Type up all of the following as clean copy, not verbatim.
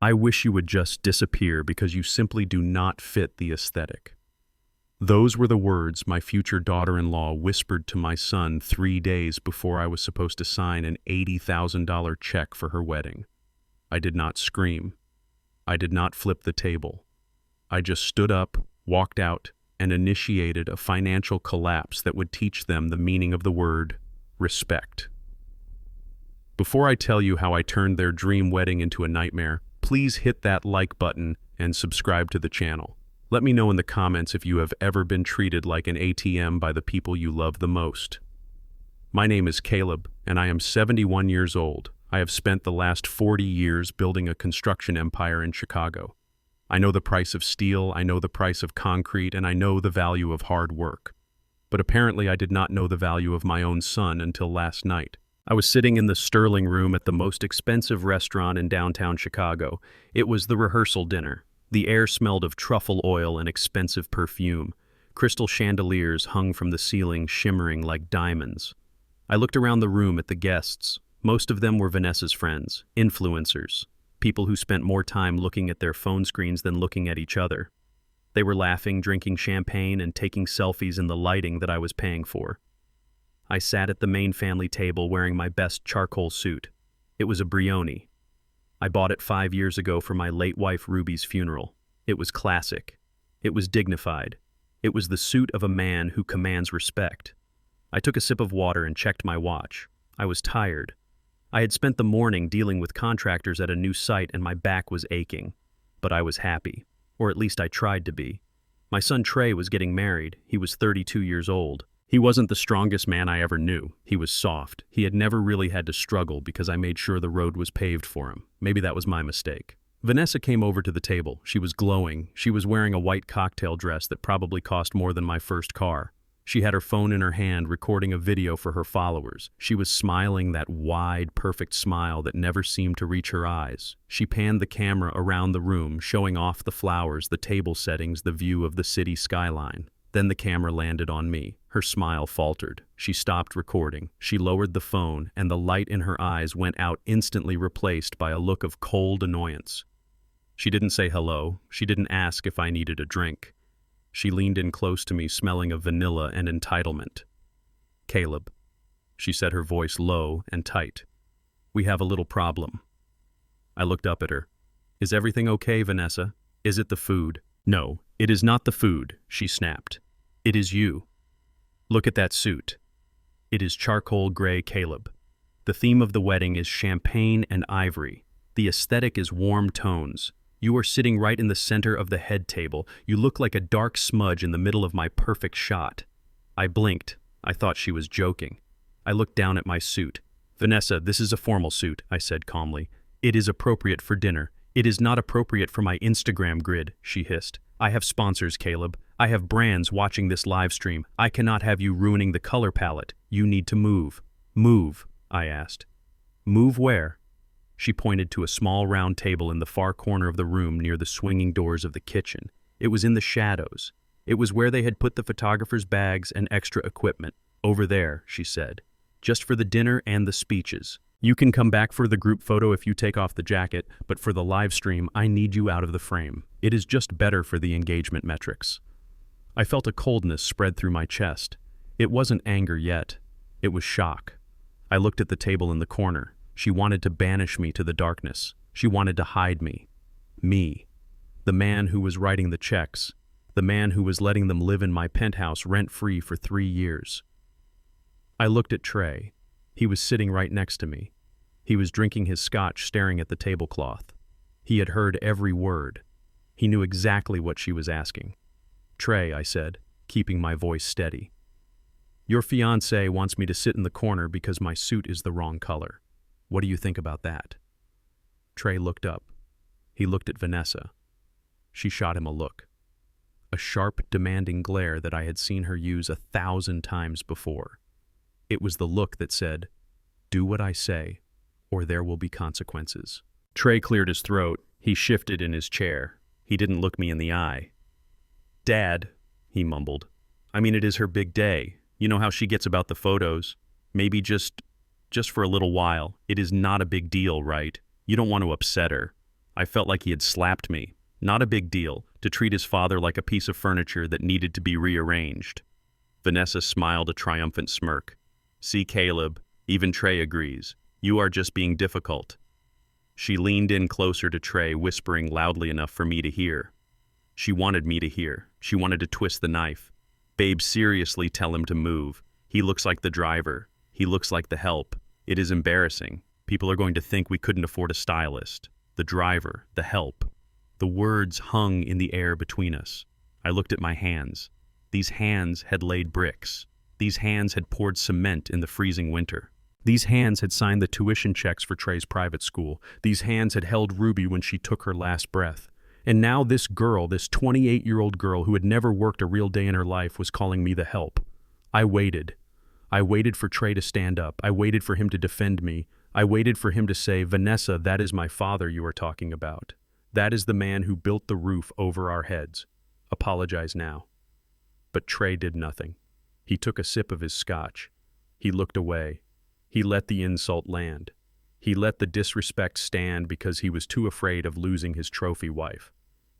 I wish you would just disappear because you simply do not fit the aesthetic. Those were the words my future daughter-in-law whispered to my son 3 days before I was supposed to sign an $80,000 check for her wedding. I did not scream. I did not flip the table. I just stood up, walked out, and initiated a financial collapse that would teach them the meaning of the word respect. Before I tell you how I turned their dream wedding into a nightmare, please hit that like button and subscribe to the channel. Let me know in the comments if you have ever been treated like an ATM by the people you love the most. My name is Caleb, and I am 71 years old. I have spent the last 40 years building a construction empire in Chicago. I know the price of steel, I know the price of concrete, and I know the value of hard work. But apparently I did not know the value of my own son until last night. I was sitting in the Sterling Room at the most expensive restaurant in downtown Chicago. It was the rehearsal dinner. The air smelled of truffle oil and expensive perfume. Crystal chandeliers hung from the ceiling, shimmering like diamonds. I looked around the room at the guests. Most of them were Vanessa's friends, influencers, people who spent more time looking at their phone screens than looking at each other. They were laughing, drinking champagne, and taking selfies in the lighting that I was paying for. I sat at the main family table wearing my best charcoal suit. It was a Brioni. I bought it 5 years ago for my late wife Ruby's funeral. It was classic. It was dignified. It was the suit of a man who commands respect. I took a sip of water and checked my watch. I was tired. I had spent the morning dealing with contractors at a new site and my back was aching. But I was happy. Or at least I tried to be. My son Trey was getting married. He was 32 years old. He wasn't the strongest man I ever knew. He was soft. He had never really had to struggle because I made sure the road was paved for him. Maybe that was my mistake. Vanessa came over to the table. She was glowing. She was wearing a white cocktail dress that probably cost more than my first car. She had her phone in her hand recording a video for her followers. She was smiling that wide, perfect smile that never seemed to reach her eyes. She panned the camera around the room, showing off the flowers, the table settings, the view of the city skyline. Then the camera landed on me. Her smile faltered. She stopped recording. She lowered the phone, and the light in her eyes went out, instantly replaced by a look of cold annoyance. She didn't say hello. She didn't ask if I needed a drink. She leaned in close to me, smelling of vanilla and entitlement. "Caleb," she said, her voice low and tight. "We have a little problem." I looked up at her. "Is everything okay, Vanessa? Is it the food?" "No, it is not the food," she snapped. "It is you. Look at that suit. It is charcoal gray, Caleb. The theme of the wedding is champagne and ivory. The aesthetic is warm tones. You are sitting right in the center of the head table. You look like a dark smudge in the middle of my perfect shot." I blinked. I thought she was joking. I looked down at my suit. "Vanessa, this is a formal suit," I said calmly. "It is appropriate for dinner. It is not appropriate for my Instagram grid," she hissed. "I have sponsors, Caleb. I have brands watching this live stream. I cannot have you ruining the color palette. You need to move." "Move?" I asked. "Move where?" She pointed to a small round table in the far corner of the room near the swinging doors of the kitchen. It was in the shadows. It was where they had put the photographer's bags and extra equipment. "Over there," she said. "Just for the dinner and the speeches. You can come back for the group photo if you take off the jacket, but for the live stream, I need you out of the frame. It is just better for the engagement metrics." I felt a coldness spread through my chest. It wasn't anger yet. It was shock. I looked at the table in the corner. She wanted to banish me to the darkness. She wanted to hide me. Me. The man who was writing the checks. The man who was letting them live in my penthouse rent-free for 3 years. I looked at Trey. He was sitting right next to me. He was drinking his scotch, staring at the tablecloth. He had heard every word. He knew exactly what she was asking. "Trey," I said, keeping my voice steady. "Your fiancé wants me to sit in the corner because my suit is the wrong color. What do you think about that?" Trey looked up. He looked at Vanessa. She shot him a look. A sharp, demanding glare that I had seen her use 1,000 times before. It was the look that said, "Do what I say, or there will be consequences." Trey cleared his throat. He shifted in his chair. He didn't look me in the eye. "Dad," he mumbled. "I mean, it is her big day. You know how she gets about the photos. Maybe just for a little while. It is not a big deal, right? You don't want to upset her." I felt like he had slapped me. Not a big deal, to treat his father like a piece of furniture that needed to be rearranged. Vanessa smiled a triumphant smirk. See, Caleb, even Trey agrees. You are just being difficult. She leaned in closer to Trey, whispering loudly enough for me to hear. She wanted me to hear. She wanted to twist the knife. Babe, seriously, tell him to move. He looks like the driver. He looks like the help. It is embarrassing. People are going to think we couldn't afford a stylist. The driver, the help. The words hung in the air between us. I looked at my hands. These hands had laid bricks. These hands had poured cement in the freezing winter. These hands had signed the tuition checks for Trey's private school. These hands had held Ruby when she took her last breath. And now this girl, this 28-year-old girl who had never worked a real day in her life, was calling me the help. I waited. I waited for Trey to stand up. I waited for him to defend me. I waited for him to say, Vanessa, that is my father you are talking about. That is the man who built the roof over our heads. Apologize now. But Trey did nothing. He took a sip of his scotch. He looked away. He let the insult land. He let the disrespect stand because he was too afraid of losing his trophy wife.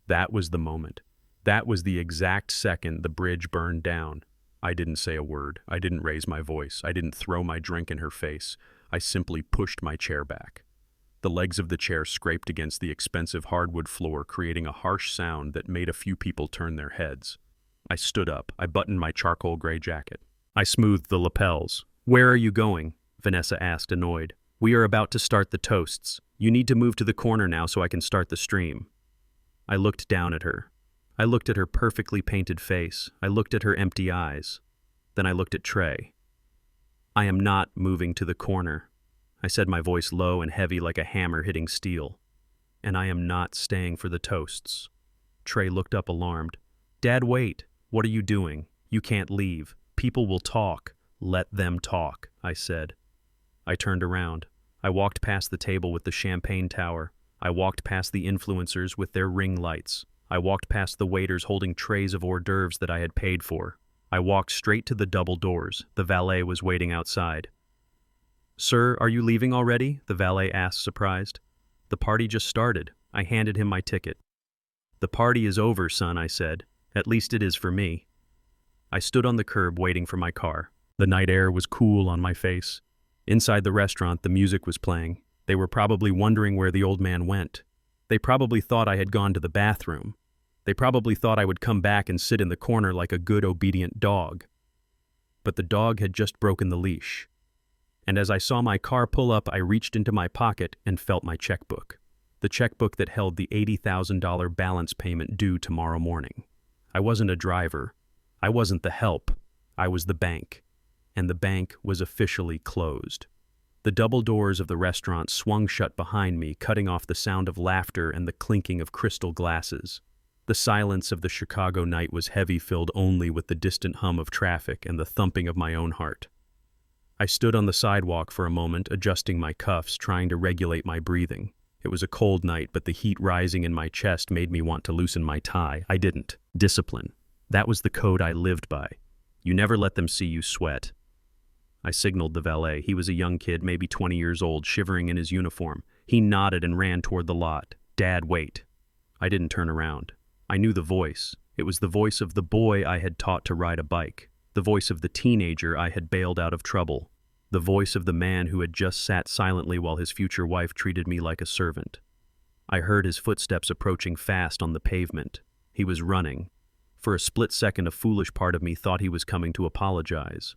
That was the moment. That was the exact second the bridge burned down. I didn't say a word. I didn't raise my voice. I didn't throw my drink in her face. I simply pushed my chair back. The legs of the chair scraped against the expensive hardwood floor, creating a harsh sound that made a few people turn their heads. I stood up. I buttoned my charcoal gray jacket. I smoothed the lapels. Where are you going? Vanessa asked, annoyed. We are about to start the toasts. You need to move to the corner now so I can start the stream. I looked down at her. I looked at her perfectly painted face. I looked at her empty eyes. Then I looked at Trey. I am not moving to the corner. I said, my voice low and heavy like a hammer hitting steel. And I am not staying for the toasts. Trey looked up alarmed. Dad, wait. What are you doing? You can't leave. People will talk. Let them talk, I said. I turned around. I walked past the table with the champagne tower. I walked past the influencers with their ring lights. I walked past the waiters holding trays of hors d'oeuvres that I had paid for. I walked straight to the double doors. The valet was waiting outside. Sir, are you leaving already? The valet asked, surprised. The party just started. I handed him my ticket. The party is over, son, I said. At least it is for me. I stood on the curb waiting for my car. The night air was cool on my face. Inside the restaurant, the music was playing. They were probably wondering where the old man went. They probably thought I had gone to the bathroom. They probably thought I would come back and sit in the corner like a good, obedient dog. But the dog had just broken the leash. And as I saw my car pull up, I reached into my pocket and felt my checkbook. The checkbook that held the $80,000 balance payment due tomorrow morning. I wasn't a driver. I wasn't the help. I was the bank. And the bank was officially closed. The double doors of the restaurant swung shut behind me, cutting off the sound of laughter and the clinking of crystal glasses. The silence of the Chicago night was heavy, filled only with the distant hum of traffic and the thumping of my own heart. I stood on the sidewalk for a moment, adjusting my cuffs, trying to regulate my breathing. It was a cold night, but the heat rising in my chest made me want to loosen my tie. I didn't. Discipline. That was the code I lived by. You never let them see you sweat. I signaled the valet. He was a young kid, maybe 20 years old, shivering in his uniform. He nodded and ran toward the lot. Dad, wait. I didn't turn around. I knew the voice. It was the voice of the boy I had taught to ride a bike. The voice of the teenager I had bailed out of trouble. The voice of the man who had just sat silently while his future wife treated me like a servant. I heard his footsteps approaching fast on the pavement. He was running. For a split second, a foolish part of me thought he was coming to apologize.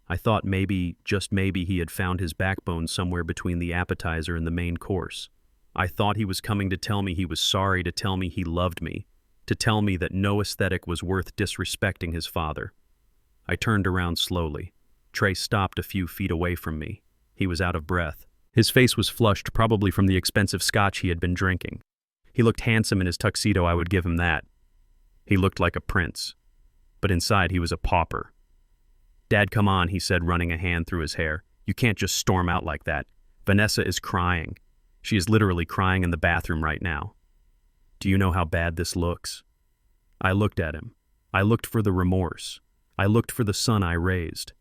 I thought maybe, just maybe, he had found his backbone somewhere between the appetizer and the main course. I thought he was coming to tell me he was sorry, to tell me he loved me, to tell me that no aesthetic was worth disrespecting his father. I turned around slowly. Trey stopped a few feet away from me. He was out of breath. His face was flushed, probably from the expensive scotch he had been drinking. He looked handsome in his tuxedo, I would give him that. He looked like a prince. But inside he was a pauper. Dad, come on, he said, running a hand through his hair. You can't just storm out like that. Vanessa is crying. She is literally crying in the bathroom right now. Do you know how bad this looks? I looked at him. I looked for the remorse. I looked for the son I raised.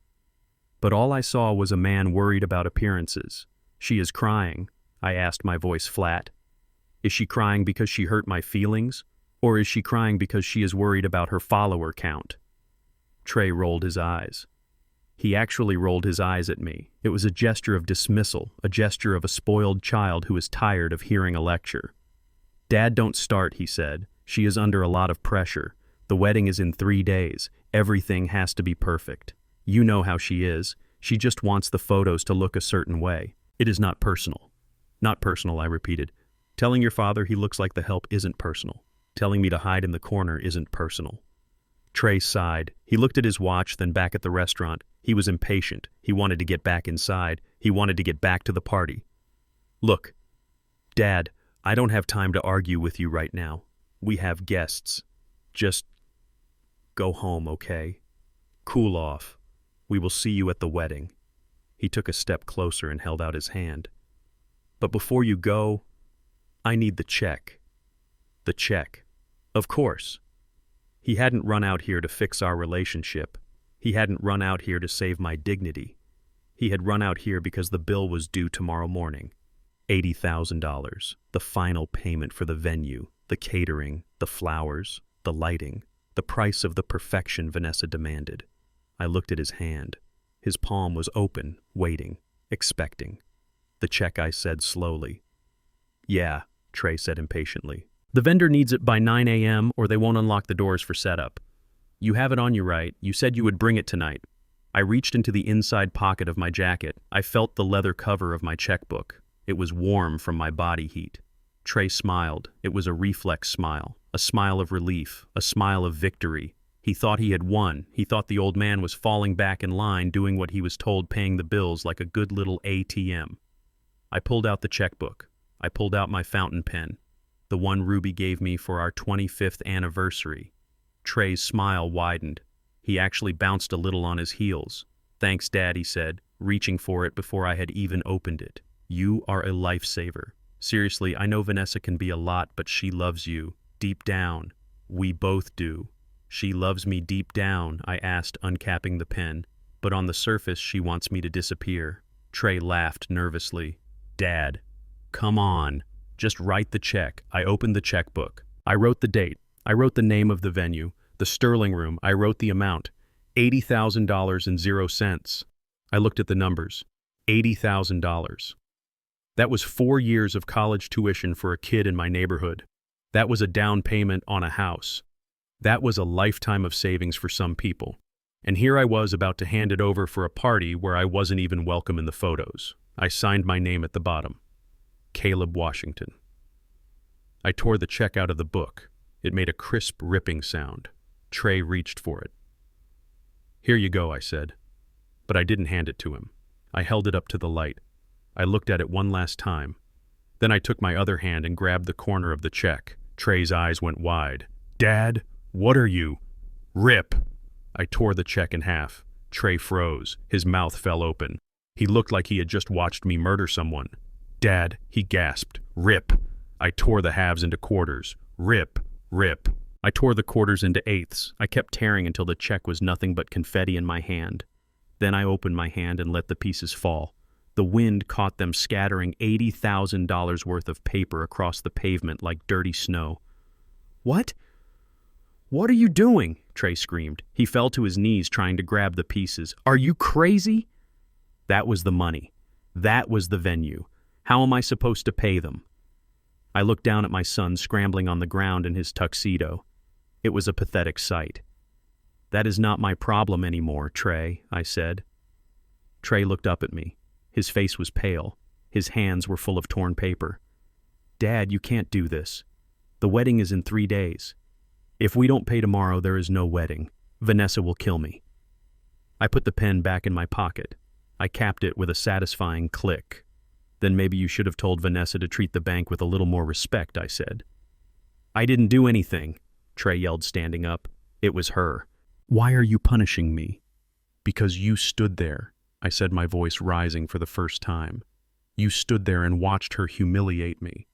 But all I saw was a man worried about appearances. She is crying, I asked, my voice flat. Is she crying because she hurt my feelings? Or is she crying because she is worried about her follower count? Trey rolled his eyes. He actually rolled his eyes at me. It was a gesture of dismissal, a gesture of a spoiled child who is tired of hearing a lecture. Dad, don't start, he said. She is under a lot of pressure. The wedding is in 3 days. Everything has to be perfect. You know how she is. She just wants the photos to look a certain way. It is not personal. Not personal, I repeated. Telling your father he looks like the help isn't personal. Telling me to hide in the corner isn't personal. Trey sighed. He looked at his watch, then back at the restaurant. He was impatient. He wanted to get back inside. He wanted to get back to the party. Look, Dad, I don't have time to argue with you right now. We have guests. Just go home, okay? Cool off. We will see you at the wedding. He took a step closer and held out his hand. But before you go, I need the check. The check. Of course. He hadn't run out here to fix our relationship. He hadn't run out here to save my dignity. He had run out here because the bill was due tomorrow morning. $80,000, the final payment for the venue, the catering, the flowers, the lighting, the price of the perfection Vanessa demanded. I looked at his hand. His palm was open, waiting, expecting. The check, I said slowly. Yeah, Trey said impatiently. The vendor needs it by 9 a.m. or they won't unlock the doors for setup. You have it on you, right? You said you would bring it tonight. I reached into the inside pocket of my jacket. I felt the leather cover of my checkbook. It was warm from my body heat. Trey smiled. It was a reflex smile, a smile of relief, a smile of victory. He thought he had won. He thought the old man was falling back in line, doing what he was told, paying the bills like a good little ATM. I pulled out the checkbook. I pulled out my fountain pen, the one Ruby gave me for our 25th anniversary. Trey's smile widened. He actually bounced a little on his heels. Thanks, Dad, he said, reaching for it before I had even opened it. You are a lifesaver. Seriously, I know Vanessa can be a lot, but she loves you. Deep down. We both do. She loves me deep down, I asked, uncapping the pen. But on the surface, she wants me to disappear. Trey laughed nervously. Dad, come on. Just write the check. I opened the checkbook. I wrote the date. I wrote the name of the venue, the Sterling Room. I wrote the amount, $80,000.00. I looked at the numbers. $80,000. That was 4 years of college tuition for a kid in my neighborhood. That was a down payment on a house. That was a lifetime of savings for some people. And here I was about to hand it over for a party where I wasn't even welcome in the photos. I signed my name at the bottom. Caleb Washington. I tore the check out of the book. It made a crisp, ripping sound. Trey reached for it. Here you go, I said. But I didn't hand it to him. I held it up to the light. I looked at it one last time. Then I took my other hand and grabbed the corner of the check. Trey's eyes went wide. Dad, what are you? Rip! I tore the check in half. Trey froze. His mouth fell open. He looked like he had just watched me murder someone. Dad, he gasped. Rip! I tore the halves into quarters. Rip! Rip! I tore the quarters into eighths. I kept tearing until the check was nothing but confetti in my hand. Then I opened my hand and let the pieces fall. The wind caught them, scattering $80,000 worth of paper across the pavement like dirty snow. What? What are you doing? Trey screamed. He fell to his knees trying to grab the pieces. Are you crazy? That was the money. That was the venue. How am I supposed to pay them? I looked down at my son scrambling on the ground in his tuxedo. It was a pathetic sight. That is not my problem anymore, Trey, I said. Trey looked up at me. His face was pale. His hands were full of torn paper. Dad, you can't do this. The wedding is in 3 days. If we don't pay tomorrow, there is no wedding. Vanessa will kill me. I put the pen back in my pocket. I capped it with a satisfying click. Then maybe you should have told Vanessa to treat the bank with a little more respect, I said. I didn't do anything, Trey yelled, standing up. It was her. Why are you punishing me? Because you stood there, I said, my voice rising for the first time. You stood there and watched her humiliate me.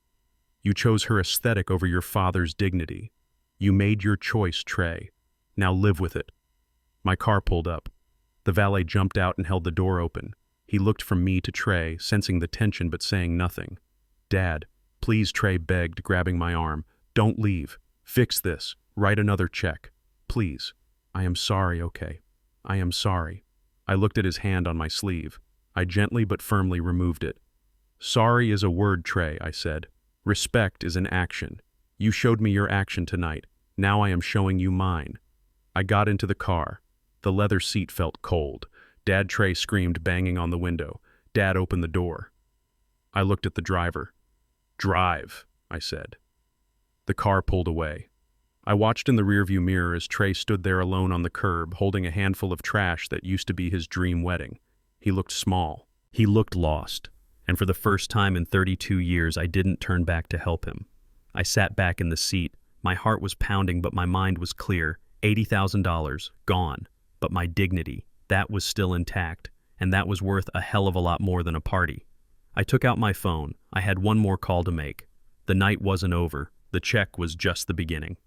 You chose her aesthetic over your father's dignity. You made your choice, Trey. Now live with it. My car pulled up. The valet jumped out and held the door open. He looked from me to Trey, sensing the tension but saying nothing. Dad, Please, Trey begged, grabbing my arm. Don't leave. Fix this. Write another check. Please. I am sorry, okay? I am sorry. I looked at his hand on my sleeve. I gently but firmly removed it. Sorry is a word, Trey, I said. Respect is an action. You showed me your action tonight. Now I am showing you mine. I got into the car. The leather seat felt cold. Dad Trey screamed, banging on the window. Dad opened the door. I looked at the driver. Drive, I said. The car pulled away. I watched in the rearview mirror as Trey stood there alone on the curb, holding a handful of trash that used to be his dream wedding. He looked small. He looked lost. And for the first time in 32 years, I didn't turn back to help him. I sat back in the seat. My heart was pounding, but my mind was clear. $80,000, gone. But my dignity, that was still intact, and that was worth a hell of a lot more than a party. I took out my phone. I had one more call to make. The night wasn't over. The check was just the beginning.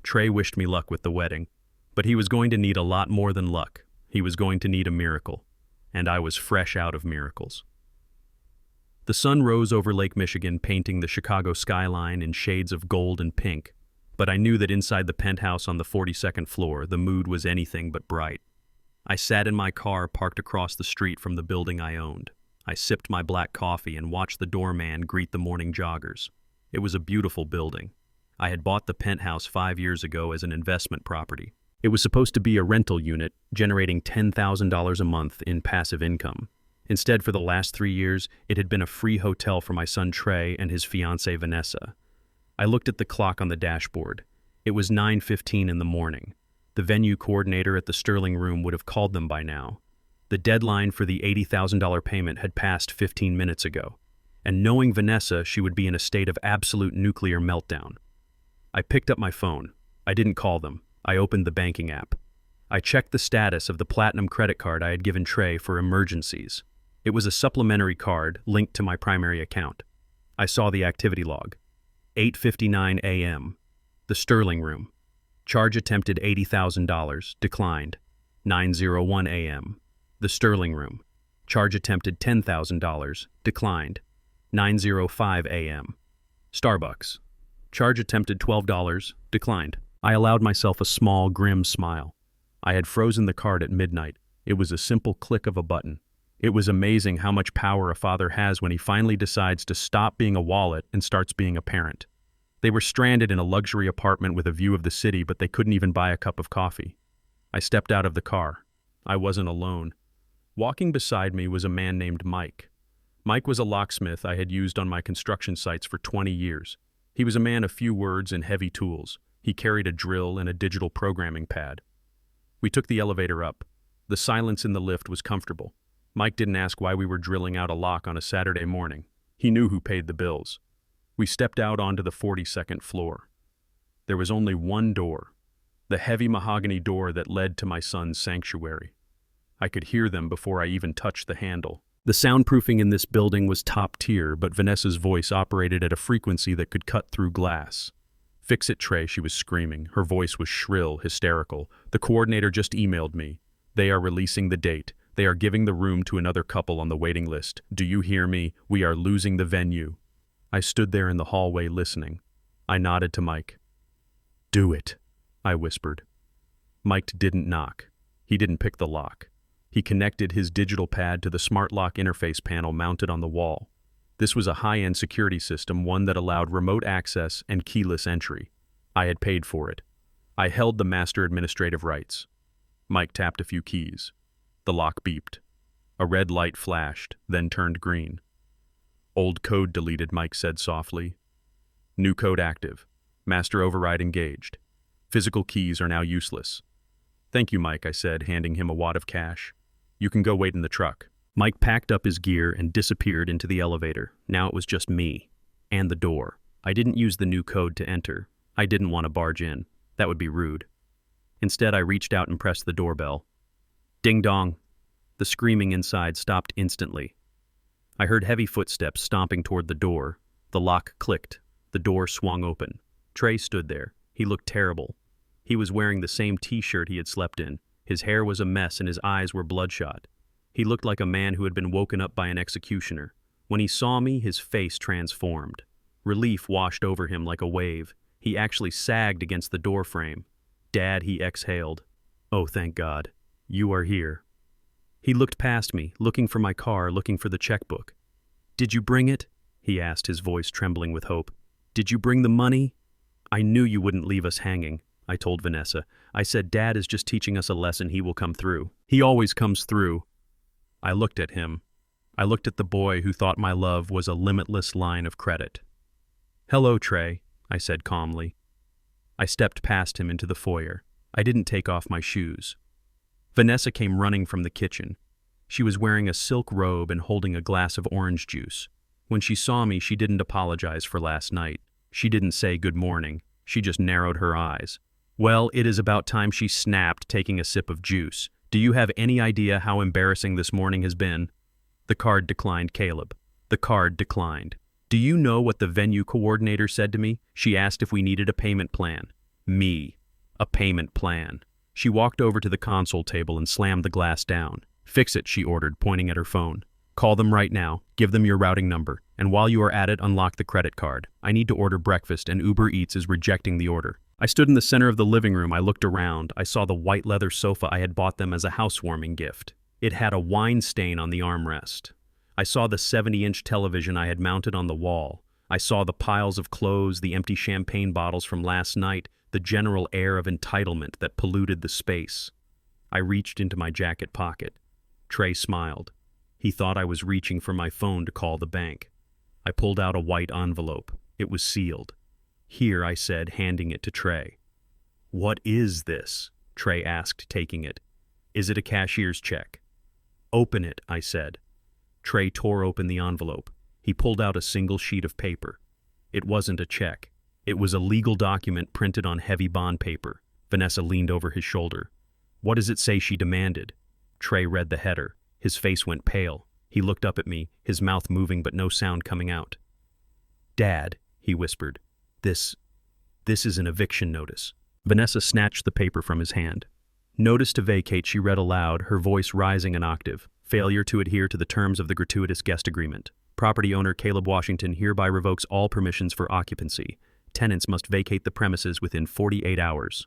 Trey wished me luck with the wedding, but he was going to need a lot more than luck. He was going to need a miracle, and I was fresh out of miracles. The sun rose over Lake Michigan, painting the Chicago skyline in shades of gold and pink, but I knew that inside the penthouse on the 42nd floor, the mood was anything but bright. I sat in my car parked across the street from the building I owned. I sipped my black coffee and watched the doorman greet the morning joggers. It was a beautiful building. I had bought the penthouse 5 years ago as an investment property. It was supposed to be a rental unit, generating $10,000 a month in passive income. Instead, for the last 3 years, it had been a free hotel for my son Trey and his fiancée Vanessa. I looked at the clock on the dashboard. It was 9:15 in the morning. The venue coordinator at the Sterling Room would have called them by now. The deadline for the $80,000 payment had passed 15 minutes ago, and knowing Vanessa, she would be in a state of absolute nuclear meltdown. I picked up my phone. I didn't call them. I opened the banking app. I checked the status of the platinum credit card I had given Trey for emergencies. It was a supplementary card linked to my primary account. I saw the activity log. 8:59 a.m. The Sterling Room. Charge attempted $80,000, declined. 9:01 a.m. The Sterling Room. Charge attempted $10,000, declined. 9:05 a.m. Starbucks. Charge attempted $12, declined. I allowed myself a small, grim smile. I had frozen the card at midnight. It was a simple click of a button. It was amazing how much power a father has when he finally decides to stop being a wallet and starts being a parent. They were stranded in a luxury apartment with a view of the city, but they couldn't even buy a cup of coffee. I stepped out of the car. I wasn't alone. Walking beside me was a man named Mike. Mike was a locksmith I had used on my construction sites for 20 years. He was a man of few words and heavy tools. He carried a drill and a digital programming pad. We took the elevator up. The silence in the lift was comfortable. Mike didn't ask why we were drilling out a lock on a Saturday morning. He knew who paid the bills. We stepped out onto the 42nd floor. There was only one door, the heavy mahogany door that led to my son's sanctuary. I could hear them before I even touched the handle. The soundproofing in this building was top tier, but Vanessa's voice operated at a frequency that could cut through glass. "Fix it, Trey," she was screaming. Her voice was shrill, hysterical. "The coordinator just emailed me. They are releasing the date. They are giving the room to another couple on the waiting list. Do you hear me? We are losing the venue." I stood there in the hallway listening. I nodded to Mike. "Do it," I whispered. Mike didn't knock. He didn't pick the lock. He connected his digital pad to the smart lock interface panel mounted on the wall. This was a high-end security system, one that allowed remote access and keyless entry. I had paid for it. I held the master administrative rights. Mike tapped a few keys. The lock beeped. A red light flashed, then turned green. "Old code deleted," Mike said softly. "New code active. Master override engaged. Physical keys are now useless." "Thank you, Mike," I said, handing him a wad of cash. "You can go wait in the truck." Mike packed up his gear and disappeared into the elevator. Now it was just me. And the door. I didn't use the new code to enter. I didn't want to barge in. That would be rude. Instead, I reached out and pressed the doorbell. Ding dong. The screaming inside stopped instantly. I heard heavy footsteps stomping toward the door. The lock clicked. The door swung open. Trey stood there. He looked terrible. He was wearing the same t-shirt he had slept in. His hair was a mess and his eyes were bloodshot. He looked like a man who had been woken up by an executioner. When he saw me, his face transformed. Relief washed over him like a wave. He actually sagged against the doorframe. "Dad," he exhaled. "Oh, thank God. You are here." He looked past me, looking for my car, looking for the checkbook. "Did you bring it?" he asked, his voice trembling with hope. "Did you bring the money?" "I knew you wouldn't leave us hanging," I told Vanessa. "I said Dad is just teaching us a lesson. He will come through. He always comes through." I looked at him. I looked at the boy who thought my love was a limitless line of credit. "Hello, Trey," I said calmly. I stepped past him into the foyer. I didn't take off my shoes. Vanessa came running from the kitchen. She was wearing a silk robe and holding a glass of orange juice. When she saw me, she didn't apologize for last night. She didn't say good morning. She just narrowed her eyes. "Well, it is about time," she snapped, taking a sip of juice. "Do you have any idea how embarrassing this morning has been?" The card declined, Caleb. The card declined. "Do you know what the venue coordinator said to me? She asked if we needed a payment plan." Me. A payment plan. She walked over to the console table and slammed the glass down. "Fix it," she ordered, pointing at her phone. "Call them right now, give them your routing number, and while you are at it, unlock the credit card. I need to order breakfast and Uber Eats is rejecting the order." I stood in the center of the living room. I looked around. I saw the white leather sofa I had bought them as a housewarming gift. It had a wine stain on the armrest. I saw the 70-inch television I had mounted on the wall. I saw the piles of clothes, the empty champagne bottles from last night, the general air of entitlement that polluted the space. I reached into my jacket pocket. Trey smiled. He thought I was reaching for my phone to call the bank. I pulled out a white envelope. It was sealed. "Here," I said, handing it to Trey. "What is this?" Trey asked, taking it. "Is it a cashier's check?" "Open it," I said. Trey tore open the envelope. He pulled out a single sheet of paper. It wasn't a check. It was a legal document printed on heavy bond paper. Vanessa leaned over his shoulder. "What does it say?" she demanded. Trey read the header. His face went pale. He looked up at me, his mouth moving but no sound coming out. "Dad," he whispered, This is an eviction notice." Vanessa snatched the paper from his hand. "Notice to vacate," she read aloud, her voice rising an octave. "Failure to adhere to the terms of the gratuitous guest agreement. Property owner Caleb Washington hereby revokes all permissions for occupancy. Tenants must vacate the premises within 48 hours.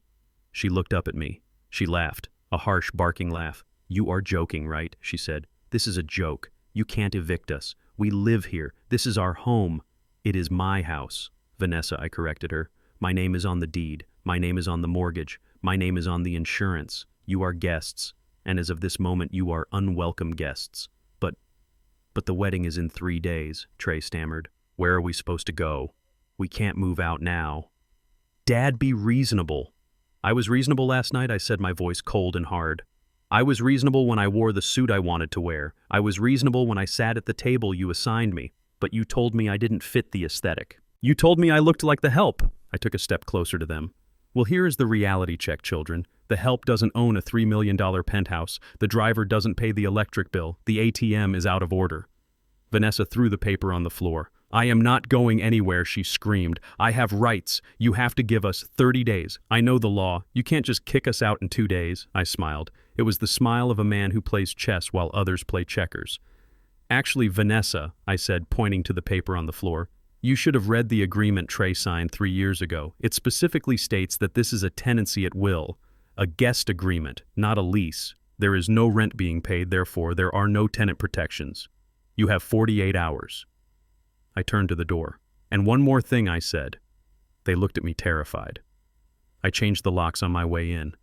She looked up at me. She laughed, a harsh, barking laugh. "You are joking, right?" she said. "This is a joke. You can't evict us. We live here. This is our home." "It is my house." "Vanessa," I corrected her. "My name is on the deed. My name is on the mortgage. My name is on the insurance. You are guests, and as of this moment you are unwelcome guests. But the wedding is in 3 days," Trey stammered. "Where are we supposed to go? We can't move out now." "Dad, be reasonable." "I was reasonable last night," I said, my voice cold and hard. "I was reasonable when I wore the suit I wanted to wear. I was reasonable when I sat at the table you assigned me, but you told me I didn't fit the aesthetic. You told me I looked like the help." I took a step closer to them. "Well, here is the reality check, children. The help doesn't own a $3 million penthouse. The driver doesn't pay the electric bill. The ATM is out of order." Vanessa threw the paper on the floor. "I am not going anywhere," she screamed. "I have rights. You have to give us 30 days. I know the law. You can't just kick us out in 2 days." I smiled. It was the smile of a man who plays chess while others play checkers. "Actually, Vanessa," I said, pointing to the paper on the floor, "you should have read the agreement Trey signed 3 years ago. It specifically states that this is a tenancy at will, a guest agreement, not a lease. There is no rent being paid, therefore there are no tenant protections. You have 48 hours. I turned to the door. "And one more thing," I said. They looked at me terrified. I changed the locks on my way in.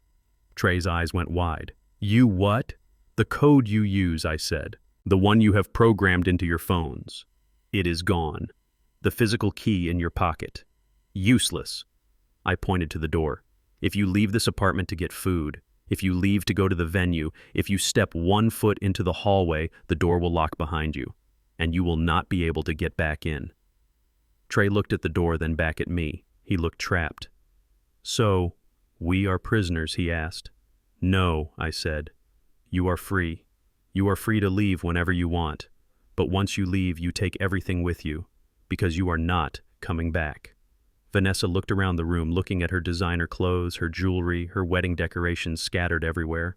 Trey's eyes went wide. "You what?" "The code you use," I said. "The one you have programmed into your phones. It is gone. The physical key in your pocket. Useless." I pointed to the door. "If you leave this apartment to get food, if you leave to go to the venue, if you step 1 foot into the hallway, the door will lock behind you, and you will not be able to get back in." Trey looked at the door, then back at me. He looked trapped. "So, we are prisoners?" he asked. "No," I said. "You are free. You are free to leave whenever you want. But once you leave, you take everything with you, because you are not coming back." Vanessa looked around the room, looking at her designer clothes, her jewelry, her wedding decorations scattered everywhere.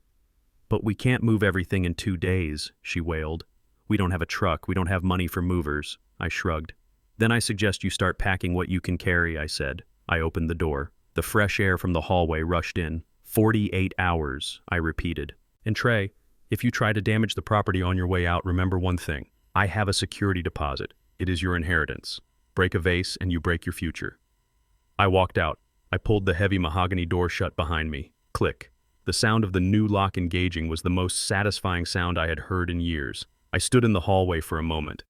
"But we can't move everything in 2 days, she wailed. "We don't have a truck. We don't have money for movers." I shrugged. Then I suggest you start packing what you can carry, I said. I opened the door. The fresh air from the hallway rushed in. 48 hours, I repeated. And Trey, if you try to damage the property on your way out, remember one thing. I have a security deposit. It is your inheritance. Break a vase and you break your future. I walked out. I pulled the heavy mahogany door shut behind me. Click. The sound of the new lock engaging was the most satisfying sound I had heard in years. I stood in the hallway for a moment.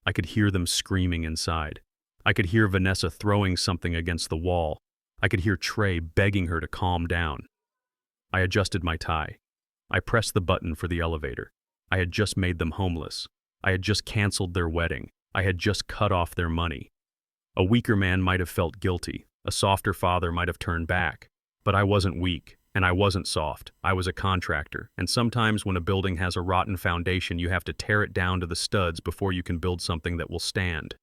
I could hear them screaming inside. I could hear Vanessa throwing something against the wall. I could hear Trey begging her to calm down. I adjusted my tie. I pressed the button for the elevator. I had just made them homeless. I had just canceled their wedding. I had just cut off their money. A weaker man might have felt guilty. A softer father might have turned back. But I wasn't weak, and I wasn't soft. I was a contractor, and sometimes when a building has a rotten foundation, you have to tear it down to the studs before you can build something that will stand.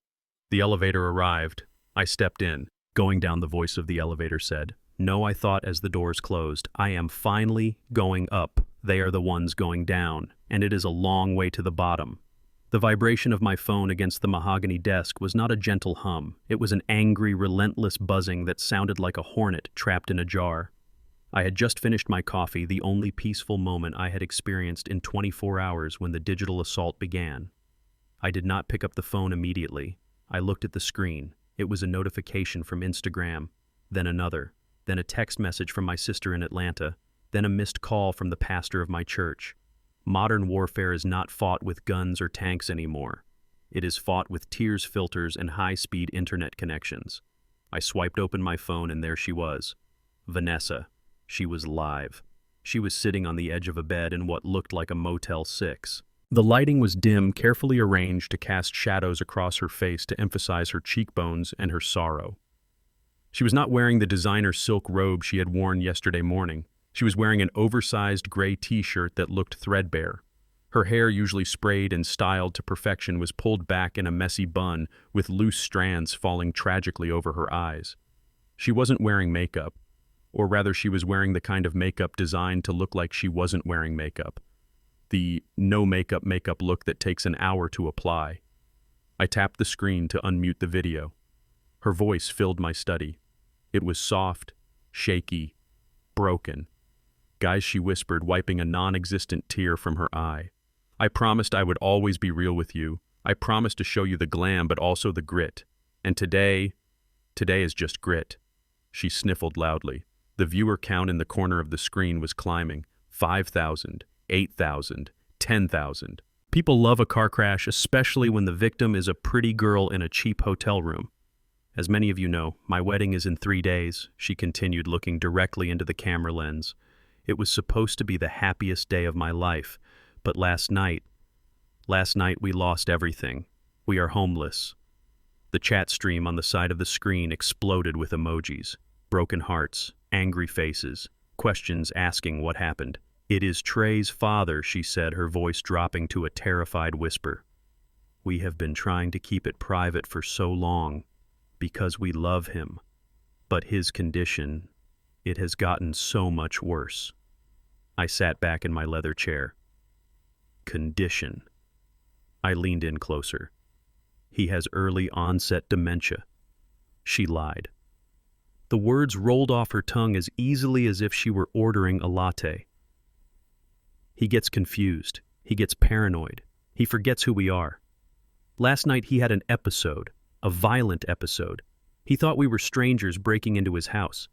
The elevator arrived. I stepped in. Going down, the voice of the elevator said. No, I thought as the doors closed. I am finally going up. They are the ones going down, and it is a long way to the bottom. The vibration of my phone against the mahogany desk was not a gentle hum. It was an angry, relentless buzzing that sounded like a hornet trapped in a jar. I had just finished my coffee, the only peaceful moment I had experienced in 24 hours when the digital assault began. I did not pick up the phone immediately. I looked at the screen. It was a notification from Instagram, then another, then a text message from my sister in Atlanta, then a missed call from the pastor of my church. Modern warfare is not fought with guns or tanks anymore. It is fought with tears filters and high-speed internet connections. I swiped open my phone and there she was. Vanessa. She was live. She was sitting on the edge of a bed in what looked like a Motel 6. The lighting was dim, carefully arranged to cast shadows across her face to emphasize her cheekbones and her sorrow. She was not wearing the designer silk robe she had worn yesterday morning. She was wearing an oversized gray t-shirt that looked threadbare. Her hair, usually sprayed and styled to perfection, was pulled back in a messy bun with loose strands falling tragically over her eyes. She wasn't wearing makeup, or rather she was wearing the kind of makeup designed to look like she wasn't wearing makeup. The no makeup look that takes an hour to apply. I tapped the screen to unmute the video. Her voice filled my study. It was soft, shaky, broken. Guys, she whispered, wiping a non-existent tear from her eye. I promised I would always be real with you. I promised to show you the glam, but also the grit. And today is just grit. She sniffled loudly. The viewer count in the corner of the screen was climbing. 5,000, 8,000, 10,000. People love a car crash, especially when the victim is a pretty girl in a cheap hotel room. As many of you know, my wedding is in 3 days, she continued, looking directly into the camera lens. It was supposed to be the happiest day of my life, but last night we lost everything. We are homeless. The chat stream on the side of the screen exploded with emojis, broken hearts, angry faces, questions asking what happened. It is Trey's father, she said, her voice dropping to a terrified whisper. We have been trying to keep it private for so long, because we love him. But his condition, it has gotten so much worse. I sat back in my leather chair. Condition. I leaned in closer. He has early onset dementia. She lied. The words rolled off her tongue as easily as if she were ordering a latte. He gets confused. He gets paranoid. He forgets who we are. Last night he had an episode, a violent episode. He thought we were strangers breaking into his house.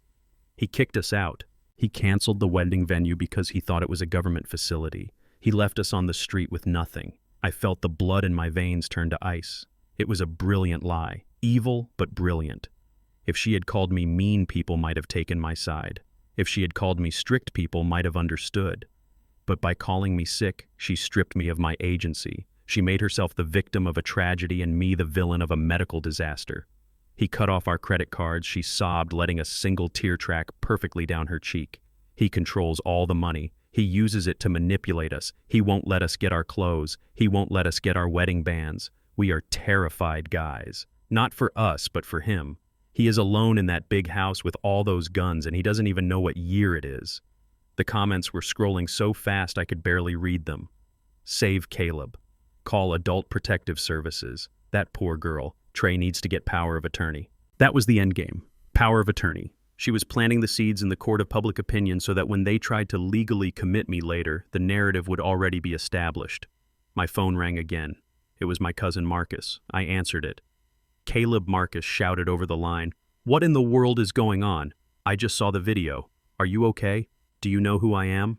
He kicked us out. He canceled the wedding venue because he thought it was a government facility. He left us on the street with nothing. I felt the blood in my veins turn to ice. It was a brilliant lie. Evil, but brilliant. If she had called me mean, people might have taken my side. If she had called me strict, people might have understood. But by calling me sick, she stripped me of my agency. She made herself the victim of a tragedy and me the villain of a medical disaster. He cut off our credit cards. She sobbed, letting a single tear track perfectly down her cheek. He controls all the money. He uses it to manipulate us. He won't let us get our clothes. He won't let us get our wedding bands. We are terrified guys. Not for us, but for him. He is alone in that big house with all those guns, and he doesn't even know what year it is. The comments were scrolling so fast I could barely read them. Save Caleb. Call Adult Protective Services. That poor girl. Trey needs to get power of attorney. That was the end game. Power of attorney. She was planting the seeds in the court of public opinion so that when they tried to legally commit me later, the narrative would already be established. My phone rang again. It was my cousin Marcus. I answered it. Caleb Marcus shouted over the line, "What in the world is going on? I just saw the video. Are you okay? Do you know who I am?"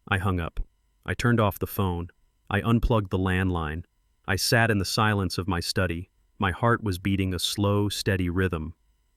I hung up. I turned off the phone. I unplugged the landline. I sat in the silence of my study. My heart was beating a slow, steady rhythm.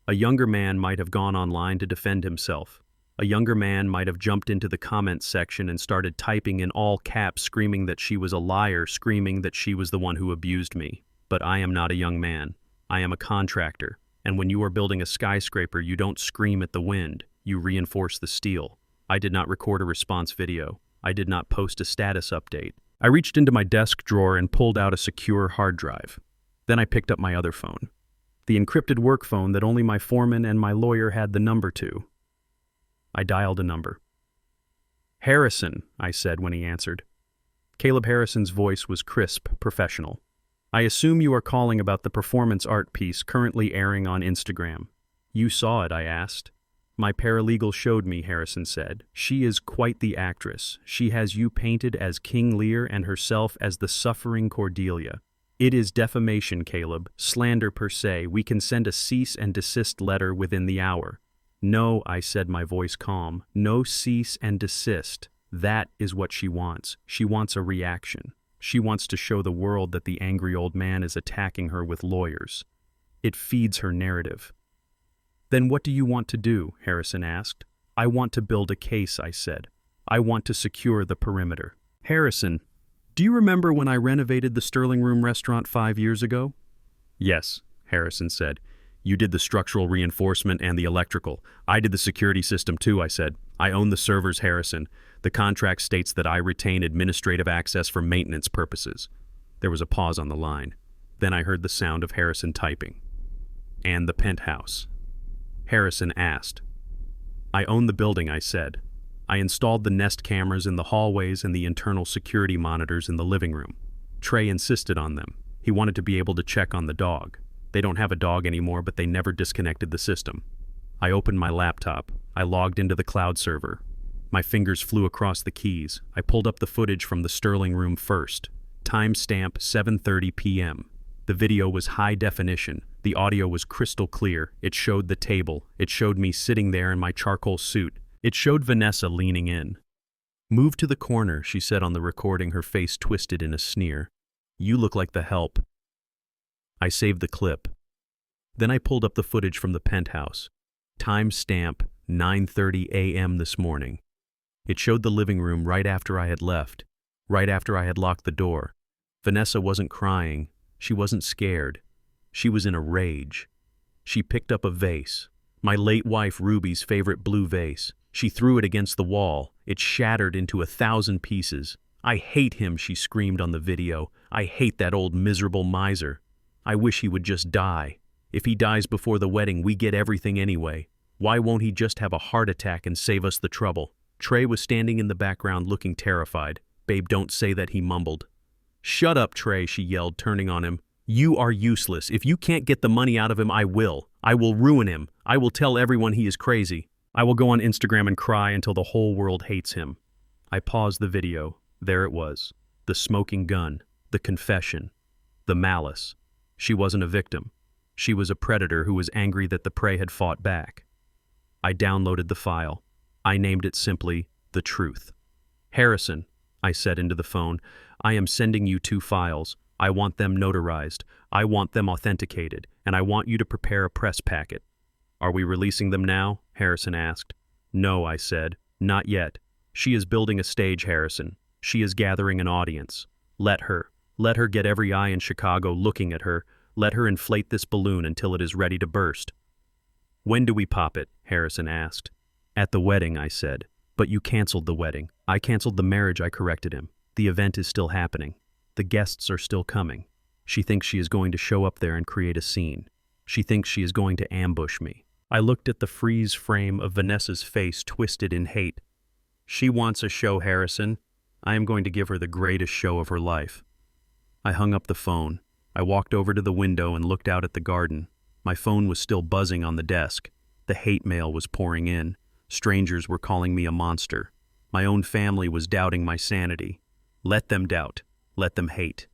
A younger man might have gone online to defend himself. A younger man might have jumped into the comments section and started typing in all caps, screaming that she was a liar, screaming that she was the one who abused me. But I am not a young man. I am a contractor. And when you are building a skyscraper, you don't scream at the wind. You reinforce the steel. I did not record a response video. I did not post a status update. I reached into my desk drawer and pulled out a secure hard drive. Then I picked up my other phone. The encrypted work phone that only my foreman and my lawyer had the number to. I dialed a number. "Harrison," I said when he answered. Caleb Harrison's voice was crisp, professional. "I assume you are calling about the performance art piece currently airing on Instagram." "You saw it?" I asked. "My paralegal showed me," Harrison said. "She is quite the actress. She has you painted as King Lear and herself as the suffering Cordelia. It is defamation, Caleb, slander per se. We can send a cease and desist letter within the hour." "No," I said, my voice calm. "No cease and desist. That is what she wants. She wants a reaction. She wants to show the world that the angry old man is attacking her with lawyers. It feeds her narrative." "Then what do you want to do?" Harrison asked. "I want to build a case," I said. "I want to secure the perimeter." "Harrison, do you remember when I renovated the Sterling Room restaurant 5 years ago?" "Yes," Harrison said. "You did the structural reinforcement and the electrical. I did the security system too," I said. "I own the servers, Harrison. The contract states that I retain administrative access for maintenance purposes." There was a pause on the line. Then I heard the sound of Harrison typing. "And the penthouse?" Harrison asked. "I own the building," I said. "I installed the Nest cameras in the hallways and the internal security monitors in the living room. Trey insisted on them. He wanted to be able to check on the dog. They don't have a dog anymore, but they never disconnected the system." I opened my laptop. I logged into the cloud server. My fingers flew across the keys. I pulled up the footage from the Sterling Room first. Timestamp 7:30 p.m. The video was high definition. The audio was crystal clear. It showed the table. It showed me sitting there in my charcoal suit. It showed Vanessa leaning in. "Move to the corner," she said on the recording, her face twisted in a sneer. "You look like the help." I saved the clip. Then I pulled up the footage from the penthouse. Timestamp 9:30 a.m. this morning. It showed the living room right after I had left, right after I had locked the door. Vanessa wasn't crying. She wasn't scared. She was in a rage. She picked up a vase, my late wife Ruby's favorite blue vase. She threw it against the wall. It shattered into 1,000 pieces. "I hate him," she screamed on the video. "I hate that old miserable miser. I wish he would just die. If he dies before the wedding, we get everything anyway. Why won't he just have a heart attack and save us the trouble?" Trey was standing in the background looking terrified. "Babe, don't say that," he mumbled. "Shut up, Trey," she yelled, turning on him. "You are useless. If you can't get the money out of him, I will. I will ruin him. I will tell everyone he is crazy. I will go on Instagram and cry until the whole world hates him." I paused the video. There it was. The smoking gun. The confession. The malice. She wasn't a victim. She was a predator who was angry that the prey had fought back. I downloaded the file. I named it simply The Truth. "Harrison," I said into the phone, "I am sending you 2 files. I want them notarized. I want them authenticated, and I want you to prepare a press packet." "Are we releasing them now?" Harrison asked. "No," I said. "Not yet. She is building a stage, Harrison. She is gathering an audience. Let her. Let her get every eye in Chicago looking at her. Let her inflate this balloon until it is ready to burst." "When do we pop it?" Harrison asked. "At the wedding," I said. "But you canceled the wedding. I canceled the marriage. I corrected him. The event is still happening. The guests are still coming. She thinks she is going to show up there and create a scene. She thinks she is going to ambush me." I looked at the freeze frame of Vanessa's face twisted in hate. "She wants a show, Harrison. I am going to give her the greatest show of her life." I hung up the phone. I walked over to the window and looked out at the garden. My phone was still buzzing on the desk. The hate mail was pouring in. Strangers were calling me a monster. My own family was doubting my sanity. Let them doubt. Let them hate.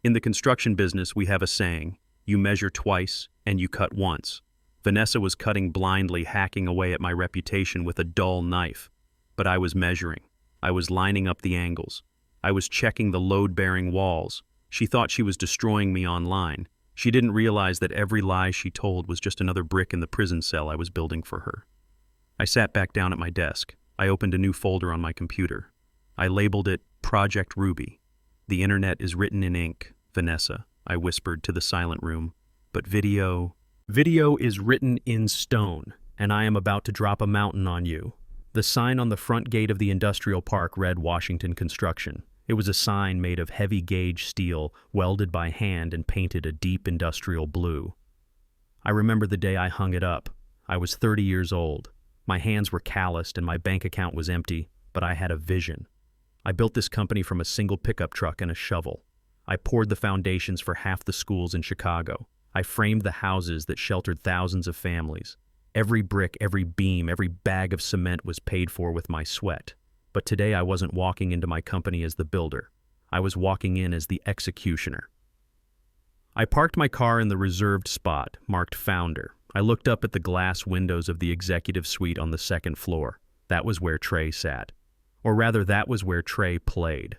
In the construction business, we have a saying, you measure twice and you cut once. Vanessa was cutting blindly, hacking away at my reputation with a dull knife. But I was measuring. I was lining up the angles. I was checking the load-bearing walls. She thought she was destroying me online. She didn't realize that every lie she told was just another brick in the prison cell I was building for her. I sat back down at my desk. I opened a new folder on my computer. I labeled it Project Ruby. The internet is written in ink, Vanessa, I whispered to the silent room. But video is written in stone, and I am about to drop a mountain on you. The sign on the front gate of the industrial park read Washington Construction. It was a sign made of heavy gauge steel, welded by hand and painted a deep industrial blue. I remember the day I hung it up. I was 30 years old. My hands were calloused and my bank account was empty, but I had a vision. I built this company from a single pickup truck and a shovel. I poured the foundations for half the schools in Chicago. I framed the houses that sheltered thousands of families. Every brick, every beam, every bag of cement was paid for with my sweat. But today I wasn't walking into my company as the builder. I was walking in as the executioner. I parked my car in the reserved spot, marked Founder. I looked up at the glass windows of the executive suite on the second floor. That was where Trey sat. Or rather, that was where Trey played.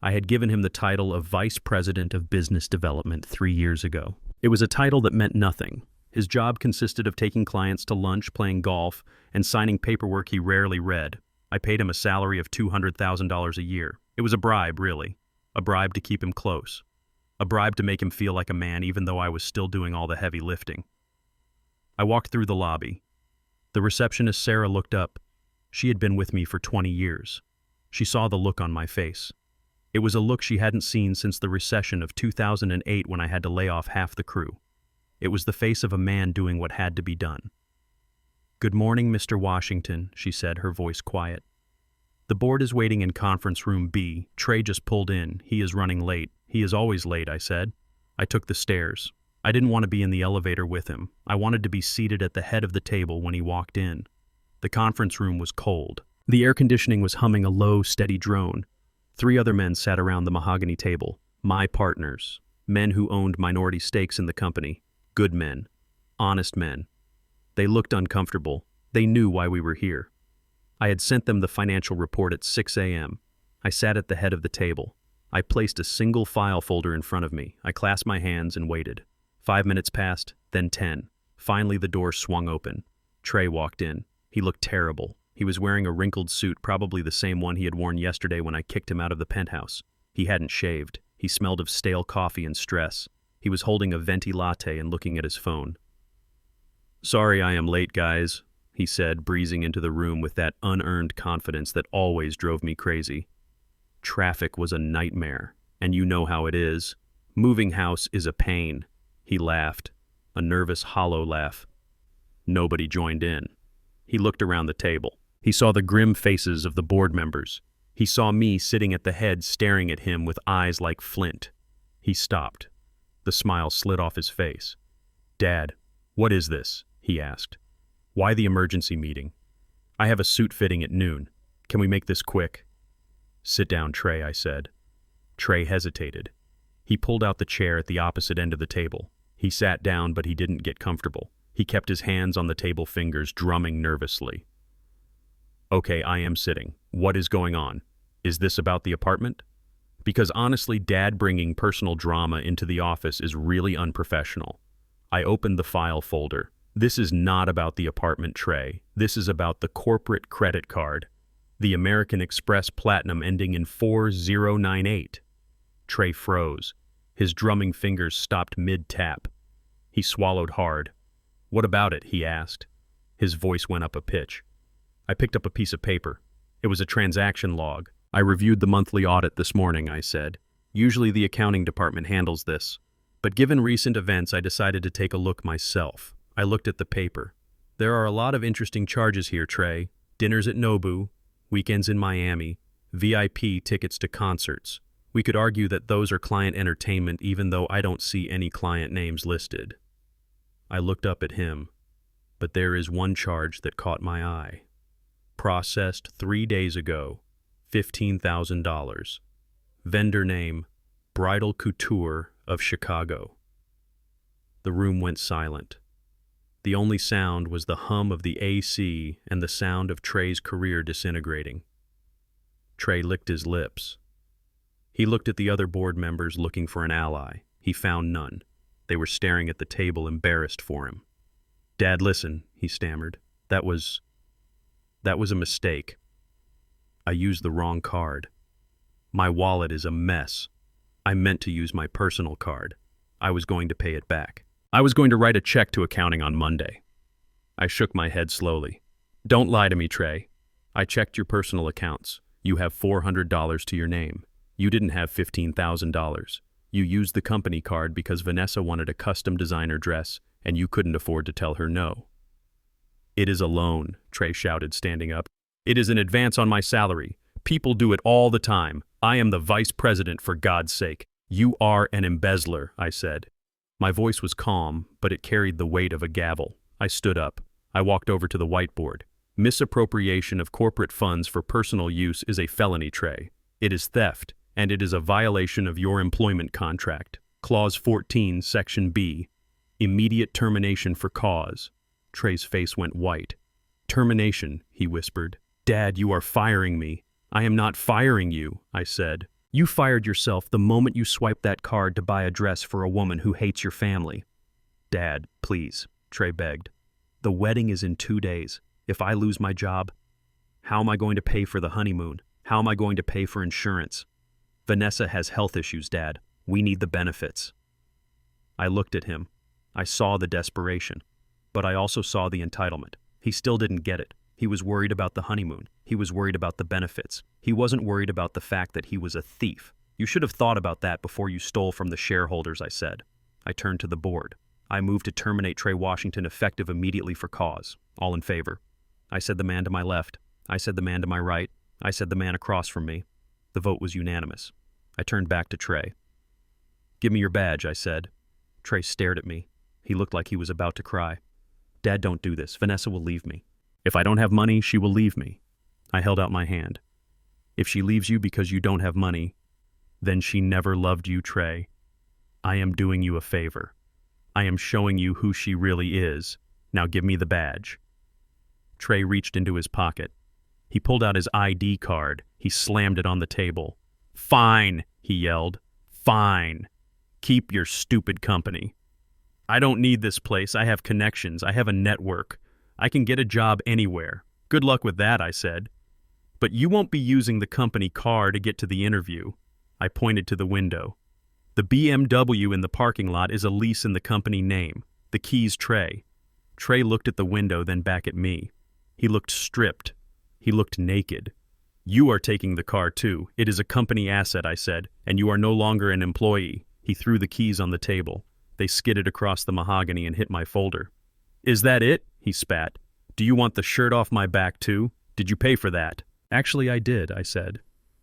I had given him the title of Vice President of Business Development 3 years ago. It was a title that meant nothing. His job consisted of taking clients to lunch, playing golf, and signing paperwork he rarely read. I paid him a salary of $200,000 a year. It was a bribe, really. A bribe to keep him close. A bribe to make him feel like a man, even though I was still doing all the heavy lifting. I walked through the lobby. The receptionist, Sarah, looked up. She had been with me for 20 years. She saw the look on my face. It was a look she hadn't seen since the recession of 2008 when I had to lay off half the crew. It was the face of a man doing what had to be done. "Good morning, Mr. Washington," she said, her voice quiet. "The board is waiting in conference room B. Trey just pulled in. He is running late." "He is always late," I said. I took the stairs. I didn't want to be in the elevator with him. I wanted to be seated at the head of the table when he walked in. The conference room was cold. The air conditioning was humming a low, steady drone. 3 other men sat around the mahogany table. My partners. Men who owned minority stakes in the company. Good men. Honest men. They looked uncomfortable. They knew why we were here. I had sent them the financial report at 6 a.m. I sat at the head of the table. I placed a single file folder in front of me. I clasped my hands and waited. 5 minutes passed, then 10. Finally, the door swung open. Trey walked in. He looked terrible. He was wearing a wrinkled suit, probably the same one he had worn yesterday when I kicked him out of the penthouse. He hadn't shaved. He smelled of stale coffee and stress. He was holding a venti latte and looking at his phone. "Sorry I am late, guys," he said, breezing into the room with that unearned confidence that always drove me crazy. Traffic was a nightmare, and you know how it is. Moving house is a pain. He laughed, a nervous, hollow laugh. Nobody joined in. He looked around the table. He saw the grim faces of the board members. He saw me sitting at the head staring at him with eyes like flint. He stopped. The smile slid off his face. "Dad, what is this?" he asked. "Why the emergency meeting? I have a suit fitting at noon. Can we make this quick?" "Sit down, Trey," I said. Trey hesitated. He pulled out the chair at the opposite end of the table. He sat down, but he didn't get comfortable. He kept his hands on the table fingers, drumming nervously. "Okay, I am sitting. What is going on? Is this about the apartment?" Because honestly, Dad bringing personal drama into the office is really unprofessional. I opened the file folder. "This is not about the apartment, Trey. This is about the corporate credit card. The American Express Platinum ending in 4098. Trey froze. His drumming fingers stopped mid-tap. He swallowed hard. "What about it?" he asked. His voice went up a pitch. I picked up a piece of paper. It was a transaction log. "I reviewed the monthly audit this morning," I said. "Usually the accounting department handles this. But given recent events, I decided to take a look myself." I looked at the paper. "There are a lot of interesting charges here, Trey. Dinners at Nobu, weekends in Miami, VIP tickets to concerts. We could argue that those are client entertainment even though I don't see any client names listed. I looked up at him, but there is one charge that caught my eye. Processed 3 days ago, $15,000. Vendor name, Bridal Couture of Chicago. The room went silent. The only sound was the hum of the AC and the sound of Trey's career disintegrating. Trey licked his lips. He looked at the other board members looking for an ally. He found none. They were staring at the table, embarrassed for him. "Dad, listen," he stammered. That was a mistake. I used the wrong card. My wallet is a mess. I meant to use my personal card. I was going to pay it back. I was going to write a check to accounting on Monday. I shook my head slowly. "Don't lie to me, Trey. I checked your personal accounts. You have $400 to your name. You didn't have $15,000. You used the company card because Vanessa wanted a custom designer dress and you couldn't afford to tell her no." "It is a loan," Trey shouted, standing up. "It is an advance on my salary. People do it all the time. I am the vice president, for God's sake." "You are an embezzler," I said. My voice was calm, but it carried the weight of a gavel. I stood up. I walked over to the whiteboard. "Misappropriation of corporate funds for personal use is a felony, Trey. It is theft, and it is a violation of your employment contract. Clause 14, Section B. Immediate termination for cause." Trey's face went white. "Termination," he whispered. "Dad, you are firing me." "I am not firing you," I said. "You fired yourself the moment you swiped that card to buy a dress for a woman who hates your family." "Dad, please," Trey begged. "The wedding is in 2 days. If I lose my job, how am I going to pay for the honeymoon? How am I going to pay for insurance? Vanessa has health issues, Dad. We need the benefits." I looked at him. I saw the desperation, but I also saw the entitlement. He still didn't get it. He was worried about the honeymoon. He was worried about the benefits. He wasn't worried about the fact that he was a thief. "You should have thought about that before you stole from the shareholders," I said. I turned to the board. I moved to terminate Trey Washington effective immediately for cause. All in favor? I said the man to my left. I said the man to my right. I said the man across from me. The vote was unanimous. I turned back to Trey. "Give me your badge," I said. Trey stared at me. He looked like he was about to cry. "Dad, don't do this. Vanessa will leave me. If I don't have money, she will leave me." I held out my hand. "If she leaves you because you don't have money, then she never loved you, Trey. I am doing you a favor. I am showing you who she really is. Now give me the badge." Trey reached into his pocket. He pulled out his ID card. He slammed it on the table. "Fine," he yelled. "Fine. Keep your stupid company. I don't need this place. I have connections. I have a network. I can get a job anywhere. Good luck with that," I said. "But you won't be using the company car to get to the interview." I pointed to the window. "The BMW in the parking lot is a lease in the company name. The keys Trey." Trey looked at the window, then back at me. He looked stripped. He looked naked. "You are taking the car too. It is a company asset," I said, "and you are no longer an employee." He threw the keys on the table. They skidded across the mahogany and hit my folder. "Is that it?" he spat. "Do you want the shirt off my back too? Did you pay for that?" "Actually, I did," I said.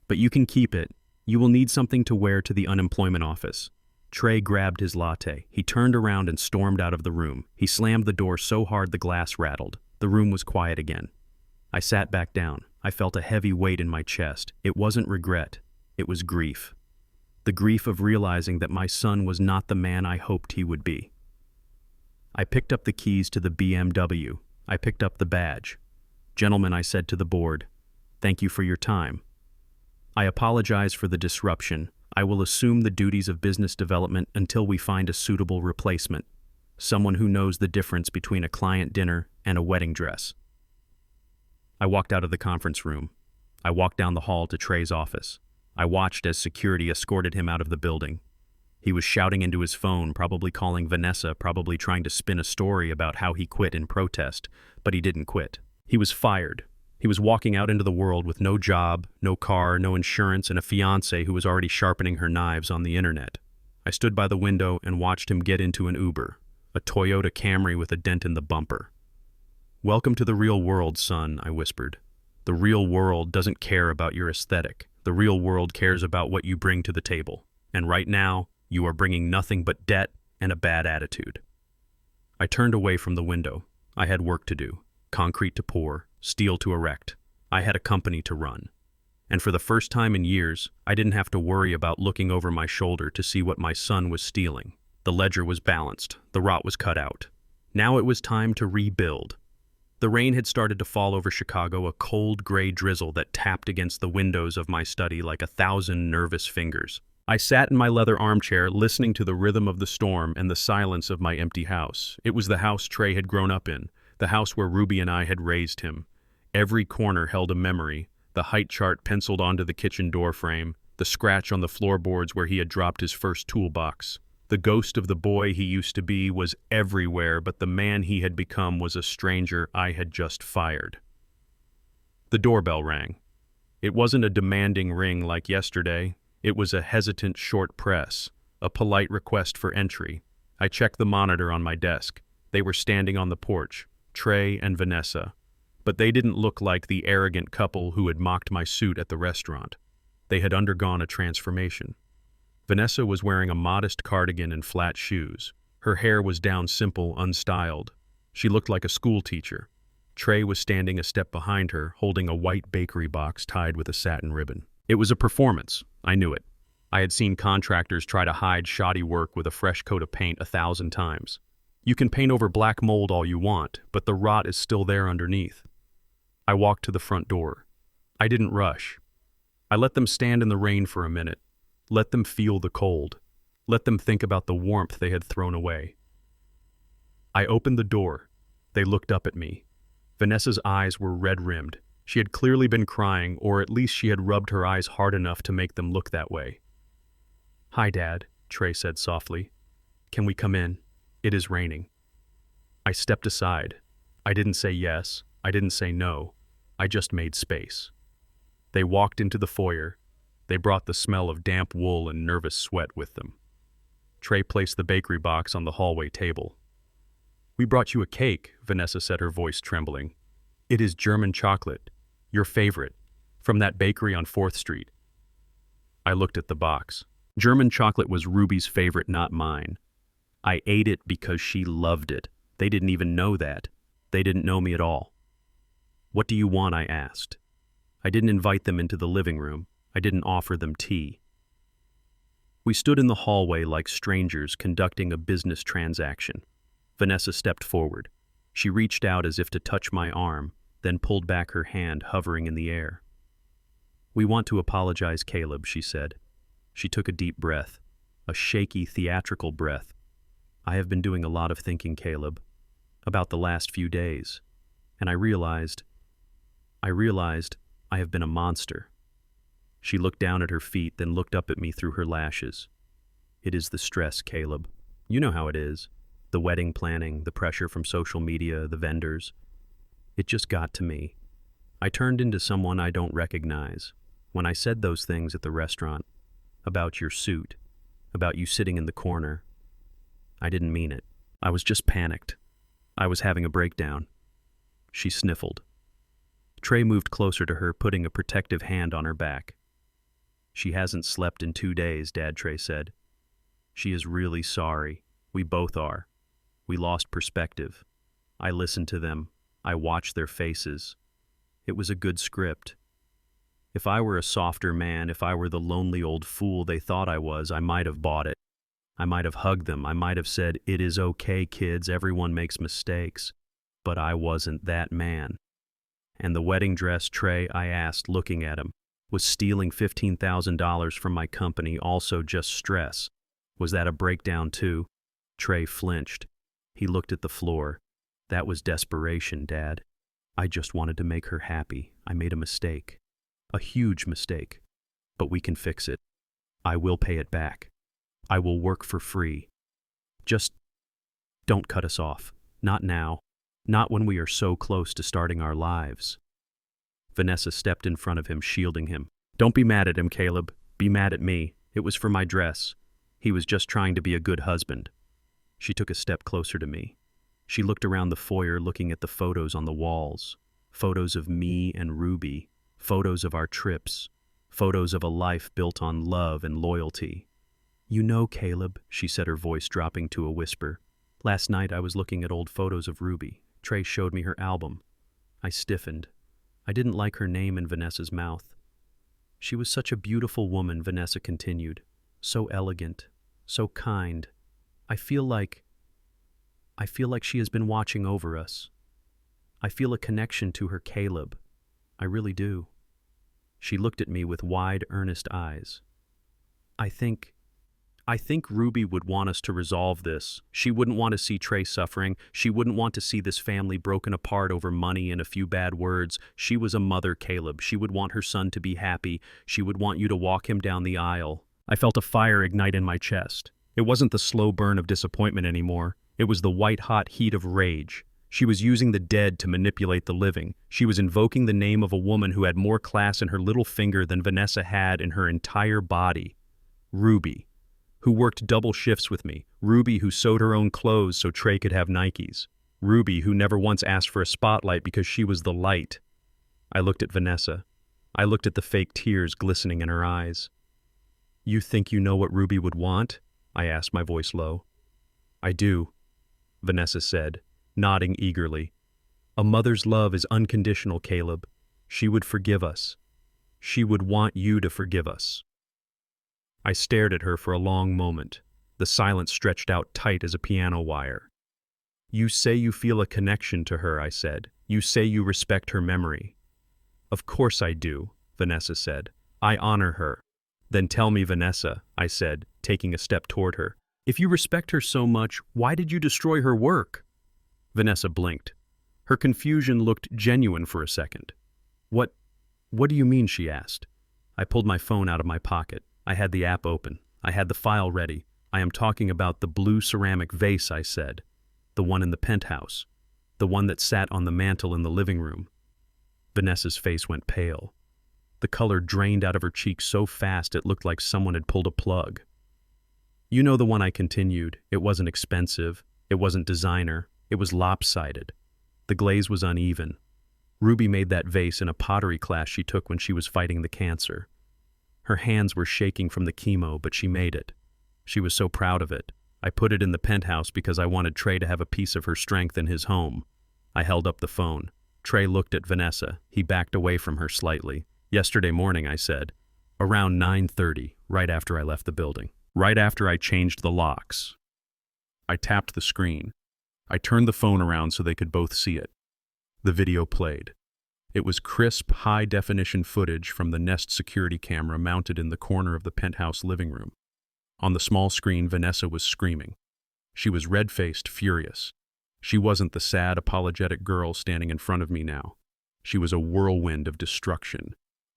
"But you can keep it. You will need something to wear to the unemployment office." Trey grabbed his latte. He turned around and stormed out of the room. He slammed the door so hard the glass rattled. The room was quiet again. I sat back down. I felt a heavy weight in my chest. It wasn't regret. It was grief. The grief of realizing that my son was not the man I hoped he would be. I picked up the keys to the BMW. I picked up the badge. "Gentlemen," I said to the board, "thank you for your time. I apologize for the disruption. I will assume the duties of business development until we find a suitable replacement, someone who knows the difference between a client dinner and a wedding dress." I walked out of the conference room. I walked down the hall to Trey's office. I watched as security escorted him out of the building. He was shouting into his phone, probably calling Vanessa, probably trying to spin a story about how he quit in protest, but he didn't quit. He was fired. He was walking out into the world with no job, no car, no insurance, and a fiancée who was already sharpening her knives on the internet. I stood by the window and watched him get into an Uber, a Toyota Camry with a dent in the bumper. "Welcome to the real world, son," I whispered. "The real world doesn't care about your aesthetic. The real world cares about what you bring to the table. And right now, you are bringing nothing but debt and a bad attitude. I turned away from the window. I had work to do, concrete to pour, steel to erect. I had a company to run. And for the first time in years, I didn't have to worry about looking over my shoulder to see what my son was stealing. The ledger was balanced. The rot was cut out. Now it was time to rebuild. The rain had started to fall over Chicago, a cold gray drizzle that tapped against the windows of my study like 1,000 nervous fingers. I sat in my leather armchair, listening to the rhythm of the storm and the silence of my empty house. It was the house Trey had grown up in, the house where Ruby and I had raised him. Every corner held a memory, the height chart penciled onto the kitchen door frame, the scratch on the floorboards where he had dropped his first toolbox. The ghost of the boy he used to be was everywhere, but the man he had become was a stranger I had just fired. The doorbell rang. It wasn't a demanding ring like yesterday. It was a hesitant short press, a polite request for entry. I checked the monitor on my desk. They were standing on the porch, Trey and Vanessa. But they didn't look like the arrogant couple who had mocked my suit at the restaurant. They had undergone a transformation. Vanessa was wearing a modest cardigan and flat shoes. Her hair was down simple, unstyled. She looked like a school teacher. Trey was standing a step behind her, holding a white bakery box tied with a satin ribbon. It was a performance. I knew it. I had seen contractors try to hide shoddy work with a fresh coat of paint 1,000 times. You can paint over black mold all you want, but the rot is still there underneath. I walked to the front door. I didn't rush. I let them stand in the rain for a minute. Let them feel the cold. Let them think about the warmth they had thrown away. I opened the door. They looked up at me. Vanessa's eyes were red-rimmed. She had clearly been crying, or at least she had rubbed her eyes hard enough to make them look that way. "Hi, Dad," Trey said softly. "Can we come in? It is raining." I stepped aside. I didn't say yes. I didn't say no. I just made space. They walked into the foyer. They brought the smell of damp wool and nervous sweat with them. Trey placed the bakery box on the hallway table. "We brought you a cake," Vanessa said, her voice trembling. "It is German chocolate, your favorite, from that bakery on 4th Street. I looked at the box. German chocolate was Ruby's favorite, not mine. I ate it because she loved it. They didn't even know that. They didn't know me at all. "What do you want?" I asked. I didn't invite them into the living room. I didn't offer them tea. We stood in the hallway like strangers conducting a business transaction. Vanessa stepped forward. She reached out as if to touch my arm, then pulled back her hand, hovering in the air. "We want to apologize, Caleb," she said. She took a deep breath, a shaky, theatrical breath. "I have been doing a lot of thinking, Caleb, about the last few days, and I realized I have been a monster." She looked down at her feet, then looked up at me through her lashes. "It is the stress, Caleb. You know how it is. The wedding planning, the pressure from social media, the vendors. It just got to me. I turned into someone I don't recognize. When I said those things at the restaurant, about your suit, about you sitting in the corner, I didn't mean it. I was just panicked. I was having a breakdown." She sniffled. Trey moved closer to her, putting a protective hand on her back. "She hasn't slept in 2 days, Dad," Trey said. "She is really sorry. We both are. We lost perspective. I listened to them. I watched their faces. It was a good script. If I were a softer man, if I were the lonely old fool they thought I was, I might have bought it. I might have hugged them. I might have said, 'It is okay, kids. Everyone makes mistakes.' But I wasn't that man." "And the wedding dress, Trey," I asked, looking at him, "was stealing $15,000 from my company also just stress? Was that a breakdown too?" Trey flinched. He looked at the floor. "That was desperation, Dad. I just wanted to make her happy. I made a mistake. A huge mistake. But we can fix it. I will pay it back. I will work for free. Just don't cut us off. Not now. Not when we are so close to starting our lives." Vanessa stepped in front of him, shielding him. "Don't be mad at him, Caleb. Be mad at me. It was for my dress. He was just trying to be a good husband." She took a step closer to me. She looked around the foyer, looking at the photos on the walls. Photos of me and Ruby. Photos of our trips. photos of a life built on love and loyalty. "You know, Caleb," she said, her voice dropping to a whisper. "Last night I was looking at old photos of Ruby. Trey showed me her album." I stiffened. I didn't like her name in Vanessa's mouth. "She was such a beautiful woman," Vanessa continued. "So elegant, so kind. I feel like she has been watching over us. I feel a connection to her, Caleb. I really do." She looked at me with wide, earnest eyes. I think Ruby would want us to resolve this. She wouldn't want to see Trey suffering. She wouldn't want to see this family broken apart over money and a few bad words. She was a mother, Caleb. She would want her son to be happy. She would want you to walk him down the aisle. I felt a fire ignite in my chest. It wasn't the slow burn of disappointment anymore. It was the white-hot heat of rage. She was using the dead to manipulate the living. She was invoking the name of a woman who had more class in her little finger than Vanessa had in her entire body. Ruby, who worked double shifts with me. Ruby, who sewed her own clothes so Trey could have Nikes. Ruby, who never once asked for a spotlight because she was the light. I looked at Vanessa. I looked at the fake tears glistening in her eyes. "You think you know what Ruby would want?" I asked, my voice low. "I do," Vanessa said, nodding eagerly. "A mother's love is unconditional, Caleb. She would forgive us. She would want you to forgive us." I stared at her for a long moment. The silence stretched out tight as a piano wire. "You say you feel a connection to her," I said. "You say you respect her memory." "Of course I do," Vanessa said. "I honor her." "Then tell me, Vanessa," I said, taking a step toward her. "If you respect her so much, why did you destroy her work?" Vanessa blinked. Her confusion looked genuine for a second. What do you mean?" she asked. I pulled my phone out of my pocket. I had the app open. I had the file ready. "I am talking about the blue ceramic vase," I said. "The one in the penthouse. The one that sat on the mantel in the living room." Vanessa's face went pale. The color drained out of her cheeks so fast it looked like someone had pulled a plug. "You know the one," I continued. "It wasn't expensive. It wasn't designer. It was lopsided. The glaze was uneven. Ruby made that vase in a pottery class she took when she was fighting the cancer. Her hands were shaking from the chemo, but she made it. She was so proud of it. I put it in the penthouse because I wanted Trey to have a piece of her strength in his home." I held up the phone. Trey looked at Vanessa. He backed away from her slightly. "Yesterday morning," I said. "Around 9:30, right after I left the building. Right after I changed the locks." I tapped the screen. I turned the phone around so they could both see it. The video played. It was crisp, high-definition footage from the Nest security camera mounted in the corner of the penthouse living room. On the small screen, Vanessa was screaming. She was red-faced, furious. She wasn't the sad, apologetic girl standing in front of me now. She was a whirlwind of destruction.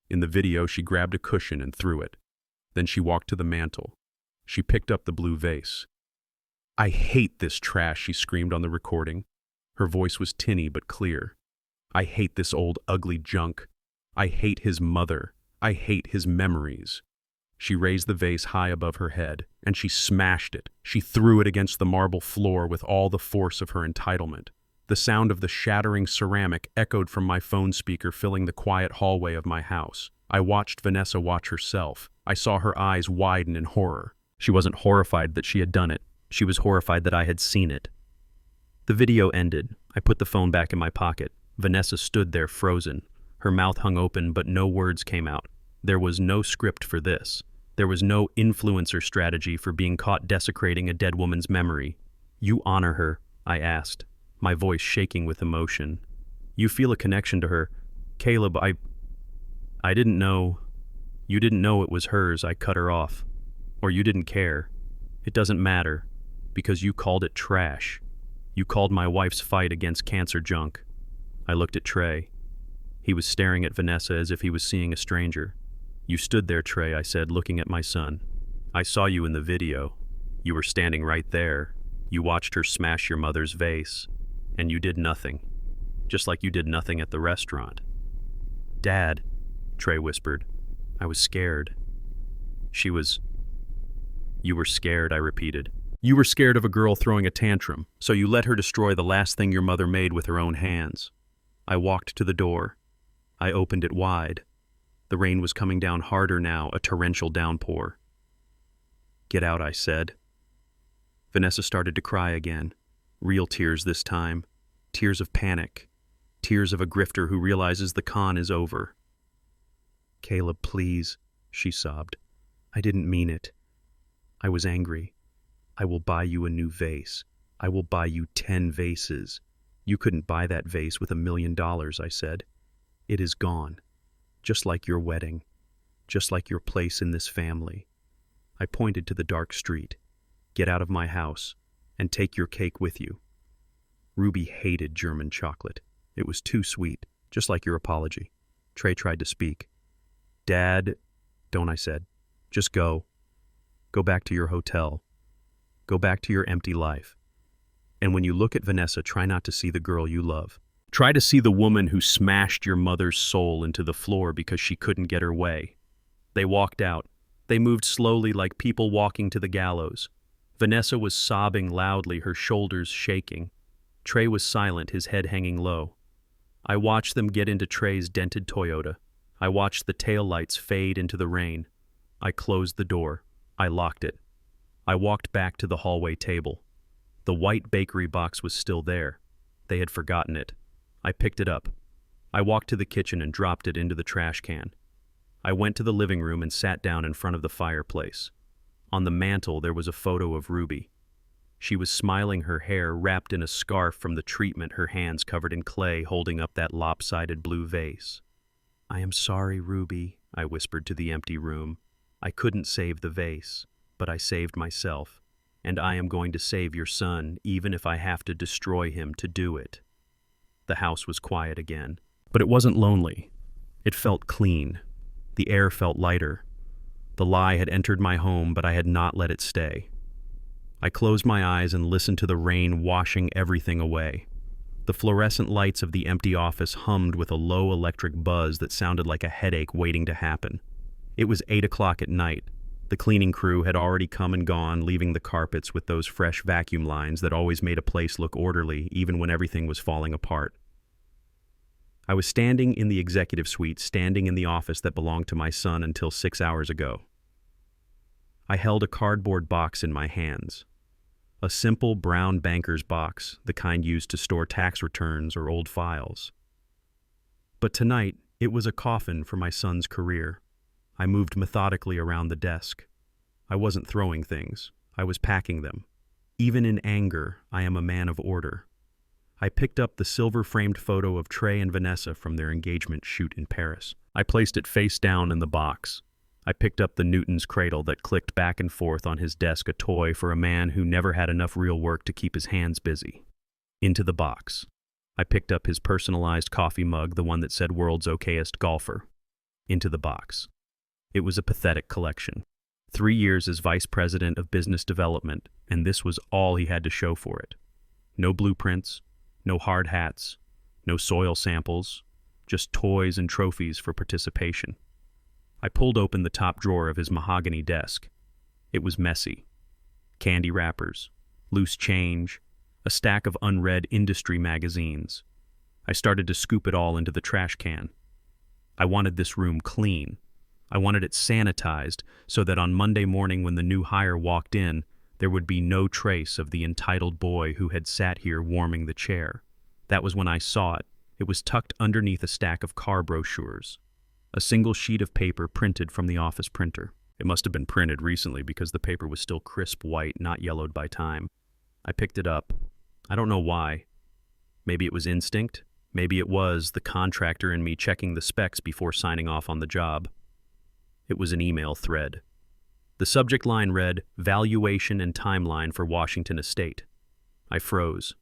In the video, she grabbed a cushion and threw it. Then she walked to the mantel. She picked up the blue vase. "I hate this trash," she screamed on the recording. Her voice was tinny but clear. "I hate this old ugly junk. I hate his mother. I hate his memories." She raised the vase high above her head, and she smashed it. She threw it against the marble floor with all the force of her entitlement. The sound of the shattering ceramic echoed from my phone speaker, filling the quiet hallway of my house. I watched Vanessa watch herself. I saw her eyes widen in horror. She wasn't horrified that she had done it. She was horrified that I had seen it. The video ended. I put the phone back in my pocket. Vanessa stood there frozen. Her mouth hung open, but no words came out. There was no script for this. There was no influencer strategy for being caught desecrating a dead woman's memory. "You honor her?" I asked, my voice shaking with emotion. "You feel a connection to her?" "Caleb, I didn't know. You didn't know it was hers," I cut her off. "Or you didn't care. It doesn't matter, because you called it trash. You called my wife's fight against cancer junk." I looked at Trey. He was staring at Vanessa as if he was seeing a stranger. "You stood there, Trey," I said, looking at my son. "I saw you in the video. You were standing right there. You watched her smash your mother's vase, and you did nothing. Just like you did nothing at the restaurant." "Dad," Trey whispered. "I was scared." "You were scared," I repeated. "You were scared of a girl throwing a tantrum, so you let her destroy the last thing your mother made with her own hands." I walked to the door. I opened it wide. The rain was coming down harder now, a torrential downpour. "Get out," I said. Vanessa started to cry again. Real tears this time. Tears of panic. Tears of a grifter who realizes the con is over. "Caleb, please," she sobbed. "I didn't mean it. I was angry. I will buy you a new vase. I will buy you 10 vases. You couldn't buy that vase with $1 million, I said. It is gone. Just like your wedding. Just like your place in this family." I pointed to the dark street. "Get out of my house and take your cake with you." Ruby hated German chocolate. It was too sweet, just like your apology. Trey tried to speak. "Dad, don't," I said. "Just go. Go back to your hotel. Go back to your empty life. And when you look at Vanessa, try not to see the girl you love. Try to see the woman who smashed your mother's soul into the floor because she couldn't get her way." They walked out. They moved slowly like people walking to the gallows. Vanessa was sobbing loudly, her shoulders shaking. Trey was silent, his head hanging low. I watched them get into Trey's dented Toyota. I watched the taillights fade into the rain. I closed the door. I locked it. I walked back to the hallway table. The white bakery box was still there. They had forgotten it. I picked it up. I walked to the kitchen and dropped it into the trash can. I went to the living room and sat down in front of the fireplace. On the mantel there was a photo of Ruby. She was smiling, her hair wrapped in a scarf from the treatment, her hands covered in clay, holding up that lopsided blue vase. "I am sorry, Ruby," I whispered to the empty room. "I couldn't save the vase, but I saved myself, and I am going to save your son, even if I have to destroy him to do it." The house was quiet again, but it wasn't lonely. It felt clean. The air felt lighter. The lie had entered my home, but I had not let it stay. I closed my eyes and listened to the rain washing everything away. The fluorescent lights of the empty office hummed with a low electric buzz that sounded like a headache waiting to happen. It was 8 o'clock at night. The cleaning crew had already come and gone, leaving the carpets with those fresh vacuum lines that always made a place look orderly, even when everything was falling apart. I was standing in the executive suite, standing in the office that belonged to my son until 6 hours ago. I held a cardboard box in my hands. A simple brown banker's box, the kind used to store tax returns or old files. But tonight, it was a coffin for my son's career. I moved methodically around the desk. I wasn't throwing things. I was packing them. Even in anger, I am a man of order. I picked up the silver-framed photo of Trey and Vanessa from their engagement shoot in Paris. I placed it face down in the box. I picked up the Newton's cradle that clicked back and forth on his desk, a toy for a man who never had enough real work to keep his hands busy. Into the box. I picked up his personalized coffee mug, the one that said "World's Okayest Golfer." Into the box. It was a pathetic collection. 3 years as vice president of business development, and this was all he had to show for it. No blueprints. No hard hats, no soil samples, just toys and trophies for participation. I pulled open the top drawer of his mahogany desk. It was messy. Candy wrappers, loose change, a stack of unread industry magazines. I started to scoop it all into the trash can. I wanted this room clean. I wanted it sanitized so that on Monday morning when the new hire walked in, there would be no trace of the entitled boy who had sat here warming the chair. That was when I saw it. It was tucked underneath a stack of car brochures. A single sheet of paper printed from the office printer. It must have been printed recently because the paper was still crisp white, not yellowed by time. I picked it up. I don't know why. Maybe it was instinct. Maybe it was the contractor in me checking the specs before signing off on the job. It was an email thread. The subject line read, "Valuation and timeline for Washington Estate." I froze.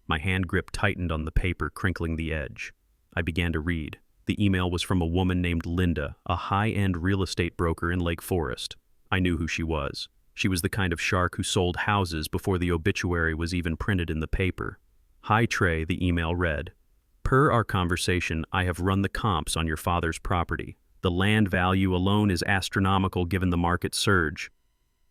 My hand grip tightened on the paper, crinkling the edge. I began to read. The email was from a woman named Linda, a high-end real estate broker in Lake Forest. I knew who she was. She was the kind of shark who sold houses before the obituary was even printed in the paper. "Hi Trey," the email read. "Per our conversation, I have run the comps on your father's property. The land value alone is astronomical given the market surge.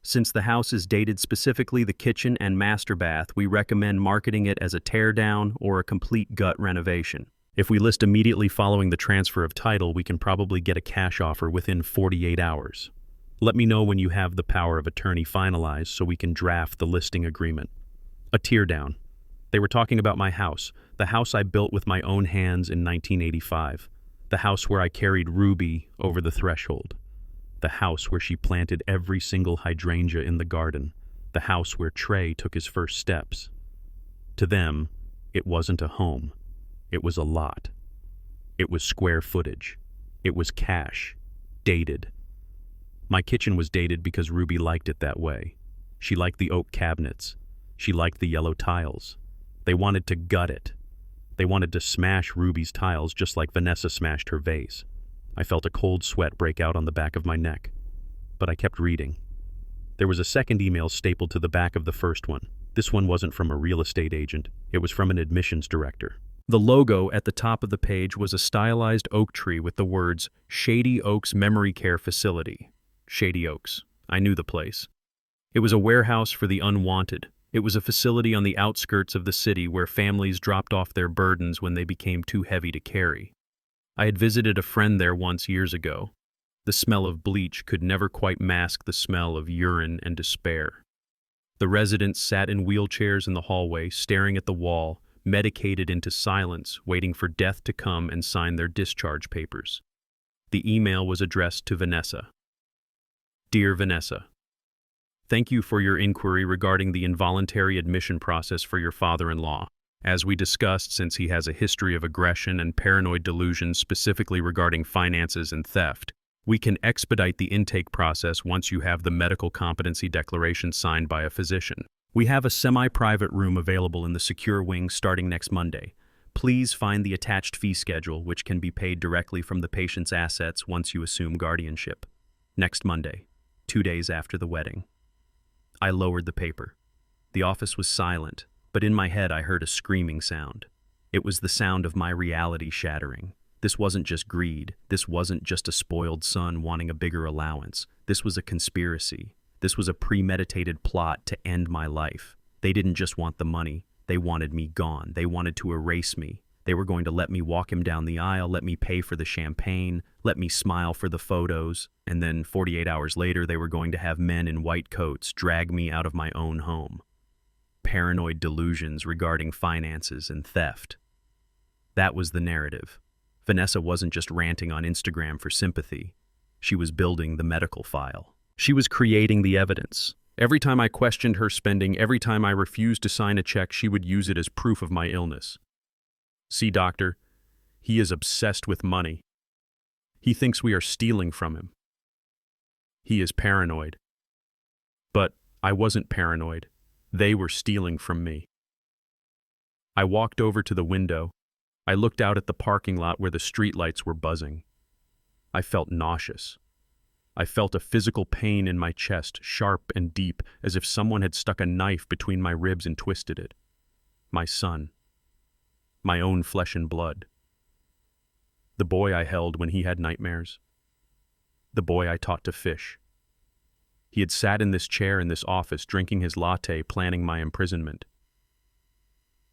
Since the house is dated specifically the kitchen and master bath, we recommend marketing it as a tear-down or a complete gut renovation. If we list immediately following the transfer of title, we can probably get a cash offer within 48 hours. Let me know when you have the power of attorney finalized so we can draft the listing agreement. A teardown. They were talking about my house, the house I built with my own hands in 1985, the house where I carried Ruby over the threshold, the house where she planted every single hydrangea in the garden, the house where Trey took his first steps. To them, it wasn't a home. It was a lot. It was square footage. It was cash. Dated. My kitchen was dated because Ruby liked it that way. She liked the oak cabinets. She liked the yellow tiles. They wanted to gut it. They wanted to smash Ruby's tiles just like Vanessa smashed her vase. I felt a cold sweat break out on the back of my neck. But I kept reading. There was a second email stapled to the back of the first one. This one wasn't from a real estate agent. It was from an admissions director. The logo at the top of the page was a stylized oak tree with the words, Shady Oaks Memory Care Facility. Shady Oaks. I knew the place. It was a warehouse for the unwanted. It was a facility on the outskirts of the city where families dropped off their burdens when they became too heavy to carry. I had visited a friend there once years ago. The smell of bleach could never quite mask the smell of urine and despair. The residents sat in wheelchairs in the hallway, staring at the wall, medicated into silence, waiting for death to come and sign their discharge papers. The email was addressed to Vanessa. Dear Vanessa, thank you for your inquiry regarding the involuntary admission process for your father-in-law. As we discussed, since he has a history of aggression and paranoid delusions specifically regarding finances and theft, we can expedite the intake process once you have the medical competency declaration signed by a physician. We have a semi-private room available in the secure wing starting next Monday. Please find the attached fee schedule, which can be paid directly from the patient's assets once you assume guardianship. Next Monday, 2 days after the wedding. I lowered the paper. The office was silent, but in my head I heard a screaming sound. It was the sound of my reality shattering. This wasn't just greed. This wasn't just a spoiled son wanting a bigger allowance. This was a conspiracy. This was a premeditated plot to end my life. They didn't just want the money. They wanted me gone. They wanted to erase me. They were going to let me walk him down the aisle, let me pay for the champagne, let me smile for the photos, and then 48 hours later they were going to have men in white coats drag me out of my own home. Paranoid delusions regarding finances and theft. That was the narrative. Vanessa wasn't just ranting on Instagram for sympathy. She was building the medical file. She was creating the evidence. Every time I questioned her spending, every time I refused to sign a check, she would use it as proof of my illness. See, doctor, he is obsessed with money. He thinks we are stealing from him. He is paranoid. But I wasn't paranoid. They were stealing from me. I walked over to the window. I looked out at the parking lot where the streetlights were buzzing. I felt nauseous. I felt a physical pain in my chest, sharp and deep, as if someone had stuck a knife between my ribs and twisted it. My son. My own flesh and blood. The boy I held when he had nightmares. The boy I taught to fish. He had sat in this chair in this office, drinking his latte, planning my imprisonment.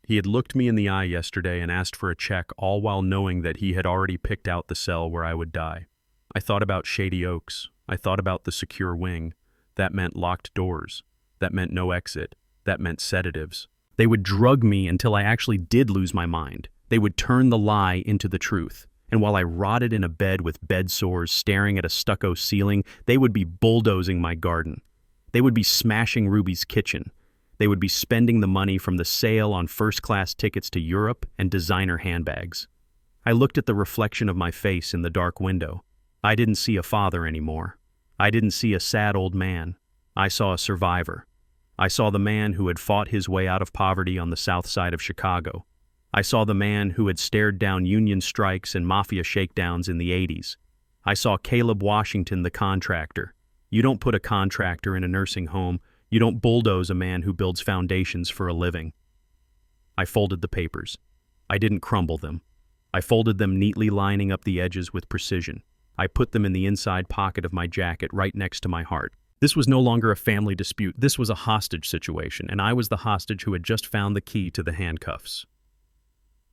He had looked me in the eye yesterday and asked for a check, all while knowing that he had already picked out the cell where I would die. I thought about Shady Oaks. I thought about the secure wing. That meant locked doors. That meant no exit. That meant sedatives. They would drug me until I actually did lose my mind. They would turn the lie into the truth. And while I rotted in a bed with bed sores, staring at a stucco ceiling, they would be bulldozing my garden. They would be smashing Ruby's kitchen. They would be spending the money from the sale on first-class tickets to Europe and designer handbags. I looked at the reflection of my face in the dark window. I didn't see a father anymore. I didn't see a sad old man. I saw a survivor. I saw the man who had fought his way out of poverty on the south side of Chicago. I saw the man who had stared down union strikes and mafia shakedowns in the 80s. I saw Caleb Washington, the contractor. You don't put a contractor in a nursing home. You don't bulldoze a man who builds foundations for a living. I folded the papers. I didn't crumble them. I folded them neatly, lining up the edges with precision. I put them in the inside pocket of my jacket right next to my heart. This was no longer a family dispute. This was a hostage situation, and I was the hostage who had just found the key to the handcuffs.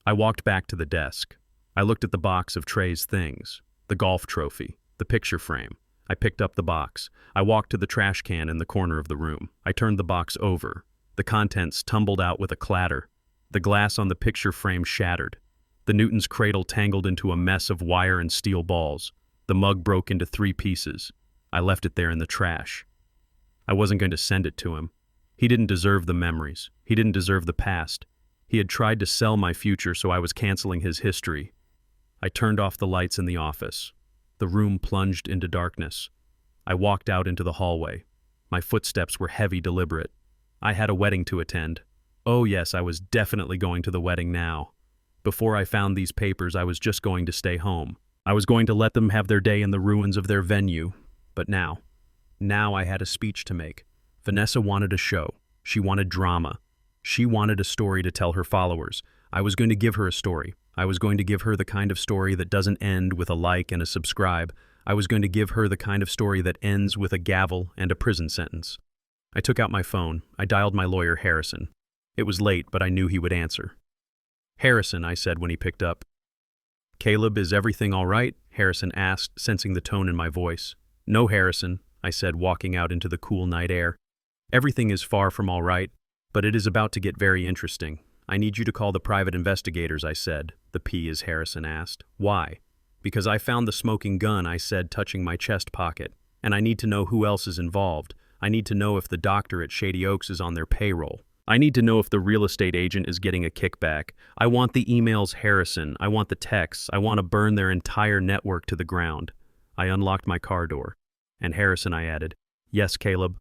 I walked back to the desk. I looked at the box of Trey's things, the golf trophy, the picture frame. I picked up the box. I walked to the trash can in the corner of the room. I turned the box over. The contents tumbled out with a clatter. The glass on the picture frame shattered. The Newton's cradle tangled into a mess of wire and steel balls. The mug broke into 3 pieces. I left it there in the trash. I wasn't going to send it to him. He didn't deserve the memories. He didn't deserve the past. He had tried to sell my future, so I was canceling his history. I turned off the lights in the office. The room plunged into darkness. I walked out into the hallway. My footsteps were heavy, deliberate. I had a wedding to attend. Oh yes, I was definitely going to the wedding now. Before I found these papers, I was just going to stay home. I was going to let them have their day in the ruins of their venue. But now I had a speech to make. Vanessa wanted a show. She wanted drama. She wanted a story to tell her followers. I was going to give her a story. I was going to give her the kind of story that doesn't end with a like and a subscribe. I was going to give her the kind of story that ends with a gavel and a prison sentence. I took out my phone. I dialed my lawyer, Harrison. It was late, but I knew he would answer. "Harrison," I said when he picked up. "Caleb, is everything all right?" Harrison asked, sensing the tone in my voice. "No, Harrison," I said, walking out into the cool night air. "Everything is far from all right, but it is about to get very interesting. I need you to call the private investigators," I said. The P as Harrison asked. "Why?" "Because I found the smoking gun," I said, touching my chest pocket. "And I need to know who else is involved. I need to know if the doctor at Shady Oaks is on their payroll. I need to know if the real estate agent is getting a kickback. I want the emails, Harrison. I want the texts. I want to burn their entire network to the ground." I unlocked my car door. "And Harrison," I added. "Yes, Caleb."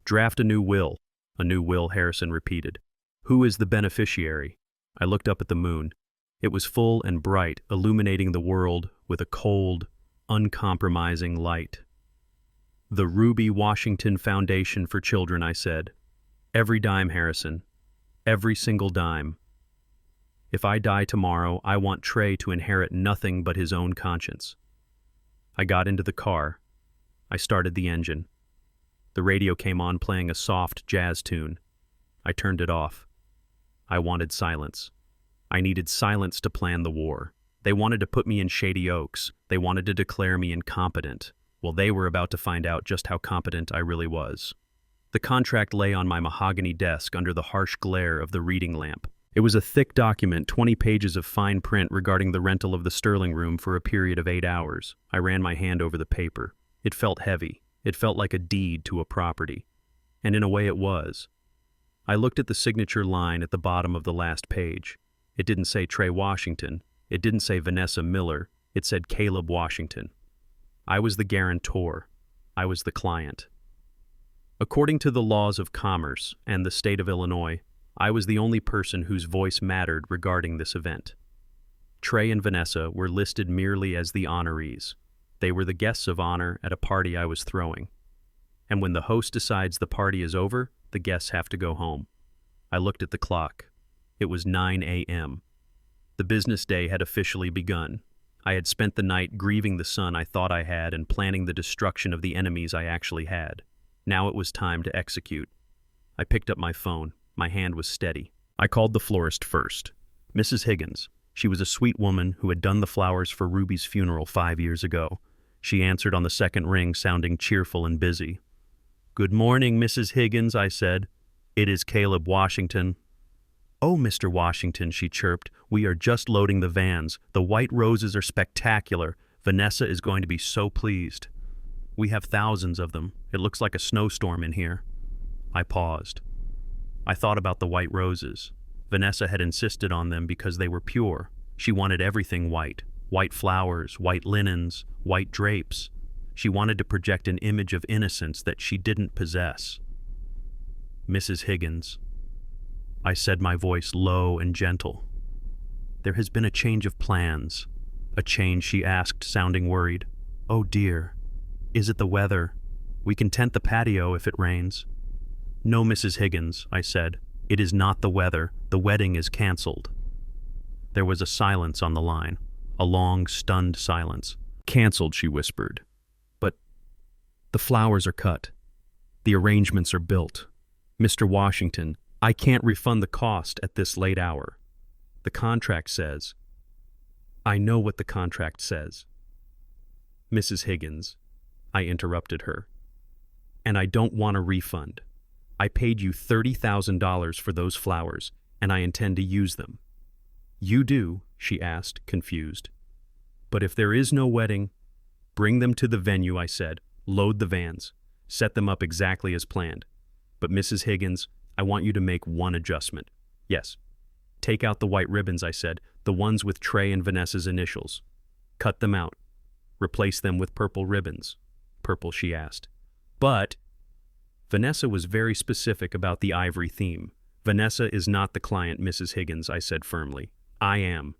"Draft a new will." "A new will," Harrison repeated. "Who is the beneficiary?" I looked up at the moon. It was full and bright, illuminating the world with a cold, uncompromising light. "The Ruby Washington Foundation for Children," I said. "Every dime, Harrison. Every single dime. If I die tomorrow, I want Trey to inherit nothing but his own conscience." I got into the car. I started the engine. The radio came on, playing a soft jazz tune. I turned it off. I wanted silence. I needed silence to plan the war. They wanted to put me in Shady Oaks. They wanted to declare me incompetent. Well, they were about to find out just how competent I really was. The contract lay on my mahogany desk under the harsh glare of the reading lamp. It was a thick document, 20 pages of fine print regarding the rental of the Sterling Room for a period of 8 hours. I ran my hand over the paper. It felt heavy. It felt like a deed to a property. And in a way it was. I looked at the signature line at the bottom of the last page. It didn't say Trey Washington. It didn't say Vanessa Miller. It said Caleb Washington. I was the guarantor. I was the client. According to the laws of commerce and the state of Illinois, I was the only person whose voice mattered regarding this event. Trey and Vanessa were listed merely as the honorees. They were the guests of honor at a party I was throwing. And when the host decides the party is over, the guests have to go home. I looked at the clock. It was 9 a.m. The business day had officially begun. I had spent the night grieving the son I thought I had and planning the destruction of the enemies I actually had. Now it was time to execute. I picked up my phone. My hand was steady. I called the florist first. Mrs. Higgins. She was a sweet woman who had done the flowers for Ruby's funeral 5 years ago. She answered on the second ring, sounding cheerful and busy. "Good morning, Mrs. Higgins," I said. "It is Caleb Washington." "Oh, Mr. Washington," she chirped. "We are just loading the vans. The white roses are spectacular. Vanessa is going to be so pleased. We have thousands of them. It looks like a snowstorm in here." I paused. I thought about the white roses. Vanessa had insisted on them because they were pure. She wanted everything white. White flowers, white linens, white drapes. She wanted to project an image of innocence that she didn't possess. "Mrs. Higgins," I said, my voice low and gentle. "There has been a change of plans." "A change?" she asked, sounding worried. "Oh dear. Is it the weather? We can tent the patio if it rains." "No, Mrs. Higgins," I said. "It is not the weather. The wedding is canceled." There was a silence on the line, a long, stunned silence. "Canceled," she whispered. "But the flowers are cut. The arrangements are built. Mr. Washington, I can't refund the cost at this late hour. The contract says..." I know what the contract says. Mrs. Higgins, I interrupted her. And I don't want a refund. I paid you $30,000 for those flowers, and I intend to use them. You do, she asked, confused. But if there is no wedding, bring them to the venue, I said. Load the vans. Set them up exactly as planned. But Mrs. Higgins, I want you to make one adjustment. Yes. Take out the white ribbons, I said, the ones with Trey and Vanessa's initials. Cut them out. Replace them with purple ribbons. Purple, she asked. But Vanessa was very specific about the ivory theme. Vanessa is not the client, Mrs. Higgins, I said firmly. I am.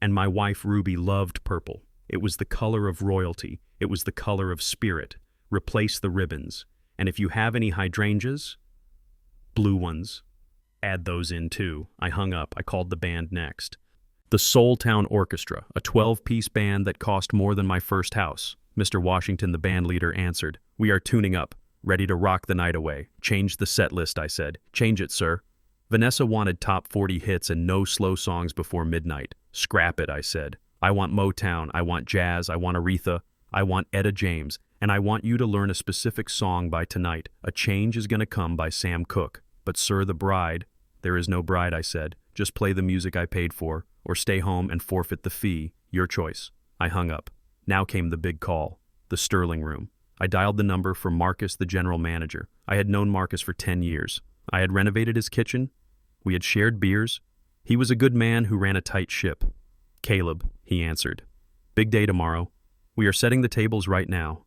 And my wife Ruby loved purple. It was the color of royalty. It was the color of spirit. Replace the ribbons. And if you have any hydrangeas, blue ones, add those in too. I hung up. I called the band next. The Soul Town Orchestra, a 12-piece band that cost more than my first house. Mr. Washington, the band leader, answered. We are tuning up, ready to rock the night away. Change the set list, I said. Change it, sir. Vanessa wanted top 40 hits and no slow songs before midnight. Scrap it, I said. I want Motown, I want jazz, I want Aretha, I want Etta James, and I want you to learn a specific song by tonight. A Change Is Gonna Come by Sam Cooke. But sir, the bride. There is no bride, I said. Just play the music I paid for, or stay home and forfeit the fee. Your choice. I hung up. Now came the big call. The Sterling Room. I dialed the number for Marcus, the general manager. I had known Marcus for 10 years. I had renovated his kitchen. We had shared beers. He was a good man who ran a tight ship. Caleb, he answered. Big day tomorrow. We are setting the tables right now.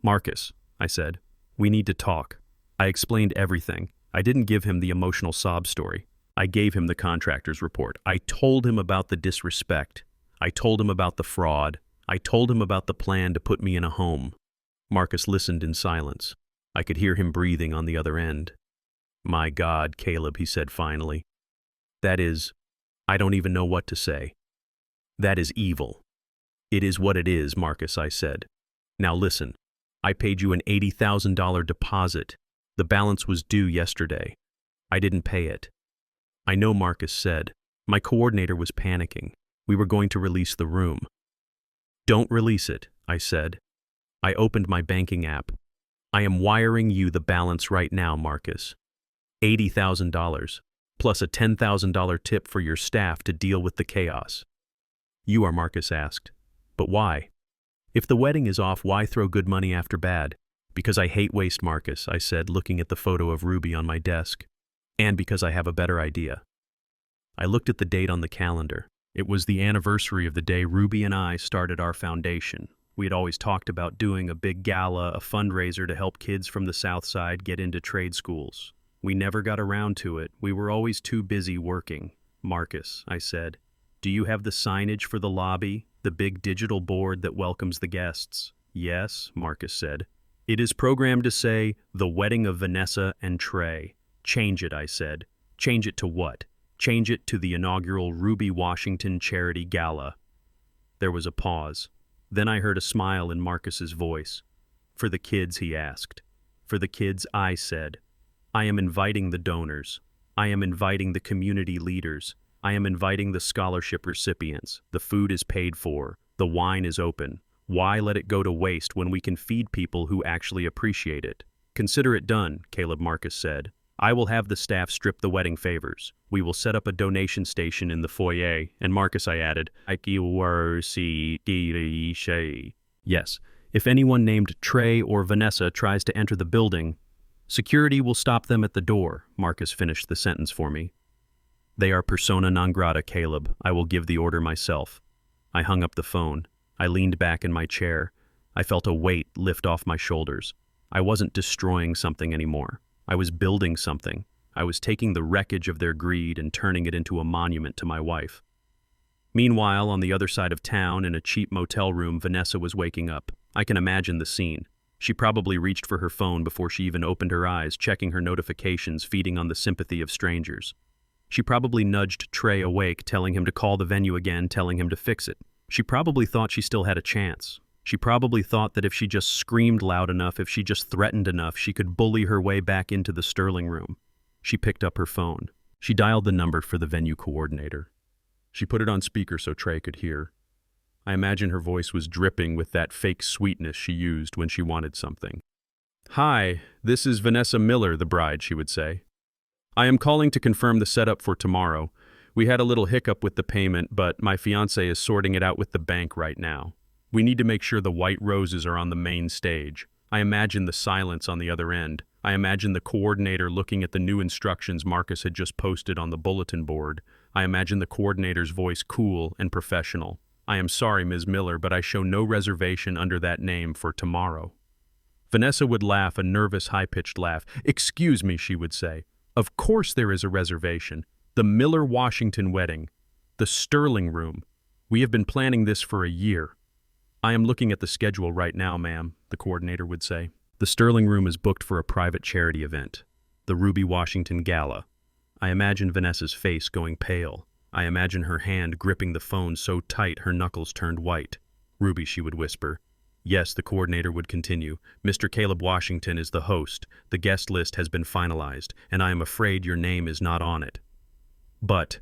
Marcus, I said, we need to talk. I explained everything. I didn't give him the emotional sob story. I gave him the contractor's report. I told him about the disrespect. I told him about the fraud. I told him about the plan to put me in a home. Marcus listened in silence. I could hear him breathing on the other end. My God, Caleb, he said finally. That is, I don't even know what to say. That is evil. It is what it is, Marcus, I said. Now listen, I paid you an $80,000 deposit. The balance was due yesterday. I didn't pay it. I know, Marcus said. My coordinator was panicking. We were going to release the room. Don't release it, I said. I opened my banking app. I am wiring you the balance right now, Marcus. $80,000, plus a $10,000 tip for your staff to deal with the chaos. You are, Marcus asked. But why? If the wedding is off, why throw good money after bad? Because I hate waste, Marcus, I said, looking at the photo of Ruby on my desk. And because I have a better idea. I looked at the date on the calendar. It was the anniversary of the day Ruby and I started our foundation. We had always talked about doing a big gala, a fundraiser to help kids from the South Side get into trade schools. We never got around to it. We were always too busy working. Marcus, I said, do you have the signage for the lobby, the big digital board that welcomes the guests? Yes, Marcus said. It is programmed to say, the wedding of Vanessa and Trey. Change it, I said. Change it to what? Change it to the inaugural Ruby Washington Charity Gala. There was a pause. Then I heard a smile in Marcus's voice. For the kids, he asked. For the kids, I said. I am inviting the donors. I am inviting the community leaders. I am inviting the scholarship recipients. The food is paid for. The wine is open. Why let it go to waste when we can feed people who actually appreciate it? Consider it done, Caleb Marcus said. I will have the staff strip the wedding favors. We will set up a donation station in the foyer. And Marcus, I added, yes, if anyone named Trey or Vanessa tries to enter the building, security will stop them at the door. Marcus finished the sentence for me. They are persona non grata, Caleb. I will give the order myself. I hung up the phone. I leaned back in my chair. I felt a weight lift off my shoulders. I wasn't destroying something anymore. I was building something. I was taking the wreckage of their greed and turning it into a monument to my wife. Meanwhile, on the other side of town, in a cheap motel room, Vanessa was waking up. I can imagine the scene. She probably reached for her phone before she even opened her eyes, checking her notifications, feeding on the sympathy of strangers. She probably nudged Trey awake, telling him to call the venue again, telling him to fix it. She probably thought she still had a chance. She probably thought that if she just screamed loud enough, if she just threatened enough, she could bully her way back into the Sterling Room. She picked up her phone. She dialed the number for the venue coordinator. She put it on speaker so Trey could hear. I imagine her voice was dripping with that fake sweetness she used when she wanted something. "Hi, this is Vanessa Miller, the bride," she would say. "I am calling to confirm the setup for tomorrow. We had a little hiccup with the payment, but my fiancé is sorting it out with the bank right now. We need to make sure the white roses are on the main stage." I imagine the silence on the other end. I imagine the coordinator looking at the new instructions Marcus had just posted on the bulletin board. I imagine the coordinator's voice cool and professional. "I am sorry, Ms. Miller, but I show no reservation under that name for tomorrow." Vanessa would laugh, a nervous, high-pitched laugh. "Excuse me," she would say. "Of course there is a reservation. The Miller-Washington wedding. The Sterling Room. We have been planning this for a year." "I am looking at the schedule right now, ma'am," the coordinator would say. "The Sterling Room is booked for a private charity event. The Ruby Washington Gala." I imagine Vanessa's face going pale. I imagine her hand gripping the phone so tight her knuckles turned white. "Ruby," she would whisper. "Yes," the coordinator would continue. "Mr. Caleb Washington is the host. The guest list has been finalized, and I am afraid your name is not on it." But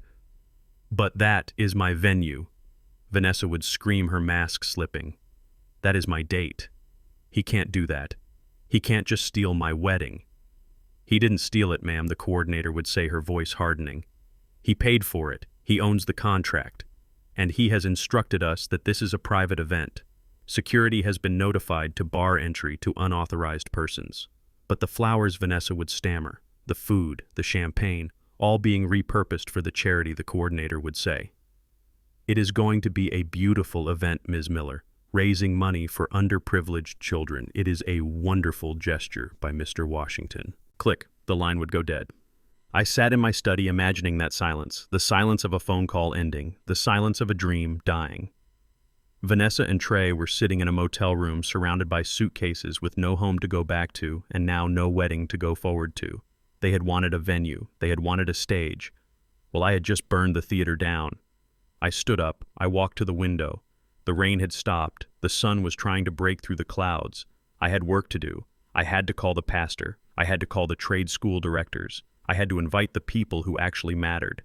that is my venue." Vanessa would scream, her mask slipping. "That is my date. He can't do that. He can't just steal my wedding." "He didn't steal it, ma'am," the coordinator would say, her voice hardening. "He paid for it. He owns the contract. And he has instructed us that this is a private event. Security has been notified to bar entry to unauthorized persons." "But the flowers," Vanessa would stammer. "The food, the champagne, all being repurposed for the charity," the coordinator would say. "It is going to be a beautiful event, Ms. Miller, raising money for underprivileged children. It is a wonderful gesture by Mr. Washington." Click, the line would go dead. I sat in my study imagining that silence, the silence of a phone call ending, the silence of a dream dying. Vanessa and Trey were sitting in a motel room surrounded by suitcases with no home to go back to and now no wedding to go forward to. They had wanted a venue. They had wanted a stage. Well, I had just burned the theater down. I stood up. I walked to the window. The rain had stopped. The sun was trying to break through the clouds. I had work to do. I had to call the pastor. I had to call the trade school directors. I had to invite the people who actually mattered.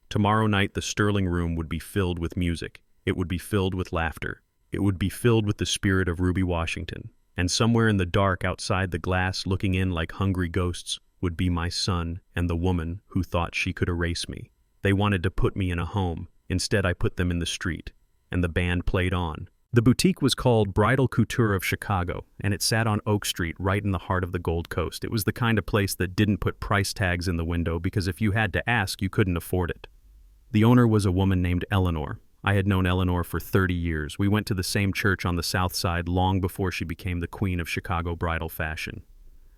Tomorrow night, the Sterling Room would be filled with music. It would be filled with laughter. It would be filled with the spirit of Ruby Washington. And somewhere in the dark outside the glass, looking in like hungry ghosts, would be my son and the woman who thought she could erase me. They wanted to put me in a home. Instead, I put them in the street. And the band played on. The boutique was called Bridal Couture of Chicago, and it sat on Oak Street right in the heart of the Gold Coast. It was the kind of place that didn't put price tags in the window because if you had to ask, you couldn't afford it. The owner was a woman named Eleanor. I had known Eleanor for 30 years. We went to the same church on the South Side long before she became the queen of Chicago bridal fashion.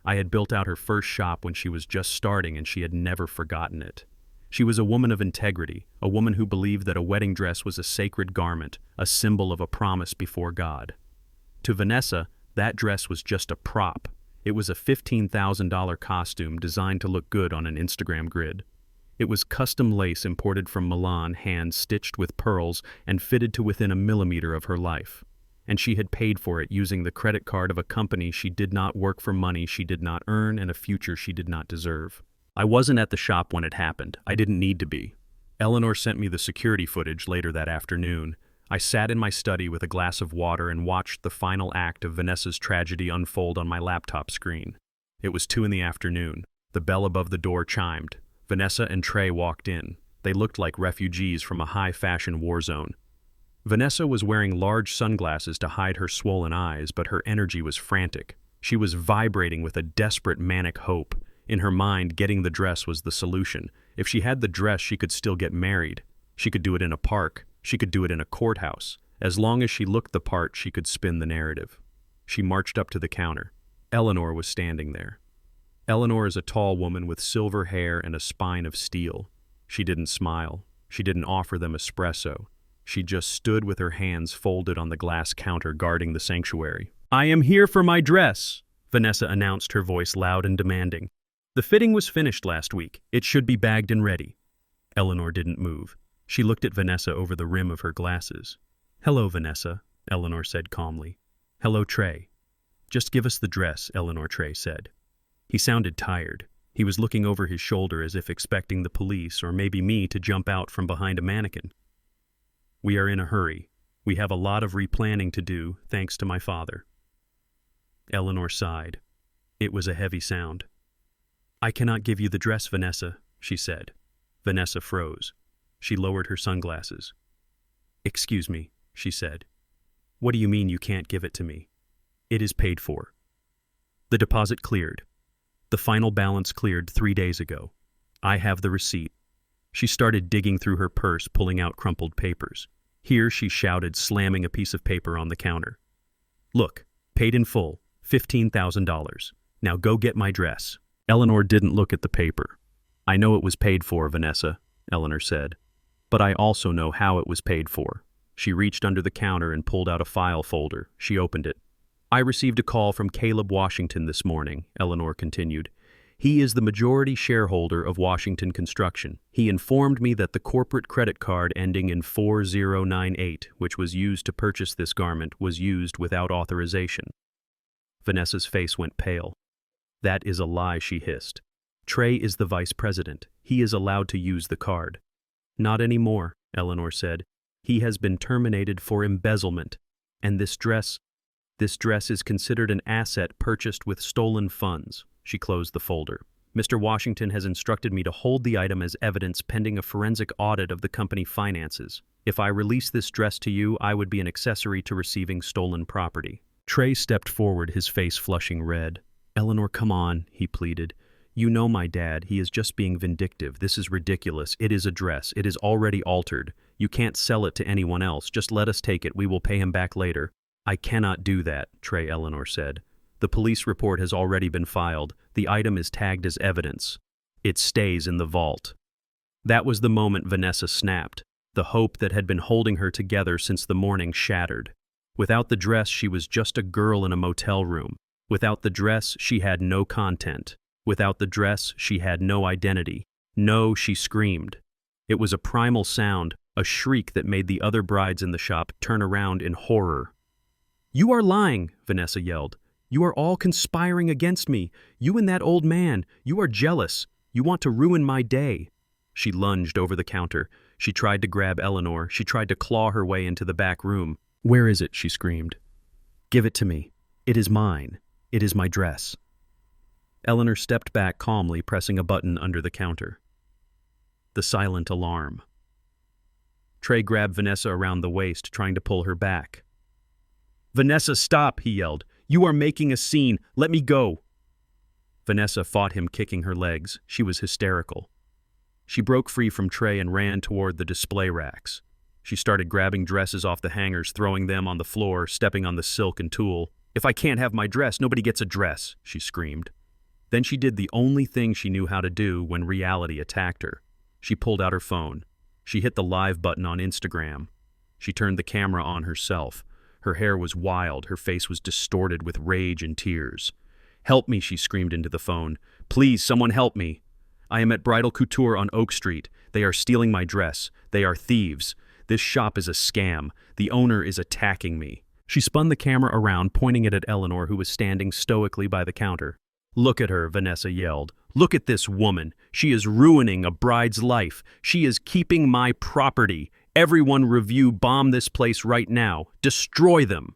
I had built out her first shop when she was just starting, and she had never forgotten it. She was a woman of integrity, a woman who believed that a wedding dress was a sacred garment, a symbol of a promise before God. To Vanessa, that dress was just a prop. It was a $15,000 costume designed to look good on an Instagram grid. It was custom lace imported from Milan, hand-stitched with pearls and fitted to within a millimeter of her life. And she had paid for it using the credit card of a company she did not work for, money she did not earn, and a future she did not deserve. I wasn't at the shop when it happened. I didn't need to be. Eleanor sent me the security footage later that afternoon. I sat in my study with a glass of water and watched the final act of Vanessa's tragedy unfold on my laptop screen. It was 2 p.m. The bell above the door chimed. Vanessa and Trey walked in. They looked like refugees from a high-fashion war zone. Vanessa was wearing large sunglasses to hide her swollen eyes, but her energy was frantic. She was vibrating with a desperate manic hope. In her mind, getting the dress was the solution. If she had the dress, she could still get married. She could do it in a park. She could do it in a courthouse. As long as she looked the part, she could spin the narrative. She marched up to the counter. Eleanor was standing there. Eleanor is a tall woman with silver hair and a spine of steel. She didn't smile. She didn't offer them espresso. She just stood with her hands folded on the glass counter guarding the sanctuary. "I am here for my dress," Vanessa announced, her voice loud and demanding. "The fitting was finished last week. It should be bagged and ready." Eleanor didn't move. She looked at Vanessa over the rim of her glasses. "Hello, Vanessa," Eleanor said calmly. "Hello, Trey." "Just give us the dress," Eleanor, Trey said. He sounded tired. He was looking over his shoulder as if expecting the police or maybe me to jump out from behind a mannequin. "We are in a hurry." We have a lot of replanning to do, thanks to my father. Eleanor sighed. It was a heavy sound. I cannot give you the dress, Vanessa, she said. Vanessa froze. She lowered her sunglasses. Excuse me, she said. What do you mean you can't give it to me? It is paid for. The deposit cleared. The final balance cleared 3 days ago. I have the receipt. She started digging through her purse, pulling out crumpled papers. Here, she shouted, slamming a piece of paper on the counter. Look, paid in full, $15,000. Now go get my dress. Eleanor didn't look at the paper. I know it was paid for, Vanessa, Eleanor said. But I also know how it was paid for. She reached under the counter and pulled out a file folder. She opened it. I received a call from Caleb Washington this morning, Eleanor continued. He is the majority shareholder of Washington Construction. He informed me that the corporate credit card ending in 4098, which was used to purchase this garment, was used without authorization. Vanessa's face went pale. That is a lie, she hissed. Trey is the vice president. He is allowed to use the card. Not anymore, Eleanor said. He has been terminated for embezzlement. And this dress is considered an asset purchased with stolen funds. She closed the folder. Mr. Washington has instructed me to hold the item as evidence pending a forensic audit of the company finances. If I release this dress to you, I would be an accessory to receiving stolen property. Trey stepped forward, his face flushing red. Eleanor, come on, he pleaded. You know my dad. He is just being vindictive. This is ridiculous. It is a dress. It is already altered. You can't sell it to anyone else. Just let us take it. We will pay him back later. I cannot do that, Trey, Eleanor said. The police report has already been filed. The item is tagged as evidence. It stays in the vault. That was the moment Vanessa snapped. The hope that had been holding her together since the morning shattered. Without the dress, she was just a girl in a motel room. Without the dress, she had no content. Without the dress, she had no identity. No, she screamed. It was a primal sound, a shriek that made the other brides in the shop turn around in horror. You are lying, Vanessa yelled. You are all conspiring against me. You and that old man. You are jealous. You want to ruin my day. She lunged over the counter. She tried to grab Eleanor. She tried to claw her way into the back room. Where is it? She screamed. Give it to me. It is mine. It is my dress. Eleanor stepped back calmly, pressing a button under the counter. The silent alarm. Trey grabbed Vanessa around the waist, trying to pull her back. Vanessa, stop, he yelled. You are making a scene. Let me go. Vanessa fought him, kicking her legs. She was hysterical. She broke free from Trey and ran toward the display racks. She started grabbing dresses off the hangers, throwing them on the floor, stepping on the silk and tulle. If I can't have my dress, nobody gets a dress, she screamed. Then she did the only thing she knew how to do when reality attacked her. She pulled out her phone. She hit the live button on Instagram. She turned the camera on herself. Her hair was wild. Her face was distorted with rage and tears. Help me, she screamed into the phone. Please, someone help me. I am at Bridal Couture on Oak Street. They are stealing my dress. They are thieves. This shop is a scam. The owner is attacking me. She spun the camera around, pointing it at Eleanor, who was standing stoically by the counter. Look at her, Vanessa yelled. Look at this woman. She is ruining a bride's life. She is keeping my property. Everyone review bomb this place right now. Destroy them.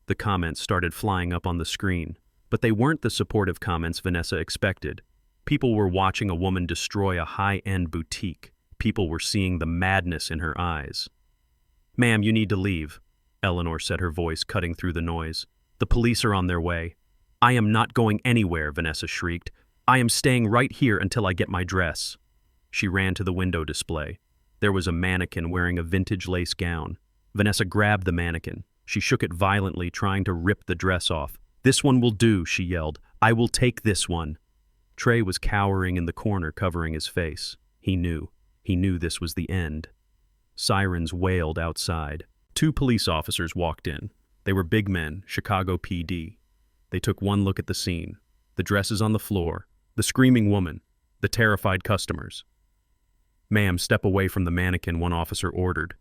The comments started flying up on the screen, but they weren't the supportive comments Vanessa expected. People were watching a woman destroy a high-end boutique. People were seeing the madness in her eyes. Ma'am, you need to leave, Eleanor said, her voice cutting through the noise. The police are on their way. I am not going anywhere, Vanessa shrieked. I am staying right here until I get my dress. She ran to the window display. There was a mannequin wearing a vintage lace gown. Vanessa grabbed the mannequin. She shook it violently, trying to rip the dress off. This one will do, she yelled. I will take this one. Trey was cowering in the corner, covering his face. He knew. He knew this was the end. Sirens wailed outside. 2 police officers walked in. They were big men, Chicago PD. They took one look at the scene. The dresses on the floor, the screaming woman, the terrified customers. Ma'am, step away from the mannequin, one officer ordered.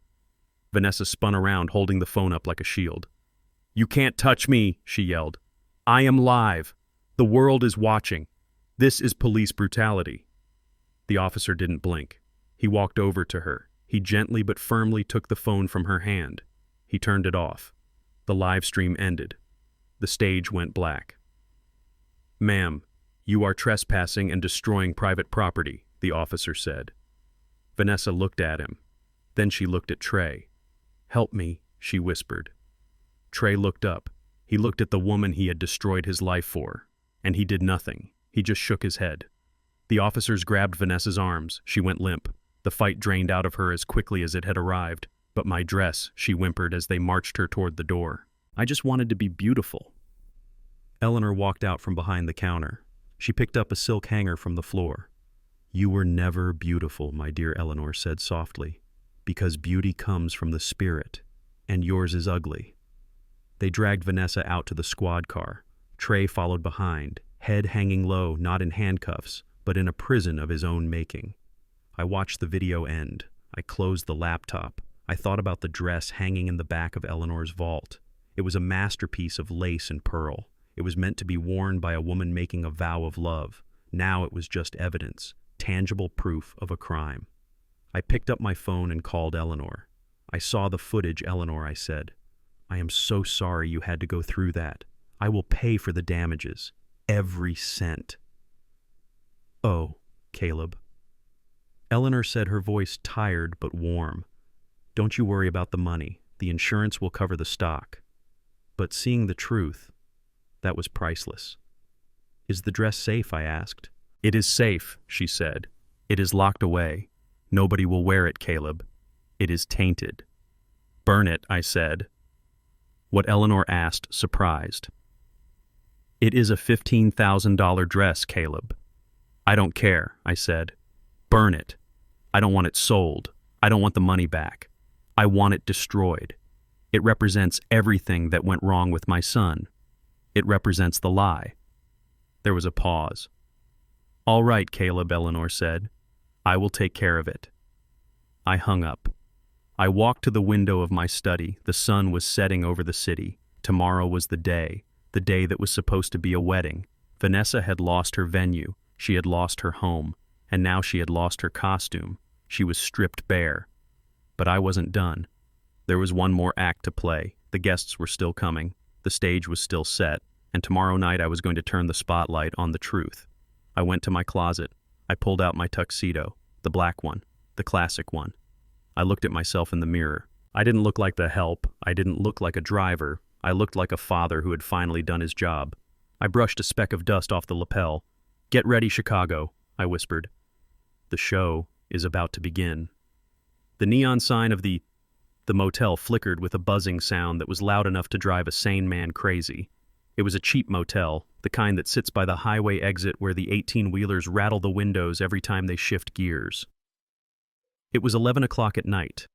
Vanessa spun around, holding the phone up like a shield. You can't touch me, she yelled. I am live. The world is watching. This is police brutality. The officer didn't blink. He walked over to her. He gently but firmly took the phone from her hand. He turned it off. The live stream ended. The stage went black. "Ma'am, you are trespassing and destroying private property," the officer said. Vanessa looked at him. Then she looked at Trey. "Help me," she whispered. Trey looked up. He looked at the woman he had destroyed his life for, and he did nothing. He just shook his head. The officers grabbed Vanessa's arms. She went limp. The fight drained out of her as quickly as it had arrived. "But my dress," she whimpered as they marched her toward the door. "I just wanted to be beautiful." Eleanor walked out from behind the counter. She picked up a silk hanger from the floor. "You were never beautiful," my dear Eleanor said softly, "because beauty comes from the spirit, and yours is ugly." They dragged Vanessa out to the squad car. Trey followed behind, head hanging low, not in handcuffs, but in a prison of his own making. I watched the video end. I closed the laptop. I thought about the dress hanging in the back of Eleanor's vault. It was a masterpiece of lace and pearl. It was meant to be worn by a woman making a vow of love. Now it was just evidence, tangible proof of a crime. I picked up my phone and called Eleanor. "I saw the footage, Eleanor," I said. "I am so sorry you had to go through that. I will pay for the damages. Every cent." "Oh, Caleb." Eleanor said, her voice tired but warm. "Don't you worry about the money. The insurance will cover the stock." But seeing the truth, that was priceless. "Is the dress safe?" I asked. "It is safe," she said. "It is locked away. Nobody will wear it, Caleb. It is tainted." "Burn it," I said. What Eleanor asked, surprised. "It is a $15,000 dress, Caleb." "I don't care," I said. "Burn it. I don't want it sold. I don't want the money back. I want it destroyed. It represents everything that went wrong with my son. It represents the lie." There was a pause. "All right, Caleb," Eleanor said. "I will take care of it." I hung up. I walked to the window of my study. The sun was setting over the city. Tomorrow was the day that was supposed to be a wedding. Vanessa had lost her venue. She had lost her home. And now she had lost her costume. She was stripped bare. But I wasn't done. There was one more act to play. The guests were still coming. The stage was still set. And tomorrow night I was going to turn the spotlight on the truth. I went to my closet. I pulled out my tuxedo, the black one, the classic one. I looked at myself in the mirror. I didn't look like the help. I didn't look like a driver. I looked like a father who had finally done his job. I brushed a speck of dust off the lapel. "Get ready, Chicago," I whispered. The show is about to begin. The neon sign of the motel flickered with a buzzing sound that was loud enough to drive a sane man crazy. It was a cheap motel, the kind that sits by the highway exit where the 18-wheelers rattle the windows every time they shift gears. It was 11 o'clock at night.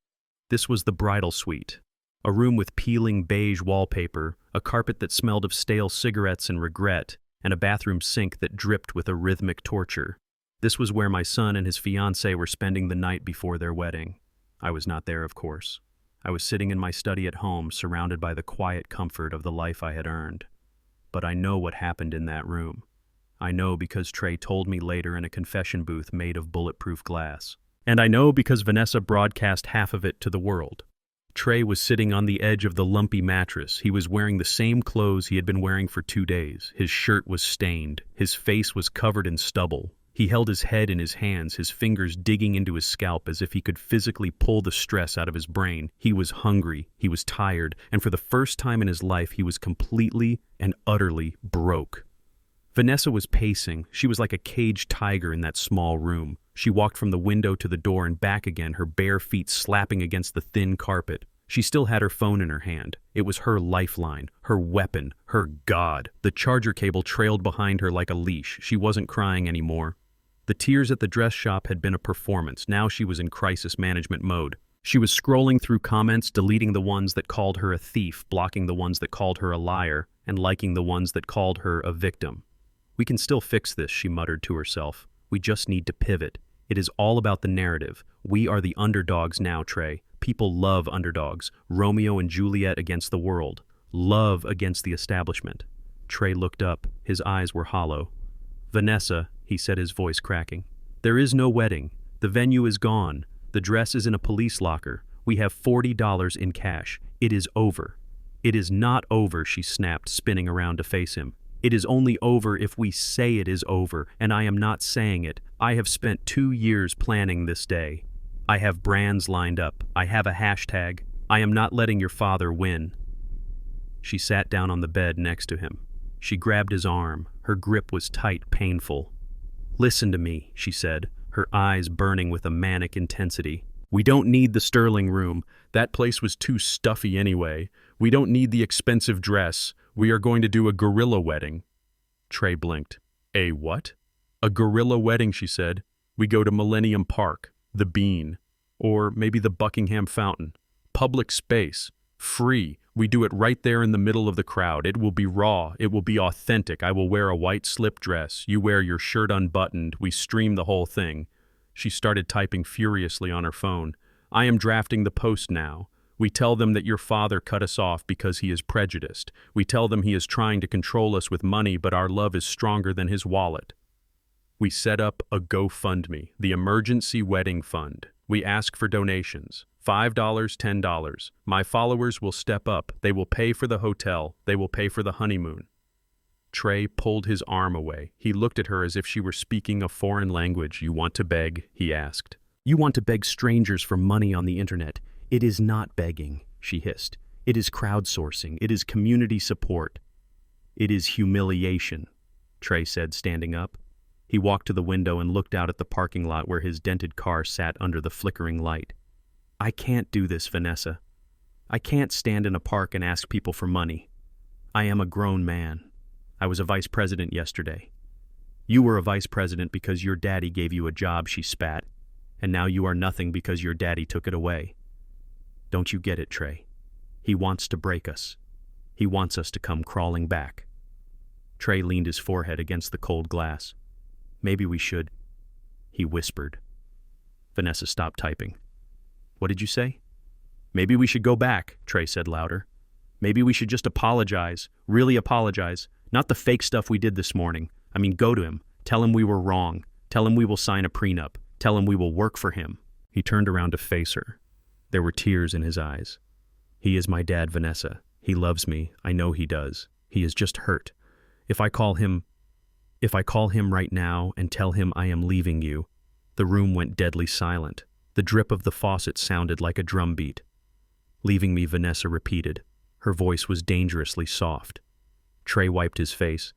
This was the bridal suite, a room with peeling beige wallpaper, a carpet that smelled of stale cigarettes and regret, and a bathroom sink that dripped with a rhythmic torture. This was where my son and his fiancée were spending the night before their wedding. I was not there, of course. I was sitting in my study at home, surrounded by the quiet comfort of the life I had earned. But I know what happened in that room. I know because Trey told me later in a confession booth made of bulletproof glass. And I know because Vanessa broadcast half of it to the world. Trey was sitting on the edge of the lumpy mattress. He was wearing the same clothes he had been wearing for 2 days. His shirt was stained. His face was covered in stubble. He held his head in his hands, his fingers digging into his scalp as if he could physically pull the stress out of his brain. He was hungry, he was tired, and for the first time in his life, he was completely and utterly broke. Vanessa was pacing. She was like a caged tiger in that small room. She walked from the window to the door and back again, her bare feet slapping against the thin carpet. She still had her phone in her hand. It was her lifeline, her weapon, her god. The charger cable trailed behind her like a leash. She wasn't crying anymore. The tears at the dress shop had been a performance. Now she was in crisis management mode. She was scrolling through comments, deleting the ones that called her a thief, blocking the ones that called her a liar, and liking the ones that called her a victim. "We can still fix this," she muttered to herself. "We just need to pivot. It is all about the narrative. We are the underdogs now, Trey. People love underdogs. Romeo and Juliet against the world. Love against the establishment." Trey looked up. His eyes were hollow. "Vanessa," he said, his voice cracking, "there is no wedding. The venue is gone. The dress is in a police locker. We have $40 in cash. It is over." "It is not over," she snapped, spinning around to face him. "It is only over if we say it is over, and I am not saying it. I have spent 2 years planning this day. I have brands lined up. I have a hashtag. I am not letting your father win." She sat down on the bed next to him. She grabbed his arm. Her grip was tight, painful. "Listen to me," she said, her eyes burning with a manic intensity. "We don't need the Sterling room. That place was too stuffy anyway. We don't need the expensive dress. We are going to do a gorilla wedding." Trey blinked. "A what?" "A gorilla wedding," she said. "We go to Millennium Park, the Bean, or maybe the Buckingham Fountain. Public space. Free. We do it right there in the middle of the crowd. It will be raw. It will be authentic. I will wear a white slip dress. You wear your shirt unbuttoned. We stream the whole thing." She started typing furiously on her phone. "I am drafting the post now. We tell them that your father cut us off because he is prejudiced. We tell them he is trying to control us with money, but our love is stronger than his wallet. We set up a GoFundMe, the Emergency Wedding Fund. We ask for donations. $5, $10. My followers will step up. They will pay for the hotel. They will pay for the honeymoon." Trey pulled his arm away. He looked at her as if she were speaking a foreign language. "You want to beg?" he asked. "You want to beg strangers for money on the internet. It is not begging," she hissed. "It is crowdsourcing. It is community support." "It is humiliation," Trey said, standing up. He walked to the window and looked out at the parking lot where his dented car sat under the flickering light. "I can't do this, Vanessa. I can't stand in a park and ask people for money. I am a grown man. I was a vice president yesterday. You were a vice president because your daddy gave you a job," she spat, "and now you are nothing because your daddy took it away. Don't you get it, Trey? He wants to break us. He wants us to come crawling back." Trey leaned his forehead against the cold glass. "Maybe we should," he whispered. Vanessa stopped typing. "What did you say?" "Maybe we should go back," Trey said louder. "Maybe we should just apologize, really apologize. Not the fake stuff we did this morning. I mean, go to him. Tell him we were wrong. Tell him we will sign a prenup. Tell him we will work for him." He turned around to face her. There were tears in his eyes. "He is my dad, Vanessa. He loves me. I know he does. He is just hurt. If I call him right now and tell him I am leaving you." The room went deadly silent. The drip of the faucet sounded like a drum beat. "Leaving me," Vanessa repeated. Her voice was dangerously soft. Trey wiped his face.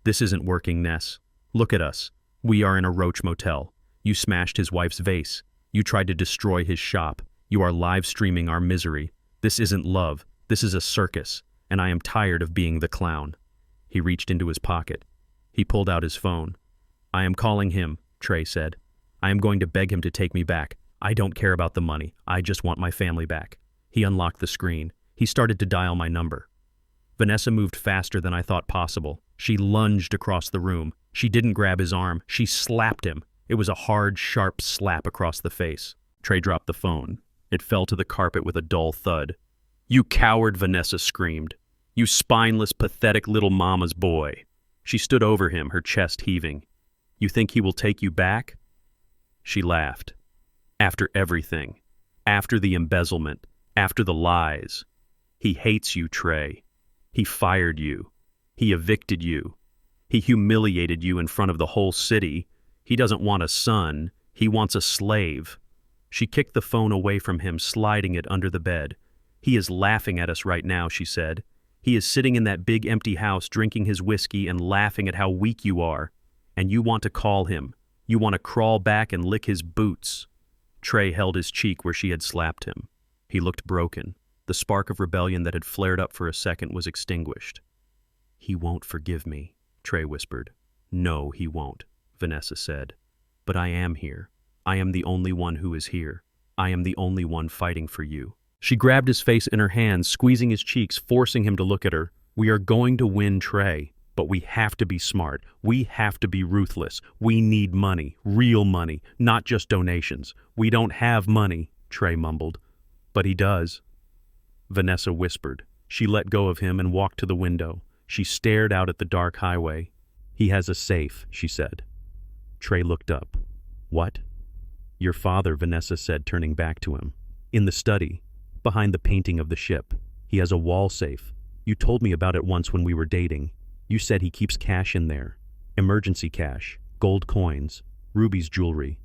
"This isn't working, Ness. Look at us. We are in a roach motel. You smashed his wife's vase. You tried to destroy his shop. You are live streaming our misery. This isn't love. This is a circus, and I am tired of being the clown." He reached into his pocket. He pulled out his phone. "I am calling him," Trey said. "I am going to beg him to take me back. I don't care about the money. I just want my family back." He unlocked the screen. He started to dial my number. Vanessa moved faster than I thought possible. She lunged across the room. She didn't grab his arm. She slapped him. It was a hard, sharp slap across the face. Trey dropped the phone. It fell to the carpet with a dull thud. "You coward," Vanessa screamed. "You spineless, pathetic little mama's boy." She stood over him, her chest heaving. "You think he will take you back?" She laughed. "After everything. After the embezzlement. After the lies. He hates you, Trey. He fired you. He evicted you. He humiliated you in front of the whole city. He doesn't want a son. He wants a slave." She kicked the phone away from him, sliding it under the bed. "He is laughing at us right now," she said. "He is sitting in that big empty house drinking his whiskey and laughing at how weak you are. And you want to call him. You want to crawl back and lick his boots." Trey held his cheek where she had slapped him. He looked broken. The spark of rebellion that had flared up for a second was extinguished. "He won't forgive me," Trey whispered. "No, he won't," Vanessa said. "But I am here. I am the only one who is here. I am the only one fighting for you." She grabbed his face in her hands, squeezing his cheeks, forcing him to look at her. "We are going to win, Trey. But we have to be smart. We have to be ruthless. We need money, real money, not just donations. We don't have money," Trey mumbled. "But he does," Vanessa whispered. She let go of him and walked to the window. She stared out at the dark highway. "He has a safe," she said. Trey looked up. "What?" "Your father," Vanessa said, turning back to him. In the study, behind the painting of the ship. He has a wall safe. You told me about it once when we were dating. You said he keeps cash in there. Emergency cash, gold coins, Ruby's jewelry.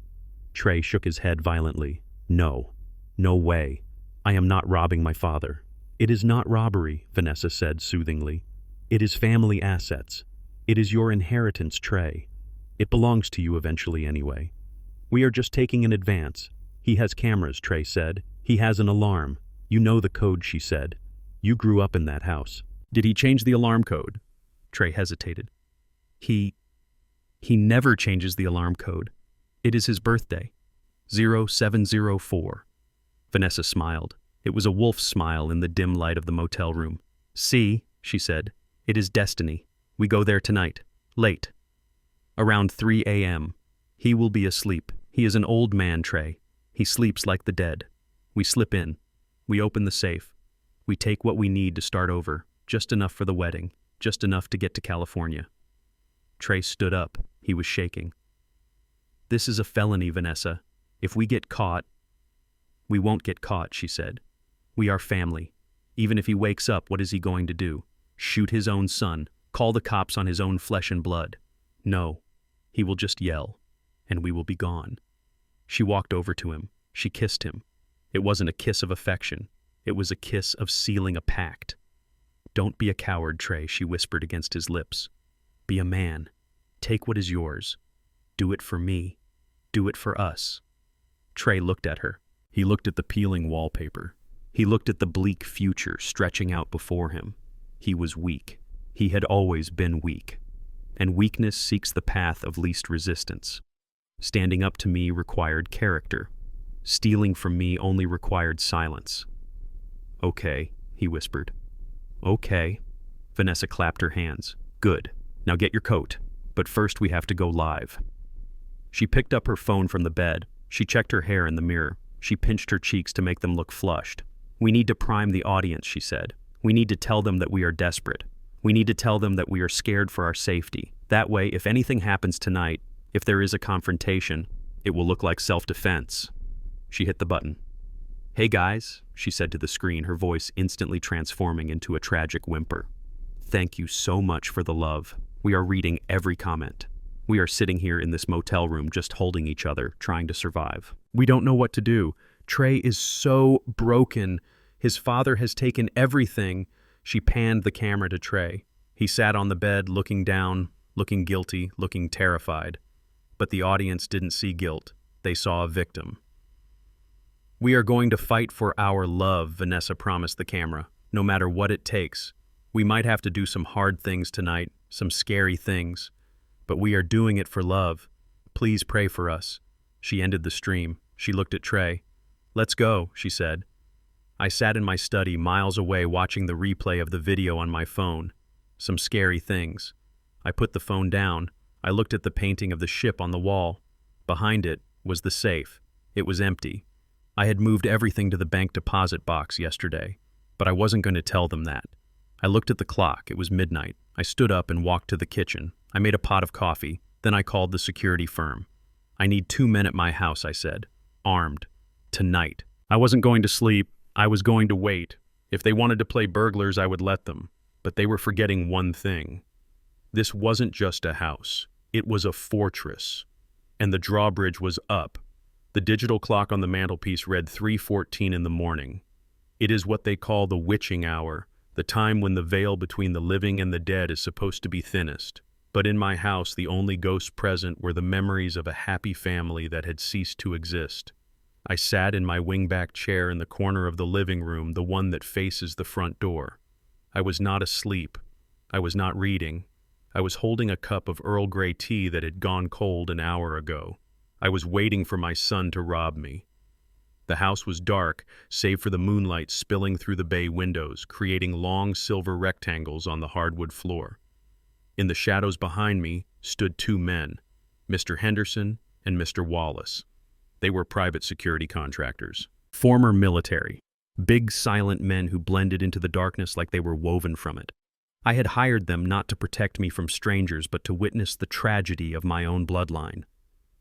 Trey shook his head violently. No. No way. I am not robbing my father. It is not robbery, Vanessa said soothingly. It is family assets. It is your inheritance, Trey. It belongs to you eventually anyway. We are just taking an advance. He has cameras, Trey said. He has an alarm. You know the code, she said. You grew up in that house. Did he change the alarm code? Trey hesitated. He never changes the alarm code. It is his birthday. 0704. Vanessa smiled. It was a wolf's smile in the dim light of the motel room. See, she said, it is destiny. We go there tonight. Late. Around 3 a.m. He will be asleep. He is an old man, Trey. He sleeps like the dead. We slip in. We open the safe. We take what we need to start over, just enough for the wedding, just enough to get to California. Trey stood up. He was shaking. This is a felony, Vanessa. If we get caught... We won't get caught, she said. We are family. Even if he wakes up, what is he going to do? Shoot his own son? Call the cops on his own flesh and blood? No. He will just yell, and we will be gone. She walked over to him. She kissed him. It wasn't a kiss of affection. It was a kiss of sealing a pact. Don't be a coward, Trey, she whispered against his lips. Be a man. Take what is yours. Do it for me. Do it for us. Trey looked at her. He looked at the peeling wallpaper. He looked at the bleak future stretching out before him. He was weak. He had always been weak. And weakness seeks the path of least resistance. Standing up to me required character. Stealing from me only required silence. Okay, he whispered. Okay. Vanessa clapped her hands. Good. Now get your coat. But first we have to go live. She picked up her phone from the bed. She checked her hair in the mirror. She pinched her cheeks to make them look flushed. We need to prime the audience, she said. We need to tell them that we are desperate. We need to tell them that we are scared for our safety. That way, if anything happens tonight, if there is a confrontation, it will look like self-defense. She hit the button. Hey guys, she said to the screen, her voice instantly transforming into a tragic whimper. Thank you so much for the love. We are reading every comment. We are sitting here in this motel room just holding each other, trying to survive. We don't know what to do. Trey is so broken. His father has taken everything. She panned the camera to Trey. He sat on the bed, looking down, looking guilty, looking terrified. But the audience didn't see guilt. They saw a victim. We are going to fight for our love, Vanessa promised the camera, no matter what it takes. We might have to do some hard things tonight, some scary things. But we are doing it for love. Please pray for us. She ended the stream. She looked at Trey. Let's go, she said. I sat in my study miles away watching the replay of the video on my phone. Some scary things. I put the phone down. I looked at the painting of the ship on the wall. Behind it was the safe. It was empty. I had moved everything to the bank deposit box yesterday, but I wasn't going to tell them that. I looked at the clock. It was midnight. I stood up and walked to the kitchen. I made a pot of coffee. Then I called the security firm. I need 2 men at my house, I said. Armed. Tonight. I wasn't going to sleep. I was going to wait. If they wanted to play burglars, I would let them. But they were forgetting one thing. This wasn't just a house. It was a fortress. And the drawbridge was up. The digital clock on the mantelpiece read 3:14 in the morning. It is what they call the witching hour, the time when the veil between the living and the dead is supposed to be thinnest. But in my house, the only ghosts present were the memories of a happy family that had ceased to exist. I sat in my wingback chair in the corner of the living room, the one that faces the front door. I was not asleep. I was not reading. I was holding a cup of Earl Grey tea that had gone cold an hour ago. I was waiting for my son to rob me. The house was dark, save for the moonlight spilling through the bay windows, creating long silver rectangles on the hardwood floor. In the shadows behind me stood 2 men, Mr. Henderson and Mr. Wallace. They were private security contractors, former military, big silent men who blended into the darkness like they were woven from it. I had hired them not to protect me from strangers, but to witness the tragedy of my own bloodline.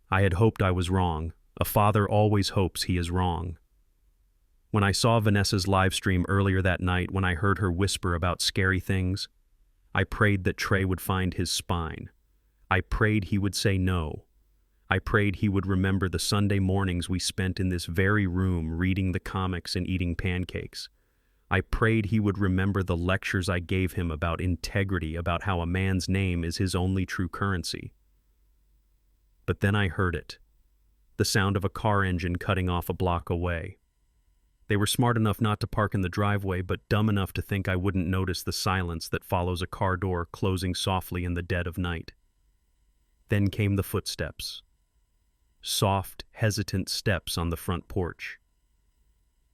I had hoped I was wrong. A father always hopes he is wrong. When I saw Vanessa's live stream earlier that night, when I heard her whisper about scary things, I prayed that Trey would find his spine. I prayed he would say no. I prayed he would remember the Sunday mornings we spent in this very room reading the comics and eating pancakes. I prayed he would remember the lectures I gave him about integrity, about how a man's name is his only true currency. But then I heard it. The sound of a car engine cutting off a block away. They were smart enough not to park in the driveway, but dumb enough to think I wouldn't notice the silence that follows a car door closing softly in the dead of night. Then came the footsteps. Soft, hesitant steps on the front porch.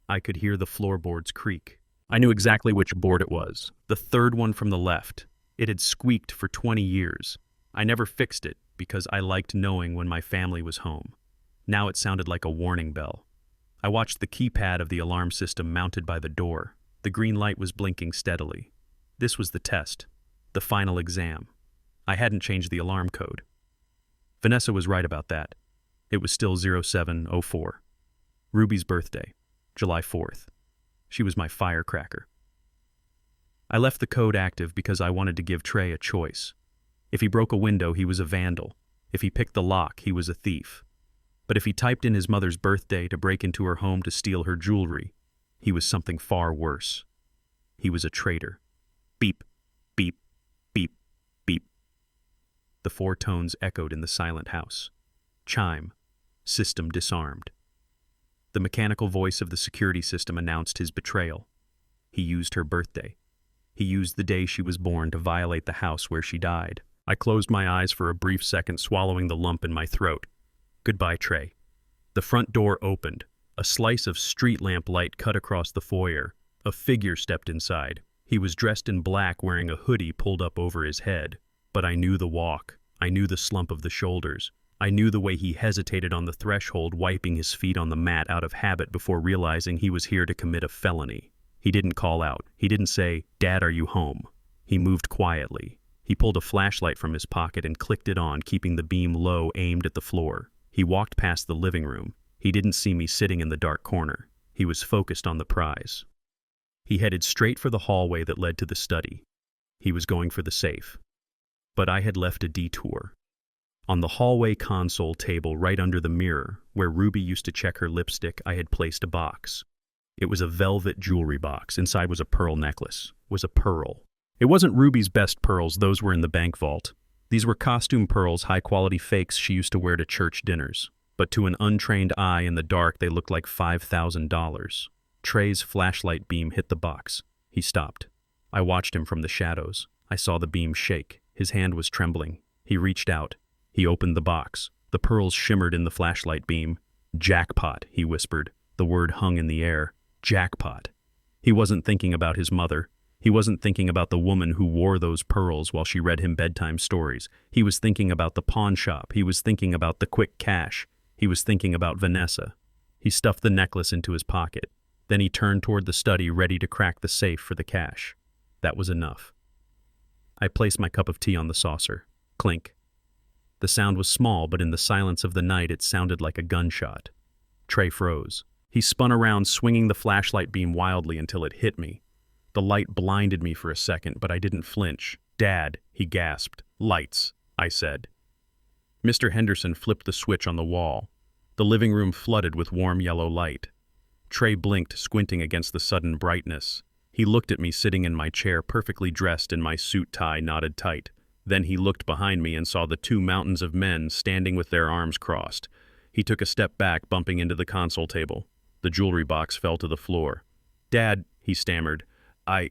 I could hear the floorboards creak. I knew exactly which board it was, the third one from the left. It had squeaked for 20 years. I never fixed it because I liked knowing when my family was home. Now it sounded like a warning bell. I watched the keypad of the alarm system mounted by the door. The green light was blinking steadily. This was the test, the final exam. I hadn't changed the alarm code. Vanessa was right about that. It was still 0704. Ruby's birthday, July 4th. She was my firecracker. I left the code active because I wanted to give Trey a choice. If he broke a window, he was a vandal. If he picked the lock, he was a thief. But if he typed in his mother's birthday to break into her home to steal her jewelry, he was something far worse. He was a traitor. Beep, beep, beep, beep. The four tones echoed in the silent house. Chime. System disarmed. The mechanical voice of the security system announced his betrayal. He used her birthday. He used the day she was born to violate the house where she died. I closed my eyes for a brief second, swallowing the lump in my throat. Goodbye, Trey. The front door opened. A slice of street lamp light cut across the foyer. A figure stepped inside. He was dressed in black, wearing a hoodie pulled up over his head. But I knew the walk. I knew the slump of the shoulders. I knew the way he hesitated on the threshold, wiping his feet on the mat out of habit before realizing he was here to commit a felony. He didn't call out. He didn't say, "Dad, are you home?" He moved quietly. He pulled a flashlight from his pocket and clicked it on, keeping the beam low, aimed at the floor. He walked past the living room. He didn't see me sitting in the dark corner. He was focused on the prize. He headed straight for the hallway that led to the study. He was going for the safe. But I had left a detour. On the hallway console table right under the mirror, where Ruby used to check her lipstick, I had placed a box. It was a velvet jewelry box. Inside was a pearl necklace. Was a pearl. It wasn't Ruby's best pearls. Those were in the bank vault. These were costume pearls, high-quality fakes she used to wear to church dinners. But to an untrained eye in the dark, they looked like $5,000. Trey's flashlight beam hit the box. He stopped. I watched him from the shadows. I saw the beam shake. His hand was trembling. He reached out. He opened the box. The pearls shimmered in the flashlight beam. "Jackpot," he whispered. The word hung in the air. Jackpot. He wasn't thinking about his mother. He wasn't thinking about the woman who wore those pearls while she read him bedtime stories. He was thinking about the pawn shop. He was thinking about the quick cash. He was thinking about Vanessa. He stuffed the necklace into his pocket. Then he turned toward the study, ready to crack the safe for the cash. That was enough. I placed my cup of tea on the saucer. Clink. The sound was small, but in the silence of the night it sounded like a gunshot. Trey froze. He spun around, swinging the flashlight beam wildly until it hit me. The light blinded me for a second, but I didn't flinch. "Dad," he gasped. "Lights," I said. Mr. Henderson flipped the switch on the wall. The living room flooded with warm yellow light. Trey blinked, squinting against the sudden brightness. He looked at me sitting in my chair, perfectly dressed in my suit tie knotted tight. Then he looked behind me and saw the two mountains of men standing with their arms crossed. He took a step back, bumping into the console table. The jewelry box fell to the floor. "Dad," he stammered, I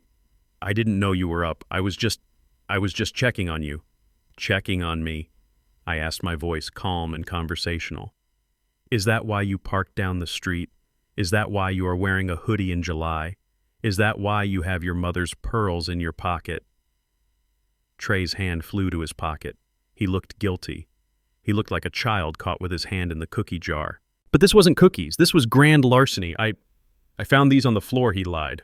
didn't know you were up. I was just checking on you." "Checking on me?" I asked, my voice calm and conversational. "Is that why you parked down the street? Is that why you are wearing a hoodie in July? Is that why you have your mother's pearls in your pocket?" Trey's hand flew to his pocket. He looked guilty. He looked like a child caught with his hand in the cookie jar. "But this wasn't cookies. This was grand larceny. I found these on the floor," he lied.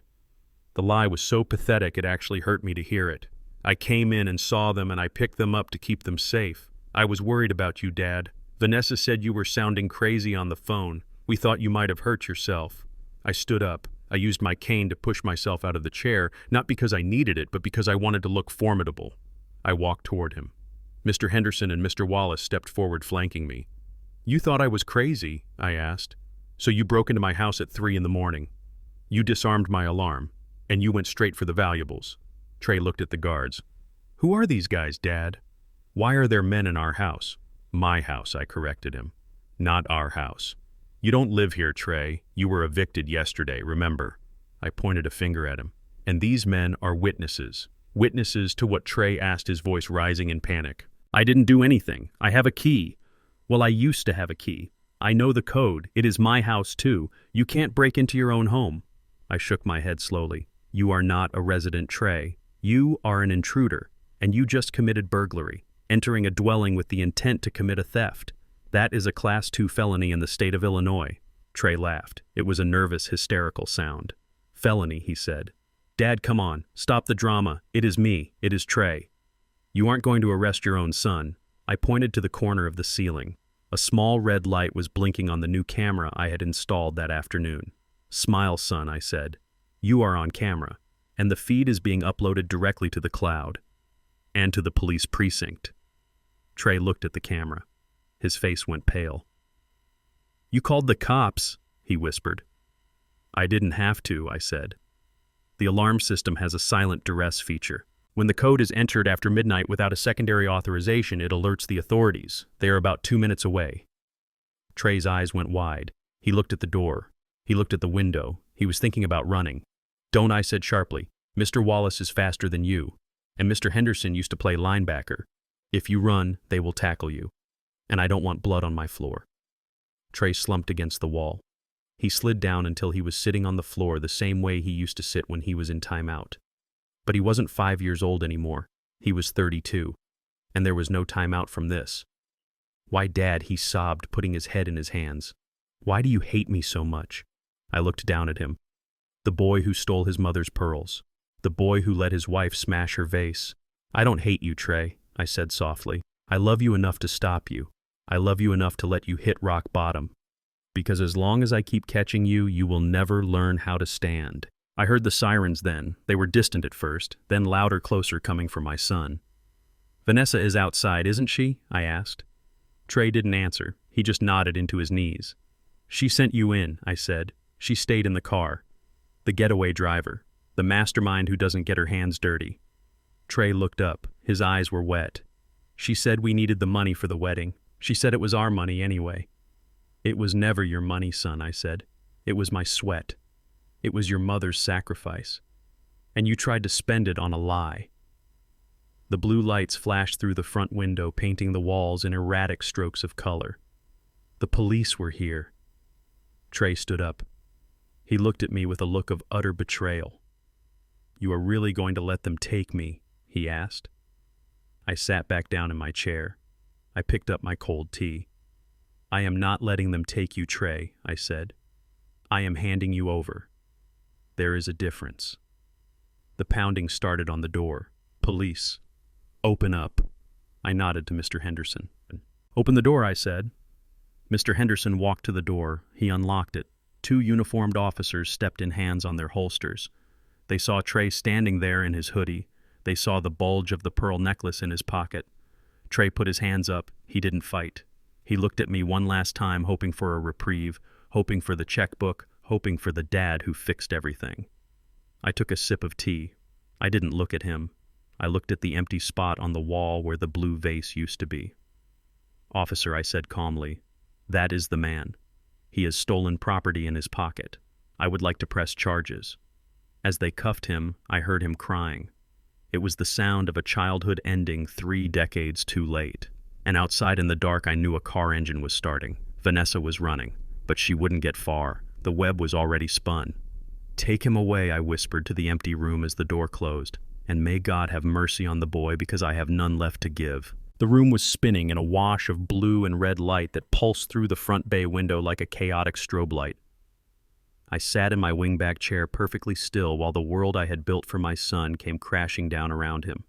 The lie was so pathetic it actually hurt me to hear it. "I came in and saw them and I picked them up to keep them safe. I was worried about you, Dad. Vanessa said you were sounding crazy on the phone. We thought you might have hurt yourself." I stood up. I used my cane to push myself out of the chair, not because I needed it, but because I wanted to look formidable. I walked toward him. Mr. Henderson and Mr. Wallace stepped forward, flanking me. "You thought I was crazy?" I asked. "So you broke into my house at 3 in the morning. You disarmed my alarm, and you went straight for the valuables." Trey looked at the guards. "Who are these guys, Dad? Why are there men in our house?" "My house," I corrected him. "Not our house. You don't live here, Trey. You were evicted yesterday, remember?" I pointed a finger at him. "And these men are witnesses. Witnesses to what Trey asked, his voice rising in panic. I didn't do anything. I have a key. Well, I used to have a key. I know the code. It is my house, too. You can't break into your own home." I shook my head slowly. "You are not a resident, Trey. You are an intruder, and you just committed burglary, entering a dwelling with the intent to commit a theft. That is a Class 2 felony in the state of Illinois." Trey laughed. It was a nervous, hysterical sound. "Felony," he said. "Dad, come on. Stop the drama. It is me. It is Trey. You aren't going to arrest your own son." I pointed to the corner of the ceiling. A small red light was blinking on the new camera I had installed that afternoon. "Smile, son," I said. "You are on camera, and the feed is being uploaded directly to the cloud and to the police precinct." Trey looked at the camera. His face went pale. "You called the cops," he whispered. "I didn't have to," I said. "The alarm system has a silent duress feature. When the code is entered after midnight without a secondary authorization, it alerts the authorities. They are about 2 minutes away." Trey's eyes went wide. He looked at the door. He looked at the window. He was thinking about running. "Don't," I said sharply. "Mr. Wallace is faster than you, and Mr. Henderson used to play linebacker. If you run, they will tackle you, and I don't want blood on my floor." Trey slumped against the wall. He slid down until he was sitting on the floor the same way he used to sit when he was in timeout. But he wasn't 5 years old anymore. He was 32, and there was no time out from this. "Why, Dad," he sobbed, putting his head in his hands. "Why do you hate me so much?" I looked down at him. The boy who stole his mother's pearls. The boy who let his wife smash her vase. "I don't hate you, Trey," I said softly. "I love you enough to stop you. I love you enough to let you hit rock bottom. Because as long as I keep catching you, you will never learn how to stand." I heard the sirens then. They were distant at first, then louder, closer, coming from my son. "Vanessa is outside, isn't she?" I asked. Trey didn't answer. He just nodded into his knees. "She sent you in," I said. "She stayed in the car. The getaway driver. The mastermind who doesn't get her hands dirty." Trey looked up. His eyes were wet. "She said we needed the money for the wedding. She said it was our money anyway." "It was never your money, son," I said. "It was my sweat. It was your mother's sacrifice. And you tried to spend it on a lie." The blue lights flashed through the front window, painting the walls in erratic strokes of color. "The police were here." Trey stood up. He looked at me with a look of utter betrayal. "You are really going to let them take me?" he asked. I sat back down in my chair. I picked up my cold tea. "I am not letting them take you, Trey," I said. "I am handing you over. There is a difference." The pounding started on the door. "Police. Open up." I nodded to Mr. Henderson. "Open the door," I said. Mr. Henderson walked to the door. He unlocked it. 2 uniformed officers stepped in, hands on their holsters. They saw Trey standing there in his hoodie. They saw the bulge of the pearl necklace in his pocket. Trey put his hands up. He didn't fight. He looked at me one last time, hoping for a reprieve, hoping for the checkbook, hoping for the dad who fixed everything. I took a sip of tea. I didn't look at him. I looked at the empty spot on the wall where the blue vase used to be. "Officer," I said calmly, "that is the man. He has stolen property in his pocket. I would like to press charges." As they cuffed him, I heard him crying. It was the sound of a childhood ending 3 decades too late. And outside in the dark, I knew a car engine was starting. Vanessa was running, but she wouldn't get far. The web was already spun. "Take him away," I whispered to the empty room as the door closed. "And may God have mercy on the boy, because I have none left to give." The room was spinning in a wash of blue and red light that pulsed through the front bay window like a chaotic strobe light. I sat in my wingback chair perfectly still while the world I had built for my son came crashing down around him.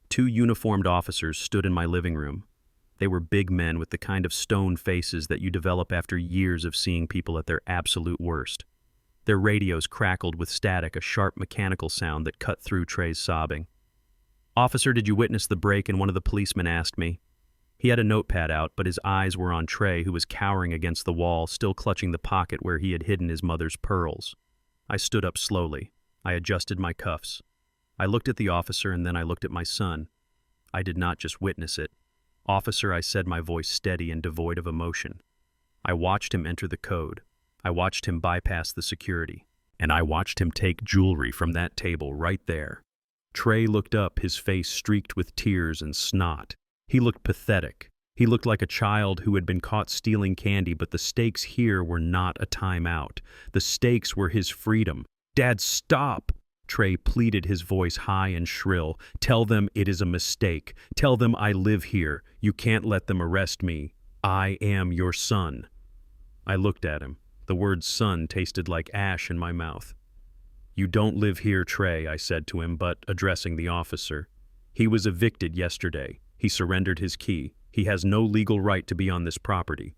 2 uniformed officers stood in my living room. They were big men with the kind of stone faces that you develop after years of seeing people at their absolute worst. Their radios crackled with static, a sharp mechanical sound that cut through Trey's sobbing. "Officer, did you witness the break?" and one of the policemen asked me. He had a notepad out, but his eyes were on Trey, who was cowering against the wall, still clutching the pocket where he had hidden his mother's pearls. I stood up slowly. I adjusted my cuffs. I looked at the officer, and then I looked at my son. I did not just witness it. "Officer," I said, my voice steady and devoid of emotion. I watched him enter the code. I watched him bypass the security. And I watched him take jewelry from that table right there. Trey looked up, his face streaked with tears and snot. He looked pathetic. He looked like a child who had been caught stealing candy, but the stakes here were not a timeout. The stakes were his freedom. "Dad, stop!" Trey pleaded, his voice high and shrill. "Tell them it is a mistake. Tell them I live here. You can't let them arrest me. I am your son." I looked at him. The word son tasted like ash in my mouth. "You don't live here, Trey," I said to him, but addressing the officer. "He was evicted yesterday. He surrendered his key. He has no legal right to be on this property."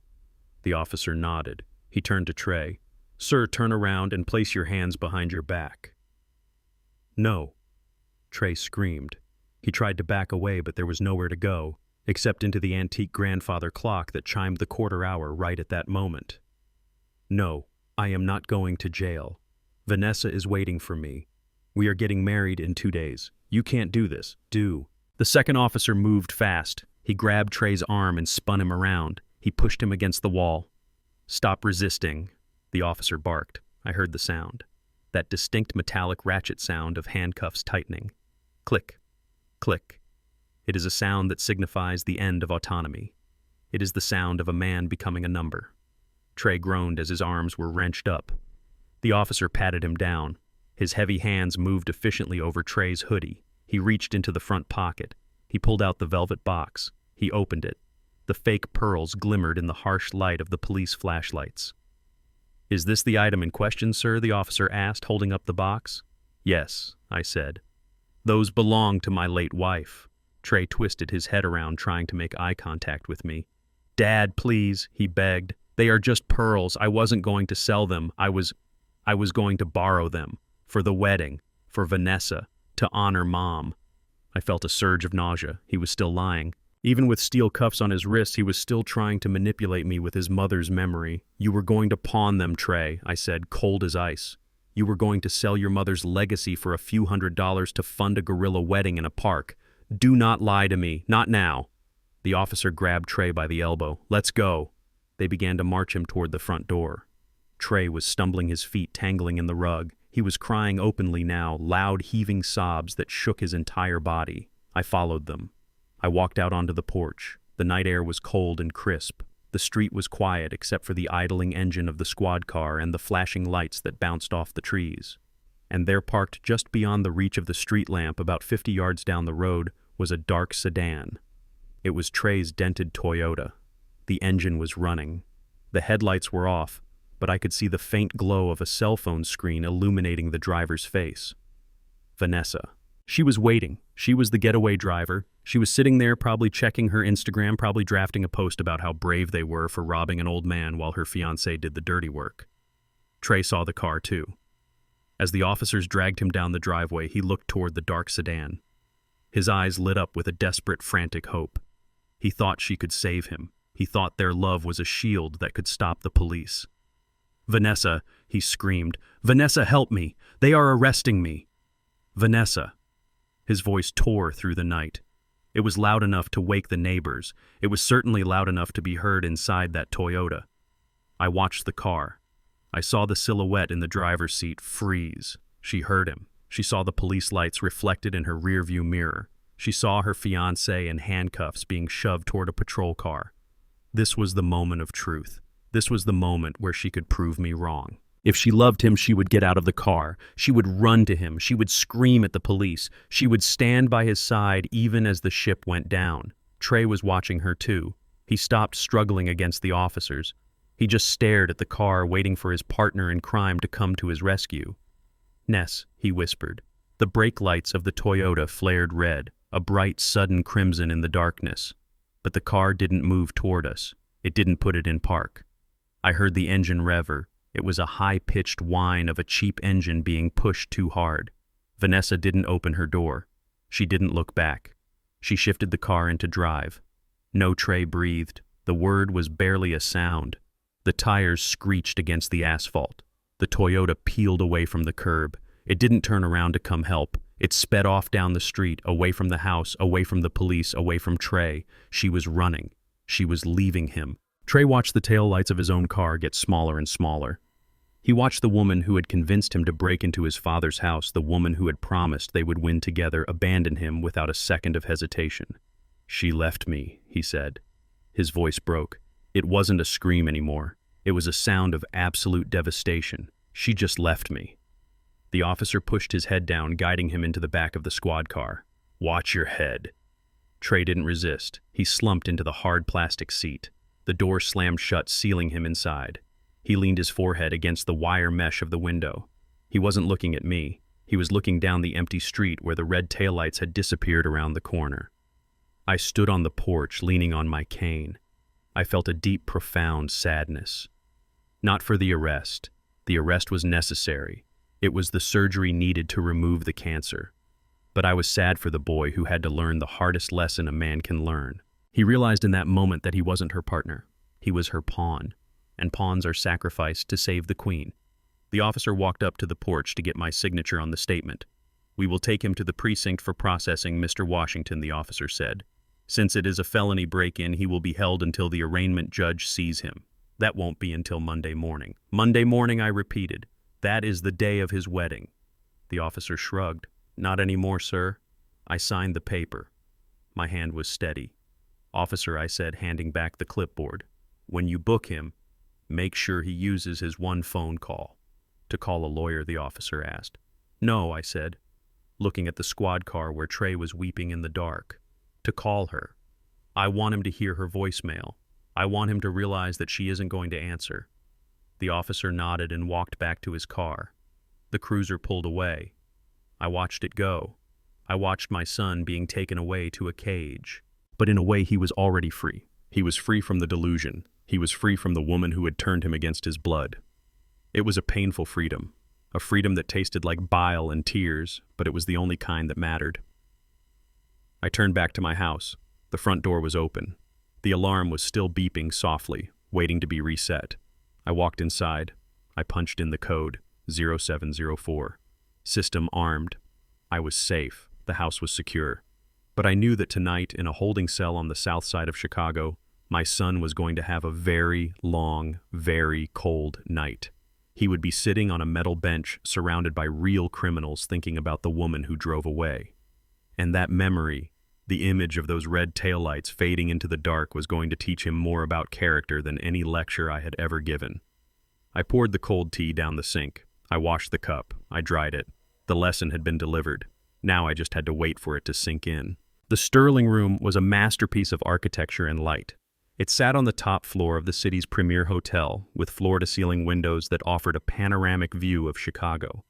The officer nodded. He turned to Trey. "Sir, turn around and place your hands behind your back." "No." Trey screamed. He tried to back away, but there was nowhere to go, except into the antique grandfather clock that chimed the quarter hour right at that moment. "No, I am not going to jail. Vanessa is waiting for me. We are getting married in 2 days. You can't do this. Do." The second officer moved fast. He grabbed Trey's arm and spun him around. He pushed him against the wall. "Stop resisting," the officer barked. I heard the sound. That distinct metallic ratchet sound of handcuffs tightening. Click, click. It is a sound that signifies the end of autonomy. It is the sound of a man becoming a number. Trey groaned as his arms were wrenched up. The officer patted him down. His heavy hands moved efficiently over Trey's hoodie. He reached into the front pocket. He pulled out the velvet box. He opened it. The fake pearls glimmered in the harsh light of the police flashlights. "Is this the item in question, sir?" the officer asked, holding up the box. "Yes," I said. "Those belong to my late wife." Trey twisted his head around, trying to make eye contact with me. "Dad, please," he begged. "They are just pearls. I wasn't going to sell them. I was going to borrow them. For the wedding. For Vanessa. To honor Mom." I felt a surge of nausea. He was still lying. Even with steel cuffs on his wrists, he was still trying to manipulate me with his mother's memory. "You were going to pawn them, Trey," I said, cold as ice. "You were going to sell your mother's legacy for a few $100s to fund a guerrilla wedding in a park. Do not lie to me. Not now." The officer grabbed Trey by the elbow. "Let's go." They began to march him toward the front door. Trey was stumbling, his feet tangling in the rug. He was crying openly now, loud heaving sobs that shook his entire body. I followed them. I walked out onto the porch. The night air was cold and crisp. The street was quiet except for the idling engine of the squad car and the flashing lights that bounced off the trees. And there, parked just beyond the reach of the street lamp, about 50 yards down the road, was a dark sedan. It was Trey's dented Toyota. The engine was running. The headlights were off, but I could see the faint glow of a cell phone screen illuminating the driver's face. Vanessa. She was waiting. She was the getaway driver. She was sitting there, probably checking her Instagram, probably drafting a post about how brave they were for robbing an old man while her fiancé did the dirty work. Trey saw the car too. As the officers dragged him down the driveway, he looked toward the dark sedan. His eyes lit up with a desperate, frantic hope. He thought she could save him. He thought their love was a shield that could stop the police. "Vanessa," he screamed. "Vanessa, help me! They are arresting me!" "Vanessa." His voice tore through the night. It was loud enough to wake the neighbors. It was certainly loud enough to be heard inside that Toyota. I watched the car. I saw the silhouette in the driver's seat freeze. She heard him. She saw the police lights reflected in her rearview mirror. She saw her fiancé in handcuffs being shoved toward a patrol car. This was the moment of truth. This was the moment where she could prove me wrong. If she loved him, she would get out of the car. She would run to him. She would scream at the police. She would stand by his side even as the ship went down. Trey was watching her too. He stopped struggling against the officers. He just stared at the car, waiting for his partner in crime to come to his rescue. "Ness," he whispered. The brake lights of the Toyota flared red, a bright, sudden crimson in the darkness. but the car didn't move toward us. It didn't put it in park. I heard the engine rev. It was a high-pitched whine of a cheap engine being pushed too hard. Vanessa didn't open her door. She didn't look back. She shifted the car into drive. No Trey breathed. The word was barely a sound. The tires screeched against the asphalt. The Toyota peeled away from the curb. It didn't turn around to come help. It sped off down the street, away from the house, away from the police, away from Trey. She was running. She was leaving him. Trey watched the taillights of his own car get smaller and smaller. He watched the woman who had convinced him to break into his father's house, the woman who had promised they would win together, abandon him without a second of hesitation. "She left me," he said. His voice broke. It wasn't a scream anymore. It was a sound of absolute devastation. "She just left me." The officer pushed his head down, guiding him into the back of the squad car. "Watch your head." Trey didn't resist. He slumped into the hard plastic seat. The door slammed shut, sealing him inside. He leaned his forehead against the wire mesh of the window. He wasn't looking at me. He was looking down the empty street where the red taillights had disappeared around the corner. I stood on the porch, leaning on my cane. I felt a deep, profound sadness. Not for the arrest. The arrest was necessary. It was the surgery needed to remove the cancer. But I was sad for the boy who had to learn the hardest lesson a man can learn. He realized in that moment that he wasn't her partner. He was her pawn, and pawns are sacrificed to save the queen. The officer walked up to the porch to get my signature on the statement. "We will take him to the precinct for processing, Mr. Washington," the officer said. "Since it is a felony break-in, he will be held until the arraignment judge sees him. That won't be until Monday morning." "Monday morning," I repeated. "That is the day of his wedding." The officer shrugged. "Not anymore, sir." I signed the paper. My hand was steady. "Officer," I said, handing back the clipboard, "when you book him, make sure he uses his one phone call." "To call a lawyer?" the officer asked. "No," I said, looking at the squad car where Trey was weeping in the dark. "To call her. I want him to hear her voicemail. I want him to realize that she isn't going to answer." The officer nodded and walked back to his car. The cruiser pulled away. I watched it go. I watched my son being taken away to a cage. But in a way, he was already free. He was free from the delusion. He was free from the woman who had turned him against his blood. It was a painful freedom, a freedom that tasted like bile and tears, but it was the only kind that mattered. I turned back to my house. The front door was open. The alarm was still beeping softly, waiting to be reset. I walked inside. I punched in the code, 0704. System armed. I was safe. The house was secure. But I knew that tonight, in a holding cell on the south side of Chicago, my son was going to have a very long, very cold night. He would be sitting on a metal bench, surrounded by real criminals, thinking about the woman who drove away. And that memory, the image of those red taillights fading into the dark, was going to teach him more about character than any lecture I had ever given. I poured the cold tea down the sink. I washed the cup. I dried it. The lesson had been delivered. Now I just had to wait for it to sink in. The Sterling Room was a masterpiece of architecture and light. It sat on the top floor of the city's premier hotel, with floor-to-ceiling windows that offered a panoramic view of Chicago.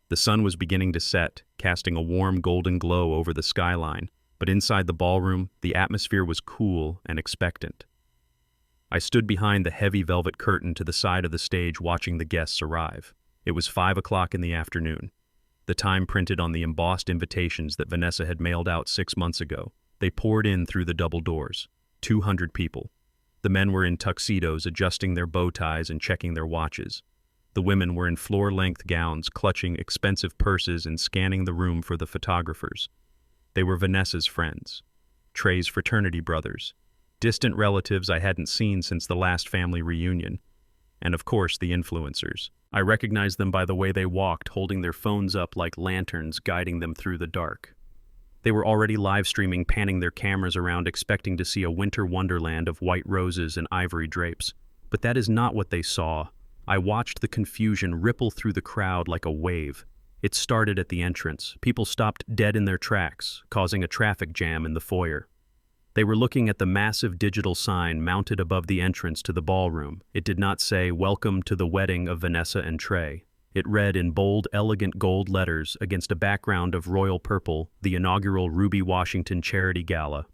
The sun was beginning to set, casting a warm golden glow over the skyline, but inside the ballroom, the atmosphere was cool and expectant. I stood behind the heavy velvet curtain to the side of the stage, watching the guests arrive. It was 5 o'clock in the afternoon. The time printed on the embossed invitations that Vanessa had mailed out 6 months ago. They poured in through the double doors. 200 people. The men were in tuxedos, adjusting their bow ties and checking their watches. The women were in floor-length gowns, clutching expensive purses and scanning the room for the photographers. They were Vanessa's friends, Trey's fraternity brothers, distant relatives I hadn't seen since the last family reunion, and of course the influencers. I recognized them by the way they walked, holding their phones up like lanterns, guiding them through the dark. They were already live-streaming, panning their cameras around, expecting to see a winter wonderland of white roses and ivory drapes. But that is not what they saw. I watched the confusion ripple through the crowd like a wave. It started at the entrance. People stopped dead in their tracks, causing a traffic jam in the foyer. They were looking at the massive digital sign mounted above the entrance to the ballroom. It did not say, "Welcome to the wedding of Vanessa and Trey." It read in bold, elegant gold letters against a background of royal purple, "The inaugural Ruby Washington Charity Gala."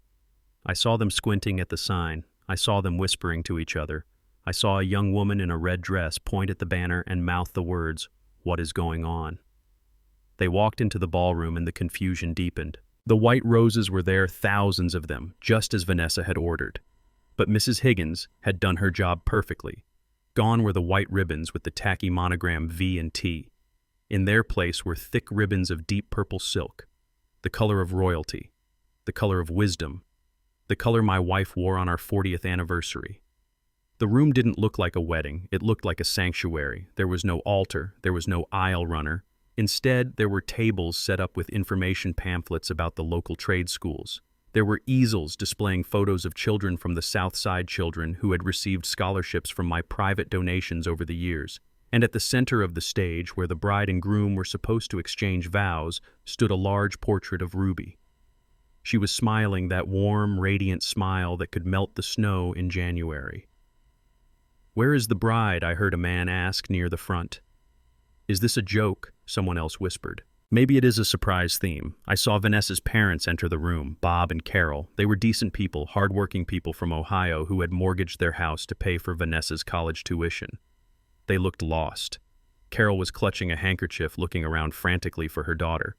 I saw them squinting at the sign. I saw them whispering to each other. I saw a young woman in a red dress point at the banner and mouth the words, "What is going on?" They walked into the ballroom and the confusion deepened. The white roses were there, thousands of them, just as Vanessa had ordered. But Mrs. Higgins had done her job perfectly. Gone were the white ribbons with the tacky monogram V and T. In their place were thick ribbons of deep purple silk, the color of royalty, the color of wisdom, the color my wife wore on our 40th anniversary. The room didn't look like a wedding, it looked like a sanctuary. There was no altar, there was no aisle runner. Instead, there were tables set up with information pamphlets about the local trade schools. There were easels displaying photos of children from the South Side children who had received scholarships from my private donations over the years. And at the center of the stage, where the bride and groom were supposed to exchange vows, stood a large portrait of Ruby. She was smiling that warm, radiant smile that could melt the snow in January. "Where is the bride?" I heard a man ask near the front. "Is this a joke?" someone else whispered. "Maybe it is a surprise theme." I saw Vanessa's parents enter the room, Bob and Carol. They were decent people, hard-working people from Ohio who had mortgaged their house to pay for Vanessa's college tuition. They looked lost. Carol was clutching a handkerchief, looking around frantically for her daughter.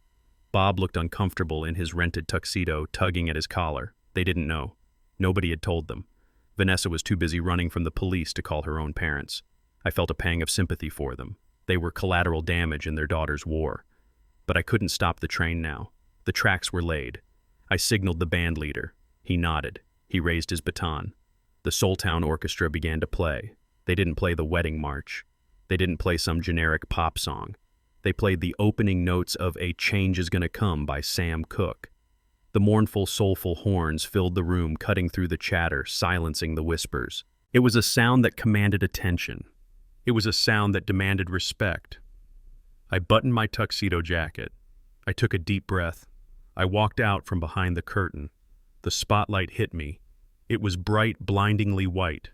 Bob looked uncomfortable in his rented tuxedo, tugging at his collar. They didn't know. Nobody had told them. Vanessa was too busy running from the police to call her own parents. I felt a pang of sympathy for them. They were collateral damage in their daughter's war. But I couldn't stop the train now. The tracks were laid. I signaled the band leader. He nodded. He raised his baton. The Soultown Orchestra began to play. They didn't play the wedding march. They didn't play some generic pop song. They played the opening notes of A Change Is Gonna Come by Sam Cooke. The mournful, soulful horns filled the room, cutting through the chatter, silencing the whispers. It was a sound that commanded attention. It was a sound that demanded respect. I buttoned my tuxedo jacket. I took a deep breath. I walked out from behind the curtain. The spotlight hit me. It was bright, blindingly white.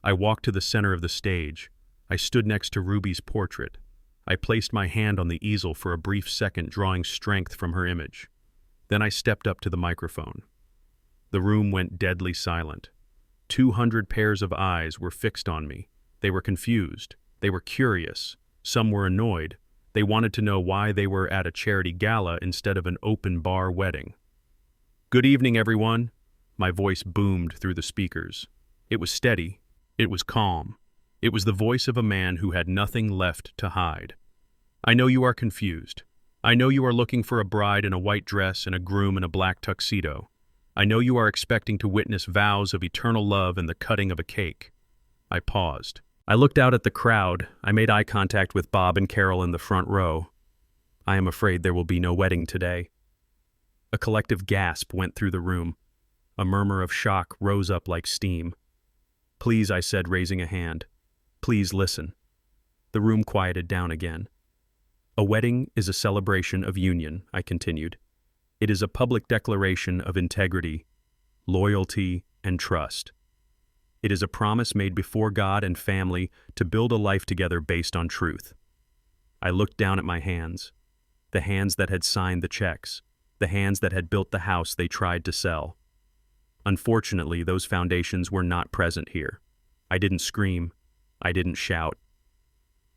I walked to the center of the stage. I stood next to Ruby's portrait. I placed my hand on the easel for a brief second, drawing strength from her image. Then I stepped up to the microphone. The room went deadly silent. 200 pairs of eyes were fixed on me. They were confused. They were curious. Some were annoyed. They wanted to know why they were at a charity gala instead of an open bar wedding. "Good evening, everyone." My voice boomed through the speakers. It was steady. It was calm. It was the voice of a man who had nothing left to hide. "I know you are confused. I know you are looking for a bride in a white dress and a groom in a black tuxedo. I know you are expecting to witness vows of eternal love and the cutting of a cake." I paused. I looked out at the crowd. I made eye contact with Bob and Carol in the front row. "I am afraid there will be no wedding today." A collective gasp went through the room. A murmur of shock rose up like steam. "Please," I said, raising a hand. "Please listen." The room quieted down again. "A wedding is a celebration of union," I continued. "It is a public declaration of integrity, loyalty, and trust. It is a promise made before God and family to build a life together based on truth." I looked down at my hands, the hands that had signed the checks, the hands that had built the house they tried to sell. Unfortunately, those foundations were not present here. I didn't scream. I didn't shout.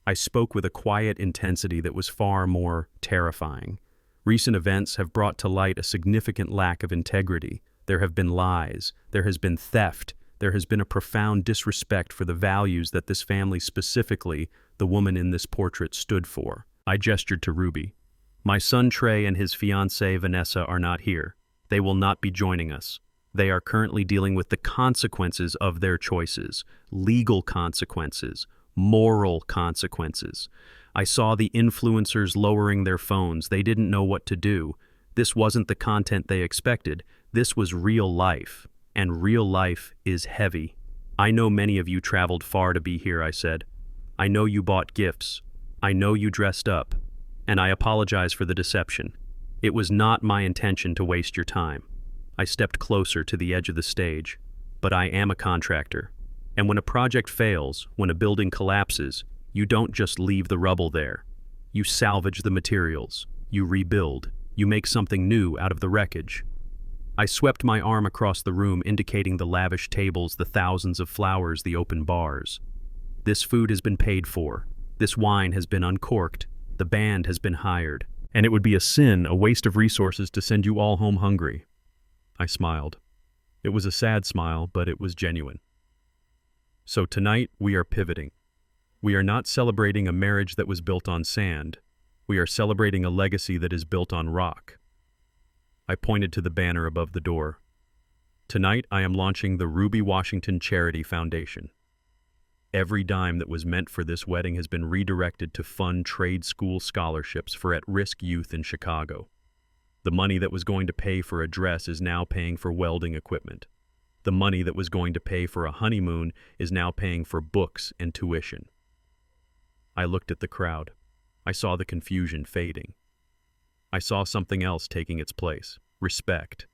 I spoke with a quiet intensity that was far more terrifying. Recent events have brought to light a significant lack of integrity. There have been lies. There has been theft. There has been a profound disrespect for the values that this family, specifically the woman in this portrait, stood for. I gestured to Ruby. "My son Trey and his fiancée Vanessa are not here. They will not be joining us. They are currently dealing with the consequences of their choices, legal consequences, moral consequences. I saw the influencers lowering their phones. They didn't know what to do. This wasn't the content they expected. This was real life. And real life is heavy. I know many of you traveled far to be here," I said. "I know you bought gifts. I know you dressed up. And I apologize for the deception. It was not my intention to waste your time." I stepped closer to the edge of the stage. "But I am a contractor. And when a project fails, when a building collapses, you don't just leave the rubble there. You salvage the materials. You rebuild. You make something new out of the wreckage." I swept my arm across the room, indicating the lavish tables, the thousands of flowers, the open bars. This food has been paid for. This wine has been uncorked. The band has been hired. And it would be a sin, a waste of resources to send you all home hungry. I smiled. It was a sad smile, but it was genuine. So tonight, we are pivoting. We are not celebrating a marriage that was built on sand. We are celebrating a legacy that is built on rock. I pointed to the banner above the door. Tonight, I am launching the Ruby Washington Charity Foundation. Every dime that was meant for this wedding has been redirected to fund trade school scholarships for at-risk youth in Chicago. The money that was going to pay for a dress is now paying for welding equipment. The money that was going to pay for a honeymoon is now paying for books and tuition. I looked at the crowd. I saw the confusion fading. I saw something else taking its place: respect.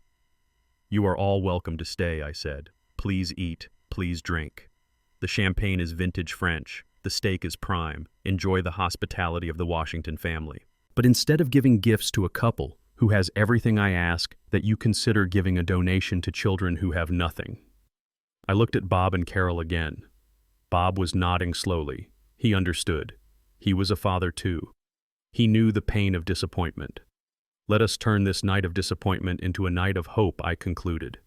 You are all welcome to stay, I said. Please eat, please drink. The champagne is vintage French. The steak is prime. Enjoy the hospitality of the Washington family. But instead of giving gifts to a couple who has everything, I ask that you consider giving a donation to children who have nothing. I looked at Bob and Carol again. Bob was nodding slowly. He understood. He was a father too. He knew the pain of disappointment. Let us turn this night of disappointment into a night of hope, I concluded.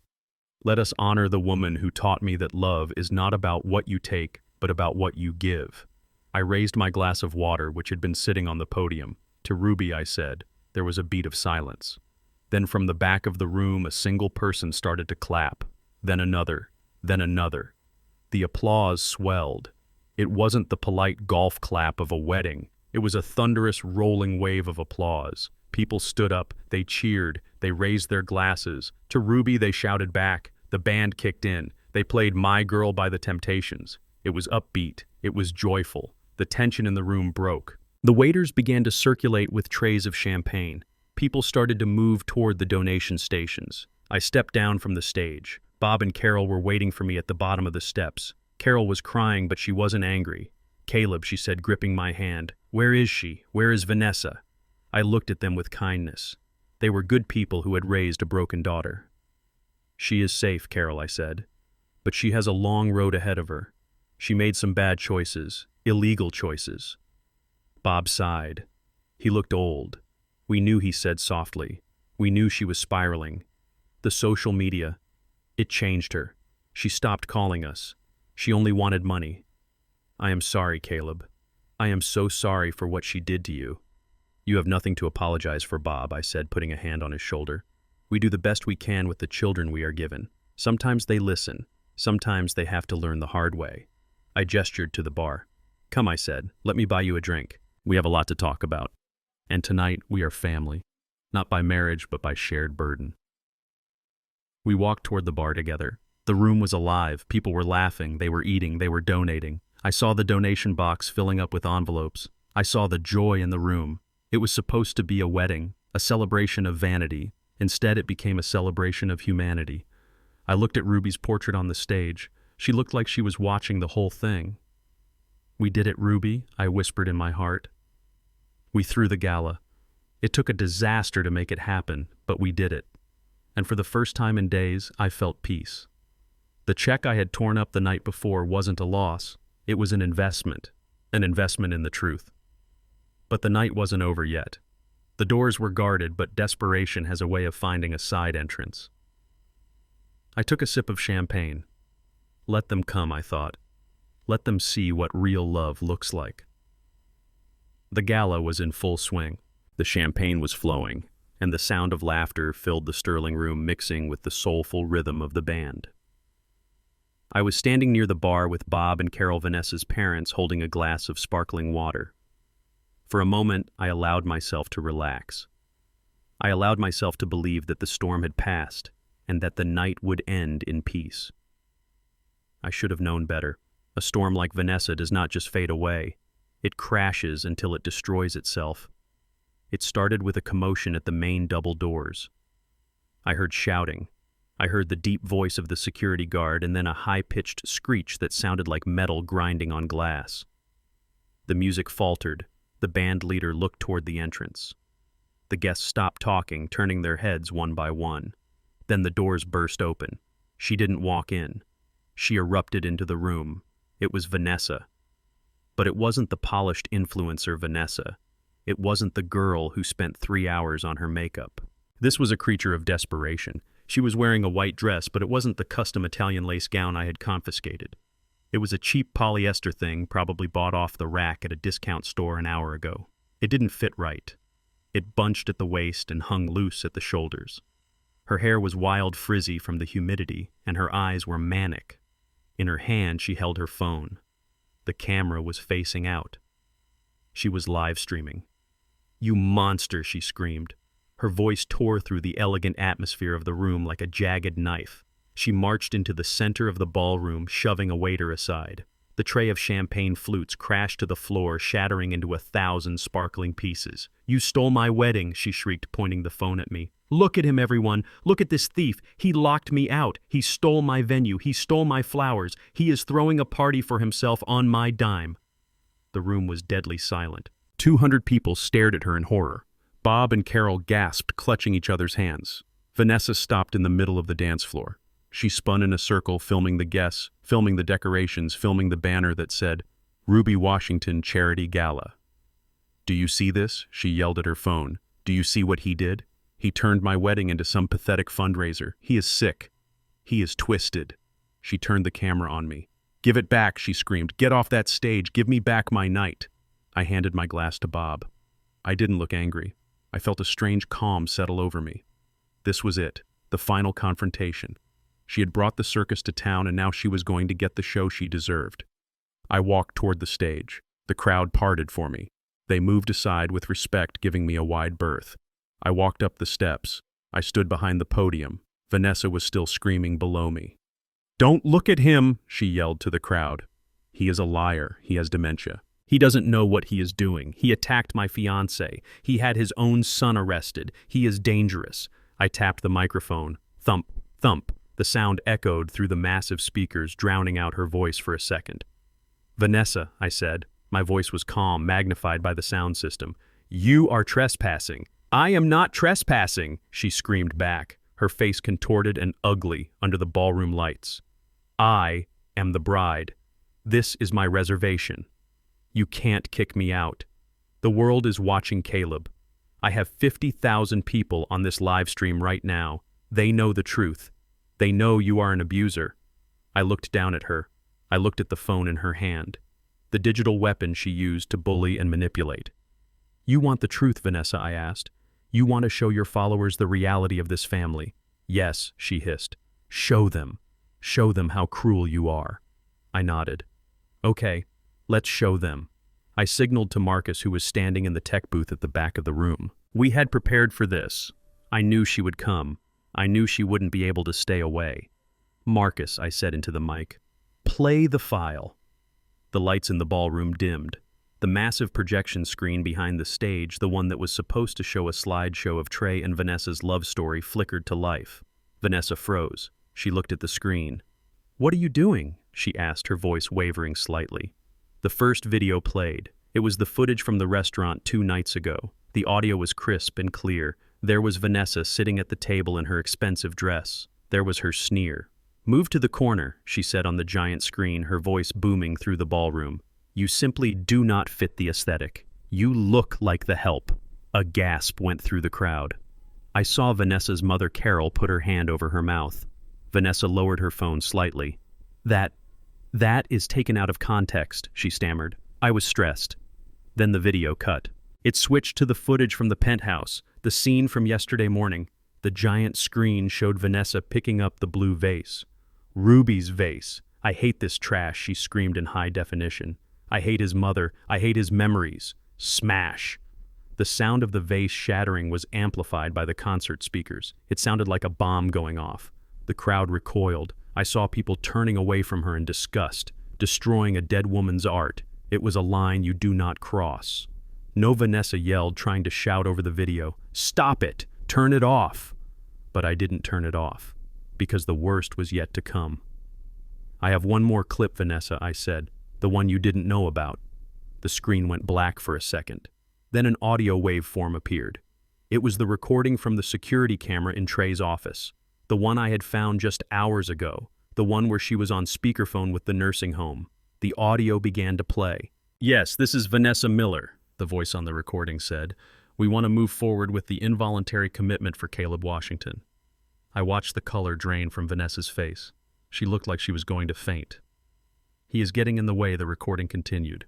Let us honor the woman who taught me that love is not about what you take, but about what you give. I raised my glass of water, which had been sitting on the podium. To Ruby, I said. There was a beat of silence. Then from the back of the room, a single person started to clap. Then another. Then another. The applause swelled. It wasn't the polite golf clap of a wedding. It was a thunderous, rolling wave of applause. People stood up, they cheered, they raised their glasses. To Ruby, they shouted back. The band kicked in. They played My Girl by the Temptations. It was upbeat. It was joyful. The tension in the room broke. The waiters began to circulate with trays of champagne. People started to move toward the donation stations. I stepped down from the stage. Bob and Carol were waiting for me at the bottom of the steps. Carol was crying, but she wasn't angry. Caleb, she said, gripping my hand. Where is she? Where is Vanessa? I looked at them with kindness. They were good people who had raised a broken daughter. She is safe, Carol, I said. But she has a long road ahead of her. She made some bad choices, illegal choices. Bob sighed. He looked old. We knew, he said softly. We knew she was spiraling. The social media, it changed her. She stopped calling us. She only wanted money. I am sorry, Caleb. I am so sorry for what she did to you. You have nothing to apologize for, Bob, I said, putting a hand on his shoulder. We do the best we can with the children we are given. Sometimes they listen. Sometimes they have to learn the hard way. I gestured to the bar. Come, I said, let me buy you a drink. We have a lot to talk about. And tonight we are family. Not by marriage, but by shared burden. We walked toward the bar together. The room was alive. People were laughing. They were eating. They were donating. I saw the donation box filling up with envelopes. I saw the joy in the room. It was supposed to be a wedding, a celebration of vanity. Instead, it became a celebration of humanity. I looked at Ruby's portrait on the stage. She looked like she was watching the whole thing. We did it, Ruby, I whispered in my heart. We threw the gala. It took a disaster to make it happen, but we did it. And for the first time in days, I felt peace. The check I had torn up the night before wasn't a loss. It was an investment in the truth. But the night wasn't over yet. The doors were guarded, but desperation has a way of finding a side entrance. I took a sip of champagne. Let them come, I thought. Let them see what real love looks like. The gala was in full swing. The champagne was flowing, and the sound of laughter filled the Sterling room, mixing with the soulful rhythm of the band. I was standing near the bar with Bob and Carol Vanessa's parents holding a glass of sparkling water. For a moment, I allowed myself to relax. I allowed myself to believe that the storm had passed and that the night would end in peace. I should have known better. A storm like Vanessa does not just fade away. It crashes until it destroys itself. It started with a commotion at the main double doors. I heard shouting. I heard the deep voice of the security guard and then a high-pitched screech that sounded like metal grinding on glass. The music faltered. The band leader looked toward the entrance. The guests stopped talking, turning their heads one by one. Then the doors burst open. She didn't walk in. She erupted into the room. It was Vanessa. But it wasn't the polished influencer Vanessa. It wasn't the girl who spent 3 hours on her makeup. This was a creature of desperation. She was wearing a white dress, but it wasn't the custom Italian lace gown I had confiscated. It was a cheap polyester thing probably bought off the rack at a discount store an hour ago. It didn't fit right. It bunched at the waist and hung loose at the shoulders. Her hair was wild frizzy from the humidity, and her eyes were manic. In her hand she held her phone. The camera was facing out. She was live streaming. "You monster," she screamed. Her voice tore through the elegant atmosphere of the room like a jagged knife. She marched into the center of the ballroom, shoving a waiter aside. The tray of champagne flutes crashed to the floor, shattering into 1,000 sparkling pieces. "You stole my wedding," she shrieked, pointing the phone at me. "Look at him, everyone. Look at this thief. He locked me out. He stole my venue. He stole my flowers. He is throwing a party for himself on my dime." The room was deadly silent. 200 people stared at her in horror. Bob and Carol gasped, clutching each other's hands. Vanessa stopped in the middle of the dance floor. She spun in a circle, filming the guests, filming the decorations, filming the banner that said, "Ruby Washington Charity Gala." "Do you see this?" she yelled at her phone. "Do you see what he did? He turned my wedding into some pathetic fundraiser. He is sick. He is twisted." She turned the camera on me. "Give it back," she screamed. "Get off that stage. Give me back my night." I handed my glass to Bob. I didn't look angry. I felt a strange calm settle over me. This was it, the final confrontation. She had brought the circus to town, and now she was going to get the show she deserved. I walked toward the stage. The crowd parted for me. They moved aside with respect, giving me a wide berth. I walked up the steps. I stood behind the podium. Vanessa was still screaming below me. "Don't look at him," she yelled to the crowd. "He is a liar. He has dementia. He doesn't know what he is doing. He attacked my fiancée. He had his own son arrested. He is dangerous." I tapped the microphone. Thump, thump. The sound echoed through the massive speakers, drowning out her voice for a second. "Vanessa," I said. My voice was calm, magnified by the sound system. "You are trespassing." "I am not trespassing," she screamed back, her face contorted and ugly under the ballroom lights. "I am the bride. This is my reservation. You can't kick me out. The world is watching Caleb. I have 50,000 people on this live stream right now. They know the truth. They know you are an abuser." I looked down at her. I looked at the phone in her hand, the digital weapon she used to bully and manipulate. "You want the truth, Vanessa?" I asked. "You want to show your followers the reality of this family?" "Yes," she hissed. "Show them. Show them how cruel you are." I nodded. "Okay, let's show them." I signaled to Marcus, who was standing in the tech booth at the back of the room. We had prepared for this. I knew she would come. I knew she wouldn't be able to stay away. "Marcus," I said into the mic, "play the file." The lights in the ballroom dimmed. The massive projection screen behind the stage, the one that was supposed to show a slideshow of Trey and Vanessa's love story, flickered to life. Vanessa froze. She looked at the screen. "What are you doing?" she asked, her voice wavering slightly. The first video played. It was the footage from the restaurant 2 nights ago. The audio was crisp and clear. There was Vanessa sitting at the table in her expensive dress. There was her sneer. "Move to the corner," she said on the giant screen, her voice booming through the ballroom. "You simply do not fit the aesthetic. You look like the help." A gasp went through the crowd. I saw Vanessa's mother, Carol, put her hand over her mouth. Vanessa lowered her phone slightly. That is taken out of context," she stammered. I was stressed. Then the video cut. It switched to the footage from the penthouse, the scene from yesterday morning. The giant screen showed Vanessa picking up the blue vase. "Ruby's vase. I hate this trash," she screamed in high definition. "I hate his mother. I hate his memories." Smash! The sound of the vase shattering was amplified by the concert speakers. It sounded like a bomb going off. The crowd recoiled. I saw people turning away from her in disgust, destroying a dead woman's art. It was a line you do not cross. No, Vanessa yelled, trying to shout over the video. "Stop it! Turn it off!" But I didn't turn it off, because the worst was yet to come. "I have one more clip, Vanessa," I said, "the one you didn't know about." The screen went black for a second. Then an audio waveform appeared. It was the recording from the security camera in Trey's office. The one I had found just hours ago. The one where she was on speakerphone with the nursing home. The audio began to play. "Yes, this is Vanessa Miller," the voice on the recording said. "We want to move forward with the involuntary commitment for Caleb Washington." I watched the color drain from Vanessa's face. She looked like she was going to faint. "He is getting in the way," the recording continued.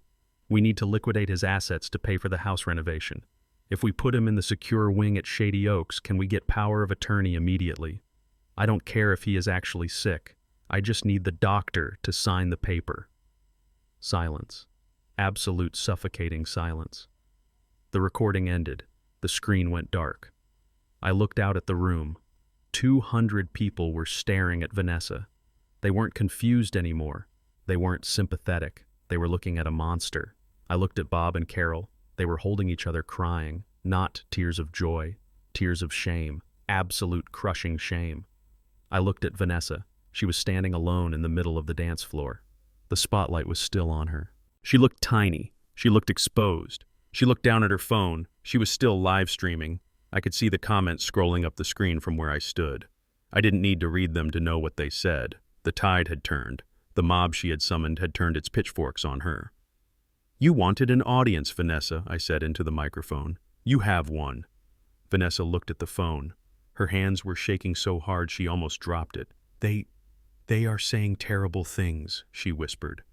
"We need to liquidate his assets to pay for the house renovation. If we put him in the secure wing at Shady Oaks, can we get power of attorney immediately? I don't care if he is actually sick. I just need the doctor to sign the paper." Silence. Absolute suffocating silence. The recording ended. The screen went dark. I looked out at the room. 200 people were staring at Vanessa. They weren't confused anymore. They weren't sympathetic. They were looking at a monster. I looked at Bob and Carol. They were holding each other crying, not tears of joy, tears of shame, absolute crushing shame. I looked at Vanessa. She was standing alone in the middle of the dance floor. The spotlight was still on her. She looked tiny. She looked exposed. She looked down at her phone. She was still live streaming. I could see the comments scrolling up the screen from where I stood. I didn't need to read them to know what they said. The tide had turned. The mob she had summoned had turned its pitchforks on her. "You wanted an audience, Vanessa," I said into the microphone. "You have one." Vanessa looked at the phone. Her hands were shaking so hard she almost dropped it. They are saying terrible things," she whispered.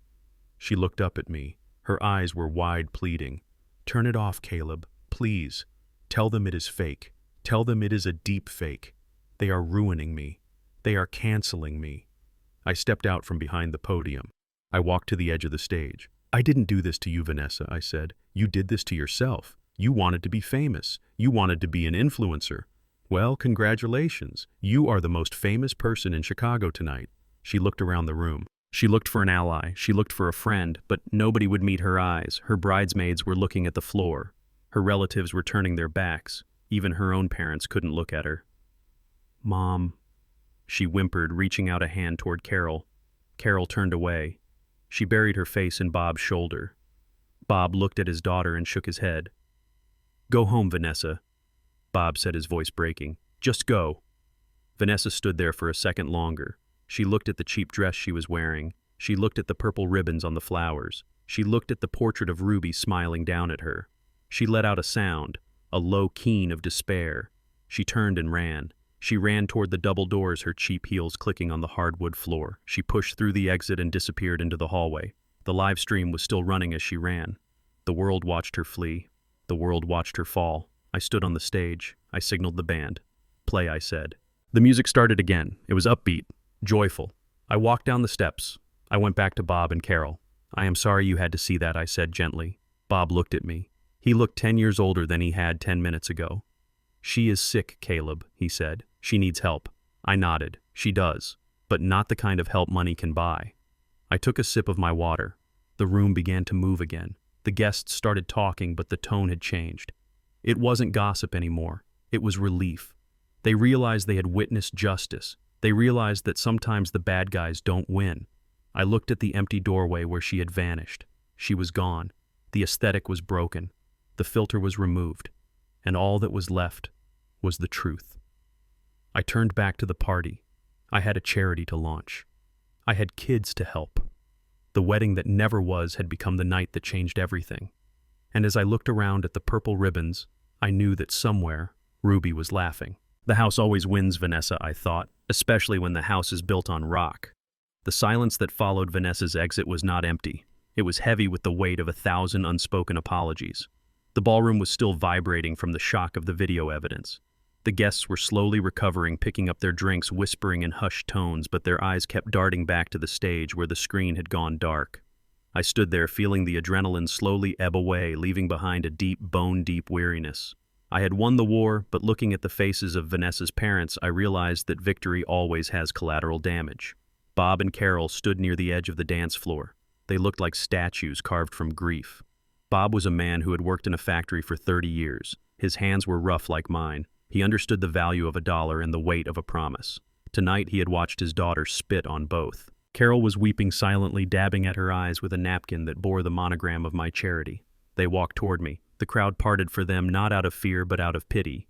She looked up at me. Her eyes were wide, pleading. "Turn it off, Caleb. Please. Tell them it is fake. Tell them it is a deep fake. They are ruining me. They are canceling me." I stepped out from behind the podium. I walked to the edge of the stage. "I didn't do this to you, Vanessa," I said. "You did this to yourself. You wanted to be famous. You wanted to be an influencer. Well, congratulations. You are the most famous person in Chicago tonight." She looked around the room. She looked for an ally. She looked for a friend, but nobody would meet her eyes. Her bridesmaids were looking at the floor. Her relatives were turning their backs. Even her own parents couldn't look at her. "Mom," she whimpered, reaching out a hand toward Carol. Carol turned away. She buried her face in Bob's shoulder. Bob looked at his daughter and shook his head. "Go home, Vanessa," Bob said, his voice breaking. "Just go." Vanessa stood there for a second longer. She looked at the cheap dress she was wearing. She looked at the purple ribbons on the flowers. She looked at the portrait of Ruby smiling down at her. She let out a sound, a low keen of despair. She turned and ran. She ran toward the double doors, her cheap heels clicking on the hardwood floor. She pushed through the exit and disappeared into the hallway. The live stream was still running as she ran. The world watched her flee. The world watched her fall. I stood on the stage. I signaled the band. "Play," I said. The music started again. It was upbeat, joyful. I walked down the steps. I went back to Bob and Carol. "I am sorry you had to see that," I said gently. Bob looked at me. He looked 10 years older than he had 10 minutes ago. "She is sick, Caleb," he said. "She needs help." I nodded. "She does, but not the kind of help money can buy." I took a sip of my water. The room began to move again. The guests started talking, but the tone had changed. It wasn't gossip anymore. It was relief. They realized they had witnessed justice. They realized that sometimes the bad guys don't win. I looked at the empty doorway where she had vanished. She was gone. The aesthetic was broken. The filter was removed. And all that was left was the truth. I turned back to the party. I had a charity to launch. I had kids to help. The wedding that never was had become the night that changed everything. And as I looked around at the purple ribbons, I knew that somewhere Ruby was laughing. The house always wins, Vanessa, I thought, especially when the house is built on rock. The silence that followed Vanessa's exit was not empty. It was heavy with the weight of 1,000 unspoken apologies. The ballroom was still vibrating from the shock of the video evidence. The guests were slowly recovering, picking up their drinks, whispering in hushed tones, but their eyes kept darting back to the stage where the screen had gone dark. I stood there, feeling the adrenaline slowly ebb away, leaving behind a deep, bone-deep weariness. I had won the war, but looking at the faces of Vanessa's parents, I realized that victory always has collateral damage. Bob and Carol stood near the edge of the dance floor. They looked like statues carved from grief. Bob was a man who had worked in a factory for 30 years. His hands were rough like mine. He understood the value of $1 and the weight of a promise. Tonight he had watched his daughter spit on both. Carol was weeping silently, dabbing at her eyes with a napkin that bore the monogram of my charity. They walked toward me. The crowd parted for them, not out of fear but out of pity.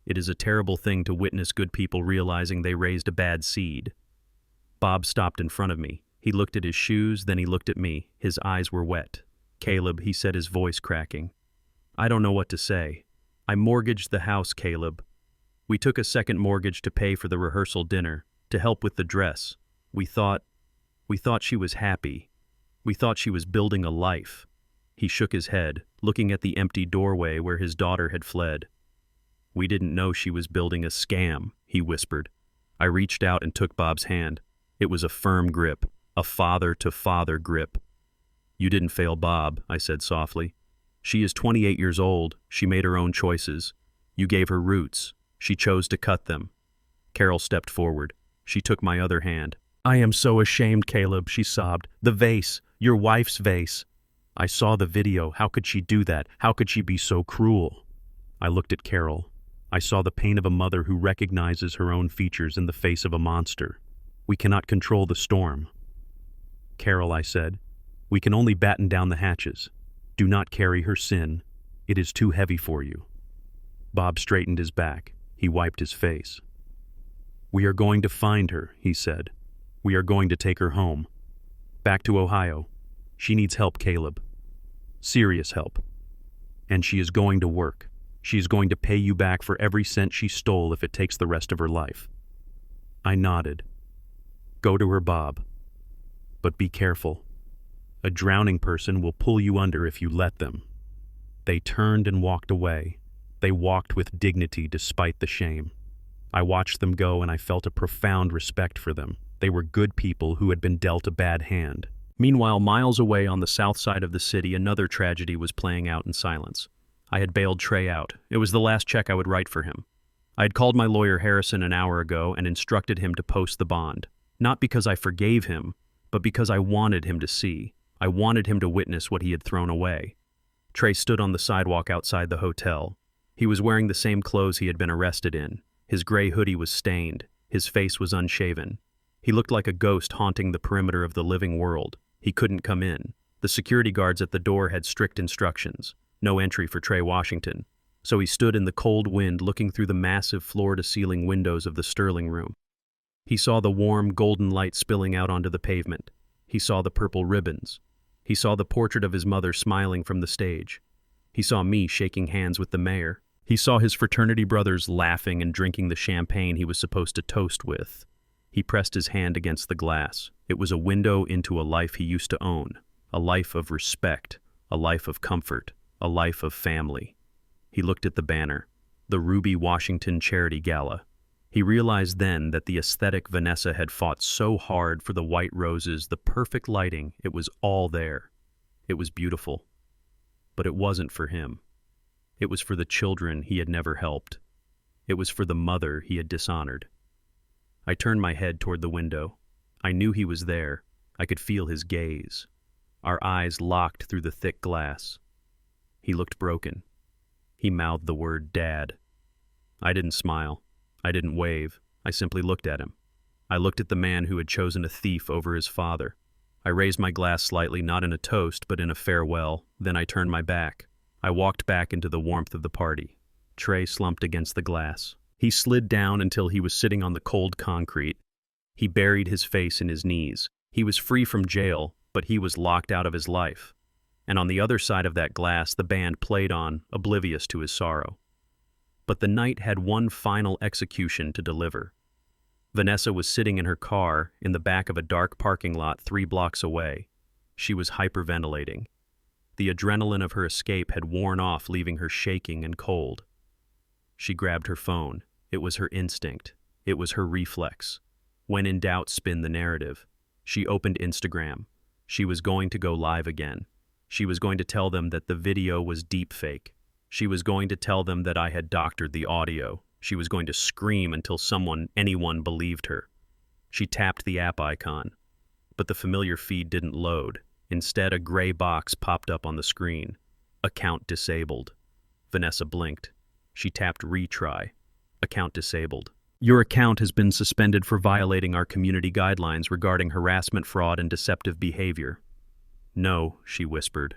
It is a terrible thing to witness good people realizing they raised a bad seed. Bob stopped in front of me. He looked at his shoes, then he looked at me. His eyes were wet. "Caleb," he said, his voice cracking. "I don't know what to say. I mortgaged the house, Caleb. We took a second mortgage to pay for the rehearsal dinner, to help with the dress. We thought she was happy. We thought she was building a life." He shook his head, looking at the empty doorway where his daughter had fled. "We didn't know she was building a scam," he whispered. I reached out and took Bob's hand. It was a firm grip, a father-to-father grip. "You didn't fail Bob," I said softly. "She is 28 years old. She made her own choices. You gave her roots. She chose to cut them." Carol stepped forward. She took my other hand. "I am so ashamed, Caleb," she sobbed. "The vase, your wife's vase. I saw the video. How could she do that? How could she be so cruel?" I looked at Carol. I saw the pain of a mother who recognizes her own features in the face of a monster. "We cannot control the storm." "Carol," I said, "we can only batten down the hatches. Do not carry her sin. It is too heavy for you." Bob straightened his back. He wiped his face. "We are going to find her," he said. "We are going to take her home. Back to Ohio. She needs help, Caleb. Serious help. And she is going to work. She is going to pay you back for every cent she stole if it takes the rest of her life." I nodded. "Go to her, Bob. But be careful. A drowning person will pull you under if you let them." They turned and walked away. They walked with dignity despite the shame. I watched them go and I felt a profound respect for them. They were good people who had been dealt a bad hand. Meanwhile, miles away on the south side of the city, another tragedy was playing out in silence. I had bailed Trey out. It was the last check I would write for him. I had called my lawyer Harrison an hour ago and instructed him to post the bond. Not because I forgave him, but because I wanted him to see. I wanted him to witness what he had thrown away. Trey stood on the sidewalk outside the hotel. He was wearing the same clothes he had been arrested in. His gray hoodie was stained. His face was unshaven. He looked like a ghost haunting the perimeter of the living world. He couldn't come in. The security guards at the door had strict instructions. No entry for Trey Washington. So he stood in the cold wind looking through the massive floor-to-ceiling windows of the Sterling room. He saw the warm, golden light spilling out onto the pavement. He saw the purple ribbons. He saw the portrait of his mother smiling from the stage. He saw me shaking hands with the mayor. He saw his fraternity brothers laughing and drinking the champagne he was supposed to toast with. He pressed his hand against the glass. It was a window into a life he used to own, a life of respect, a life of comfort, a life of family. He looked at the banner, the Ruby Washington Charity Gala. He realized then that the aesthetic Vanessa had fought so hard for, the white roses, the perfect lighting, it was all there. It was beautiful. But it wasn't for him. It was for the children he had never helped. It was for the mother he had dishonored. I turned my head toward the window. I knew he was there. I could feel his gaze. Our eyes locked through the thick glass. He looked broken. He mouthed the word "Dad." I didn't smile. I didn't wave. I simply looked at him. I looked at the man who had chosen a thief over his father. I raised my glass slightly, not in a toast, but in a farewell. Then I turned my back. I walked back into the warmth of the party. Trey slumped against the glass. He slid down until he was sitting on the cold concrete. He buried his face in his knees. He was free from jail, but he was locked out of his life. And on the other side of that glass, the band played on, oblivious to his sorrow. But the night had one final execution to deliver. Vanessa was sitting in her car in the back of a dark parking lot 3 blocks away. She was hyperventilating. The adrenaline of her escape had worn off, leaving her shaking and cold. She grabbed her phone. It was her instinct. It was her reflex. When in doubt, spin the narrative. She opened Instagram. She was going to go live again. She was going to tell them that the video was deepfake. She was going to tell them that I had doctored the audio. She was going to scream until anyone believed her. She tapped the app icon, but the familiar feed didn't load. Instead, a gray box popped up on the screen. Account disabled. Vanessa blinked. She tapped retry. Account disabled. Your account has been suspended for violating our community guidelines regarding harassment, fraud, and deceptive behavior. No, she whispered.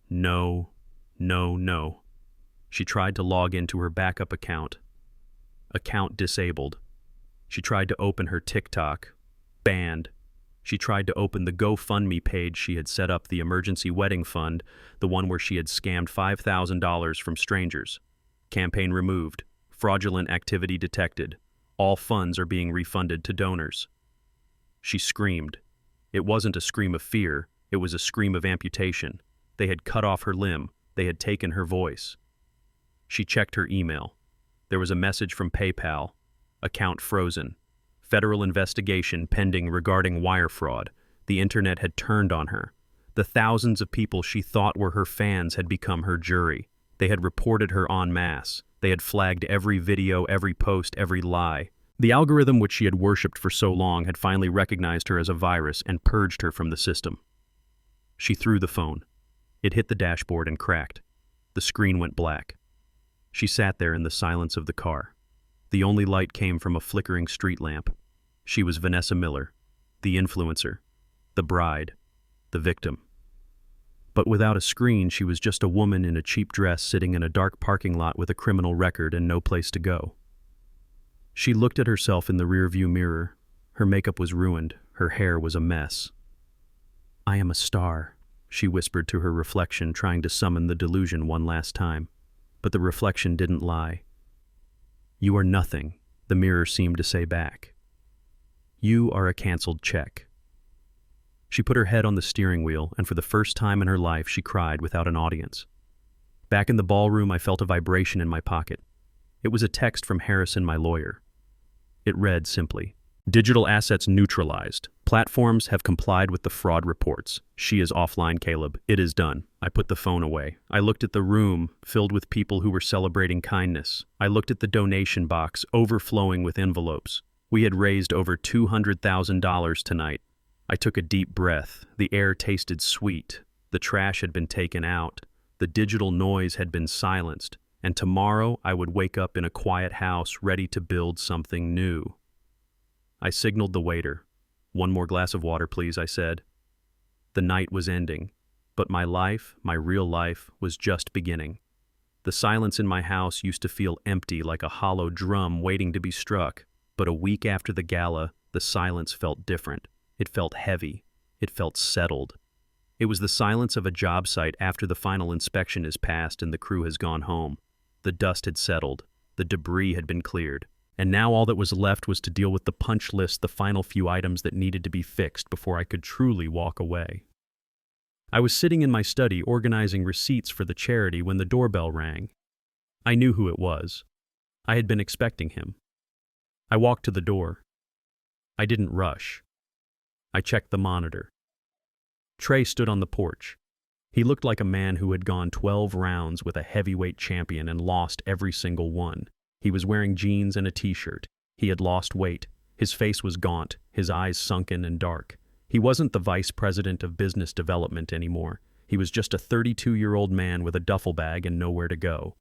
No, no, no. She tried to log into her backup account. Account disabled. She tried to open her TikTok. Banned. She tried to open the GoFundMe page she had set up, the emergency wedding fund, the one where she had scammed $5,000 from strangers. Campaign removed. Fraudulent activity detected. All funds are being refunded to donors. She screamed. It wasn't a scream of fear, it was a scream of amputation. They had cut off her limb. They had taken her voice. She checked her email. There was a message from PayPal. Account frozen. Federal investigation pending regarding wire fraud. The internet had turned on her. The thousands of people she thought were her fans had become her jury. They had reported her en masse. They had flagged every video, every post, every lie. The algorithm which she had worshipped for so long had finally recognized her as a virus and purged her from the system. She threw the phone. It hit the dashboard and cracked. The screen went black. She sat there in the silence of the car. The only light came from a flickering street lamp. She was Vanessa Miller, the influencer, the bride, the victim. But without a screen, she was just a woman in a cheap dress sitting in a dark parking lot with a criminal record and no place to go. She looked at herself in the rearview mirror. Her makeup was ruined. Her hair was a mess. "I am a star," she whispered to her reflection, trying to summon the delusion one last time. But the reflection didn't lie. "You are nothing," the mirror seemed to say back. "You are a canceled check." She put her head on the steering wheel, and for the first time in her life she cried without an audience. Back in the ballroom, I felt a vibration in my pocket. It was a text from Harrison, my lawyer. It read simply, "Digital assets neutralized. Platforms have complied with the fraud reports. She is offline, Caleb. It is done." I put the phone away. I looked at the room, filled with people who were celebrating kindness. I looked at the donation box, overflowing with envelopes. We had raised over $200,000 tonight. I took a deep breath. The air tasted sweet. The trash had been taken out. The digital noise had been silenced. And tomorrow I would wake up in a quiet house ready to build something new. I signaled the waiter. "One more glass of water, please," I said. The night was ending, but my life, my real life, was just beginning. The silence in my house used to feel empty, like a hollow drum waiting to be struck. But a week after the gala, the silence felt different. It felt heavy. It felt settled. It was the silence of a job site after the final inspection is passed and the crew has gone home. The dust had settled. The debris had been cleared. And now all that was left was to deal with the punch list, the final few items that needed to be fixed before I could truly walk away. I was sitting in my study organizing receipts for the charity when the doorbell rang. I knew who it was. I had been expecting him. I walked to the door. I didn't rush. I checked the monitor. Trey stood on the porch. He looked like a man who had gone 12 rounds with a heavyweight champion and lost every single one. He was wearing jeans and a t-shirt. He had lost weight. His face was gaunt, his eyes sunken and dark. He wasn't the vice president of business development anymore. He was just a 32-year-old man with a duffel bag and nowhere to go.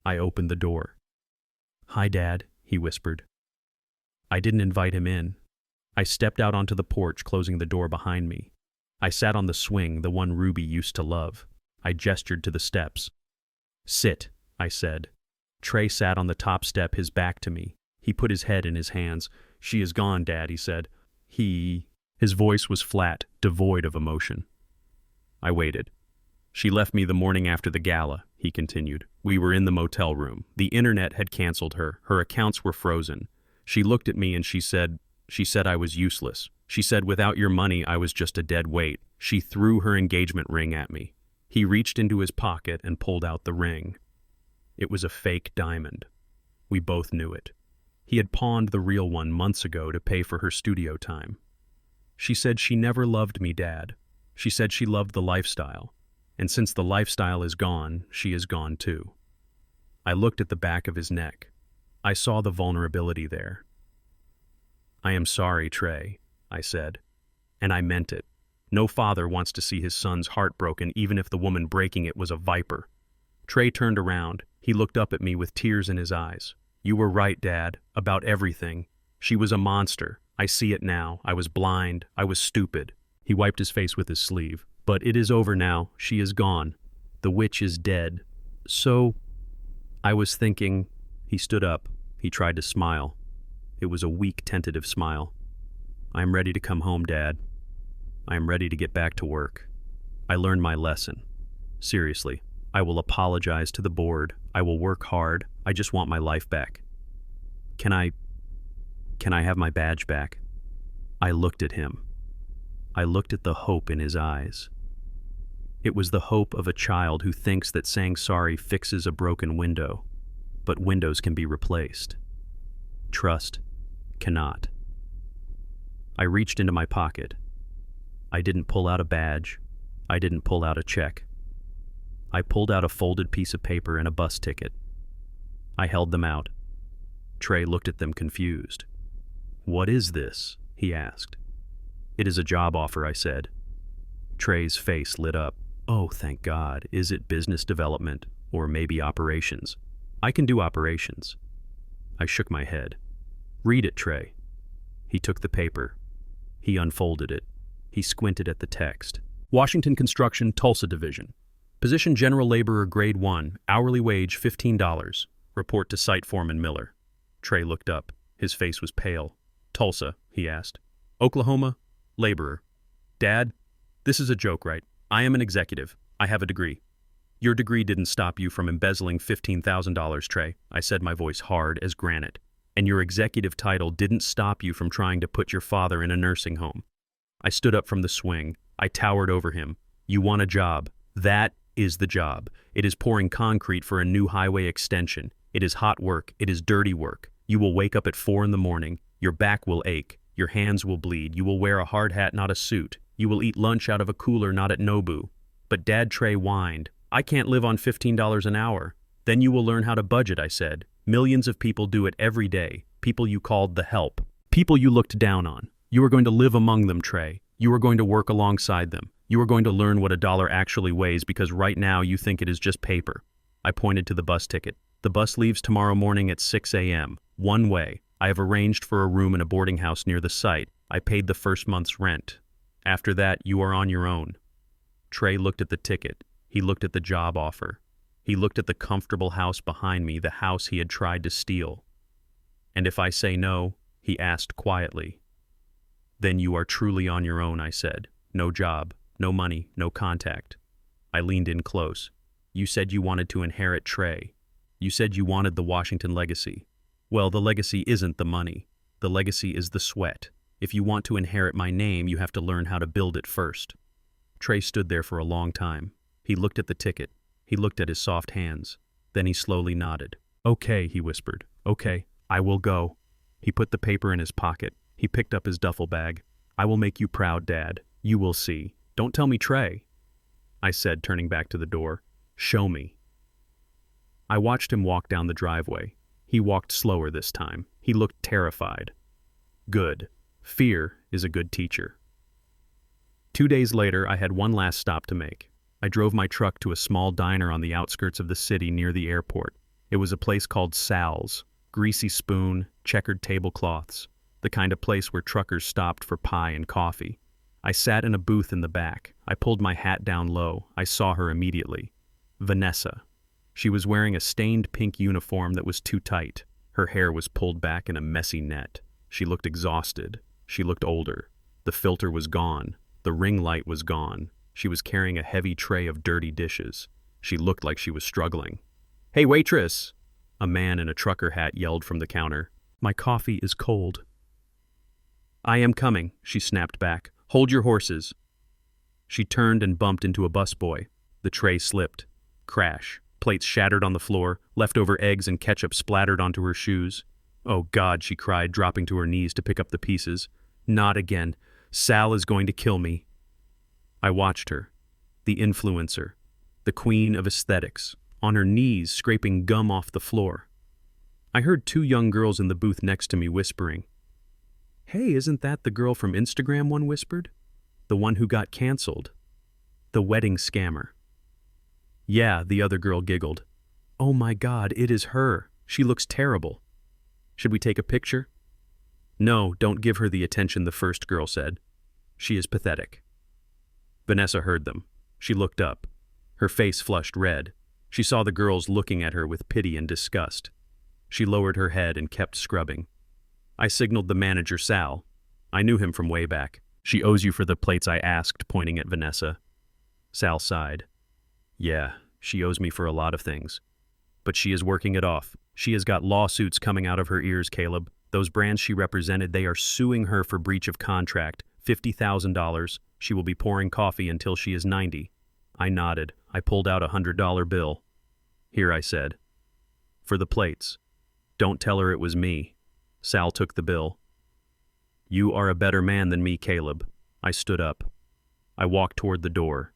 I opened the door. "Hi, Dad," he whispered. I didn't invite him in. I stepped out onto the porch, closing the door behind me. I sat on the swing, the one Ruby used to love. I gestured to the steps. "Sit," I said. Trey sat on the top step, his back to me. He put his head in his hands. "She is gone, Dad," he said. His voice was flat, devoid of emotion. I waited. "She left me the morning after the gala," he continued. "We were in the motel room. The internet had canceled her. Her accounts were frozen. She looked at me and she said I was useless. She said without your money I was just a dead weight. She threw her engagement ring at me." He reached into his pocket and pulled out the ring. It was a fake diamond. We both knew it. He had pawned the real one months ago to pay for her studio time. "She said she never loved me, Dad. She said she loved the lifestyle. And since the lifestyle is gone, she is gone too." I looked at the back of his neck. I saw the vulnerability there. "I am sorry, Trey," I said. And I meant it. No father wants to see his son's heart broken, even if the woman breaking it was a viper. Trey turned around. He looked up at me with tears in his eyes. "You were right, Dad, about everything. She was a monster. I see it now. I was blind. I was stupid." He wiped his face with his sleeve. "But it is over now. She is gone. The witch is dead. So, I was thinking..." He stood up. He tried to smile. It was a weak, tentative smile. "I am ready to come home, Dad. I am ready to get back to work. I learned my lesson. Seriously, I will apologize to the board. I will work hard. I just want my life back. Can I have my badge back?" I looked at him. I looked at the hope in his eyes. It was the hope of a child who thinks that saying sorry fixes a broken window, but windows can be replaced. Trust cannot. I reached into my pocket. I didn't pull out a badge. I didn't pull out a check. I pulled out a folded piece of paper and a bus ticket. I held them out. Trey looked at them confused. "What is this?" he asked. "It is a job offer," I said. Trey's face lit up. "Oh, thank God. Is it business development or maybe operations? I can do operations." I shook my head. "Read it, Trey." He took the paper. He unfolded it. He squinted at the text. "Washington Construction, Tulsa Division. Position General Laborer Grade 1, hourly wage $15. Report to Site Foreman Miller." Trey looked up. His face was pale. "Tulsa," he asked. "Oklahoma, laborer. Dad, this is a joke, right? I am an executive. I have a degree." "Your degree didn't stop you from embezzling $15,000, Trey," I said, my voice hard as granite. "And your executive title didn't stop you from trying to put your father in a nursing home." I stood up from the swing. I towered over him. "You want a job. That is the job. It is pouring concrete for a new highway extension. It is hot work. It is dirty work. You will wake up at 4 a.m. Your back will ache. Your hands will bleed. You will wear a hard hat, not a suit. You will eat lunch out of a cooler, not at Nobu." But Dad, Trey whined. "I can't live on $15 an hour." "Then you will learn how to budget," I said. "Millions of people do it every day. People you called the help. People you looked down on. You are going to live among them, Trey. You are going to work alongside them. You are going to learn what a dollar actually weighs because right now you think it is just paper." I pointed to the bus ticket. "The bus leaves tomorrow morning at 6 a.m. One way. I have arranged for a room in a boarding house near the site. I paid the first month's rent. After that, you are on your own." Trey looked at the ticket. He looked at the job offer. He looked at the comfortable house behind me, the house he had tried to steal. "And if I say no?" he asked quietly. "Then you are truly on your own," I said. "No job, no money, no contact." I leaned in close. "You said you wanted to inherit Trey. You said you wanted the Washington legacy. Well, the legacy isn't the money. The legacy is the sweat. If you want to inherit my name, you have to learn how to build it first." Trey stood there for a long time. He looked at the ticket. He looked at his soft hands. Then he slowly nodded. "Okay," he whispered. "Okay, I will go." He put the paper in his pocket. He picked up his duffel bag. "I will make you proud, Dad. You will see. Don't tell me Trey," I said, turning back to the door. "Show me." I watched him walk down the driveway. He walked slower this time. He looked terrified. Good. Fear is a good teacher. 2 days later, I had one last stop to make. I drove my truck to a small diner on the outskirts of the city near the airport. It was a place called Sal's. Greasy spoon, checkered tablecloths, the kind of place where truckers stopped for pie and coffee. I sat in a booth in the back. I pulled my hat down low. I saw her immediately. Vanessa. She was wearing a stained pink uniform that was too tight. Her hair was pulled back in a messy net. She looked exhausted. She looked older. The filter was gone. The ring light was gone. She was carrying a heavy tray of dirty dishes. She looked like she was struggling. "Hey, waitress!" A man in a trucker hat yelled from the counter. "My coffee is cold." "I am coming," she snapped back. "Hold your horses." She turned and bumped into a busboy. The tray slipped. Crash. Plates shattered on the floor. Leftover eggs and ketchup splattered onto her shoes. "Oh God," she cried, dropping to her knees to pick up the pieces. "Not again. Sal is going to kill me." I watched her. The influencer. The queen of aesthetics. On her knees, scraping gum off the floor. I heard 2 young girls in the booth next to me whispering. "Hey, isn't that the girl from Instagram?" one whispered. "The one who got canceled. The wedding scammer." "Yeah," the other girl giggled. "Oh my God, it is her. She looks terrible. Should we take a picture?" "No, don't give her the attention," the first girl said. "She is pathetic." Vanessa heard them. She looked up. Her face flushed red. She saw the girls looking at her with pity and disgust. She lowered her head and kept scrubbing. I signaled the manager, Sal. I knew him from way back. She owes you for the plates, I asked, pointing at Vanessa. Sal sighed. Yeah, she owes me for a lot of things. But she is working it off. She has got lawsuits coming out of her ears, Caleb. Those brands she represented, they are suing her for breach of contract. $50,000. She will be pouring coffee until she is 90. I nodded. I pulled out a $100 bill. Here, I said. For the plates. Don't tell her it was me. Sal took the bill. You are a better man than me, Caleb. I stood up. I walked toward the door.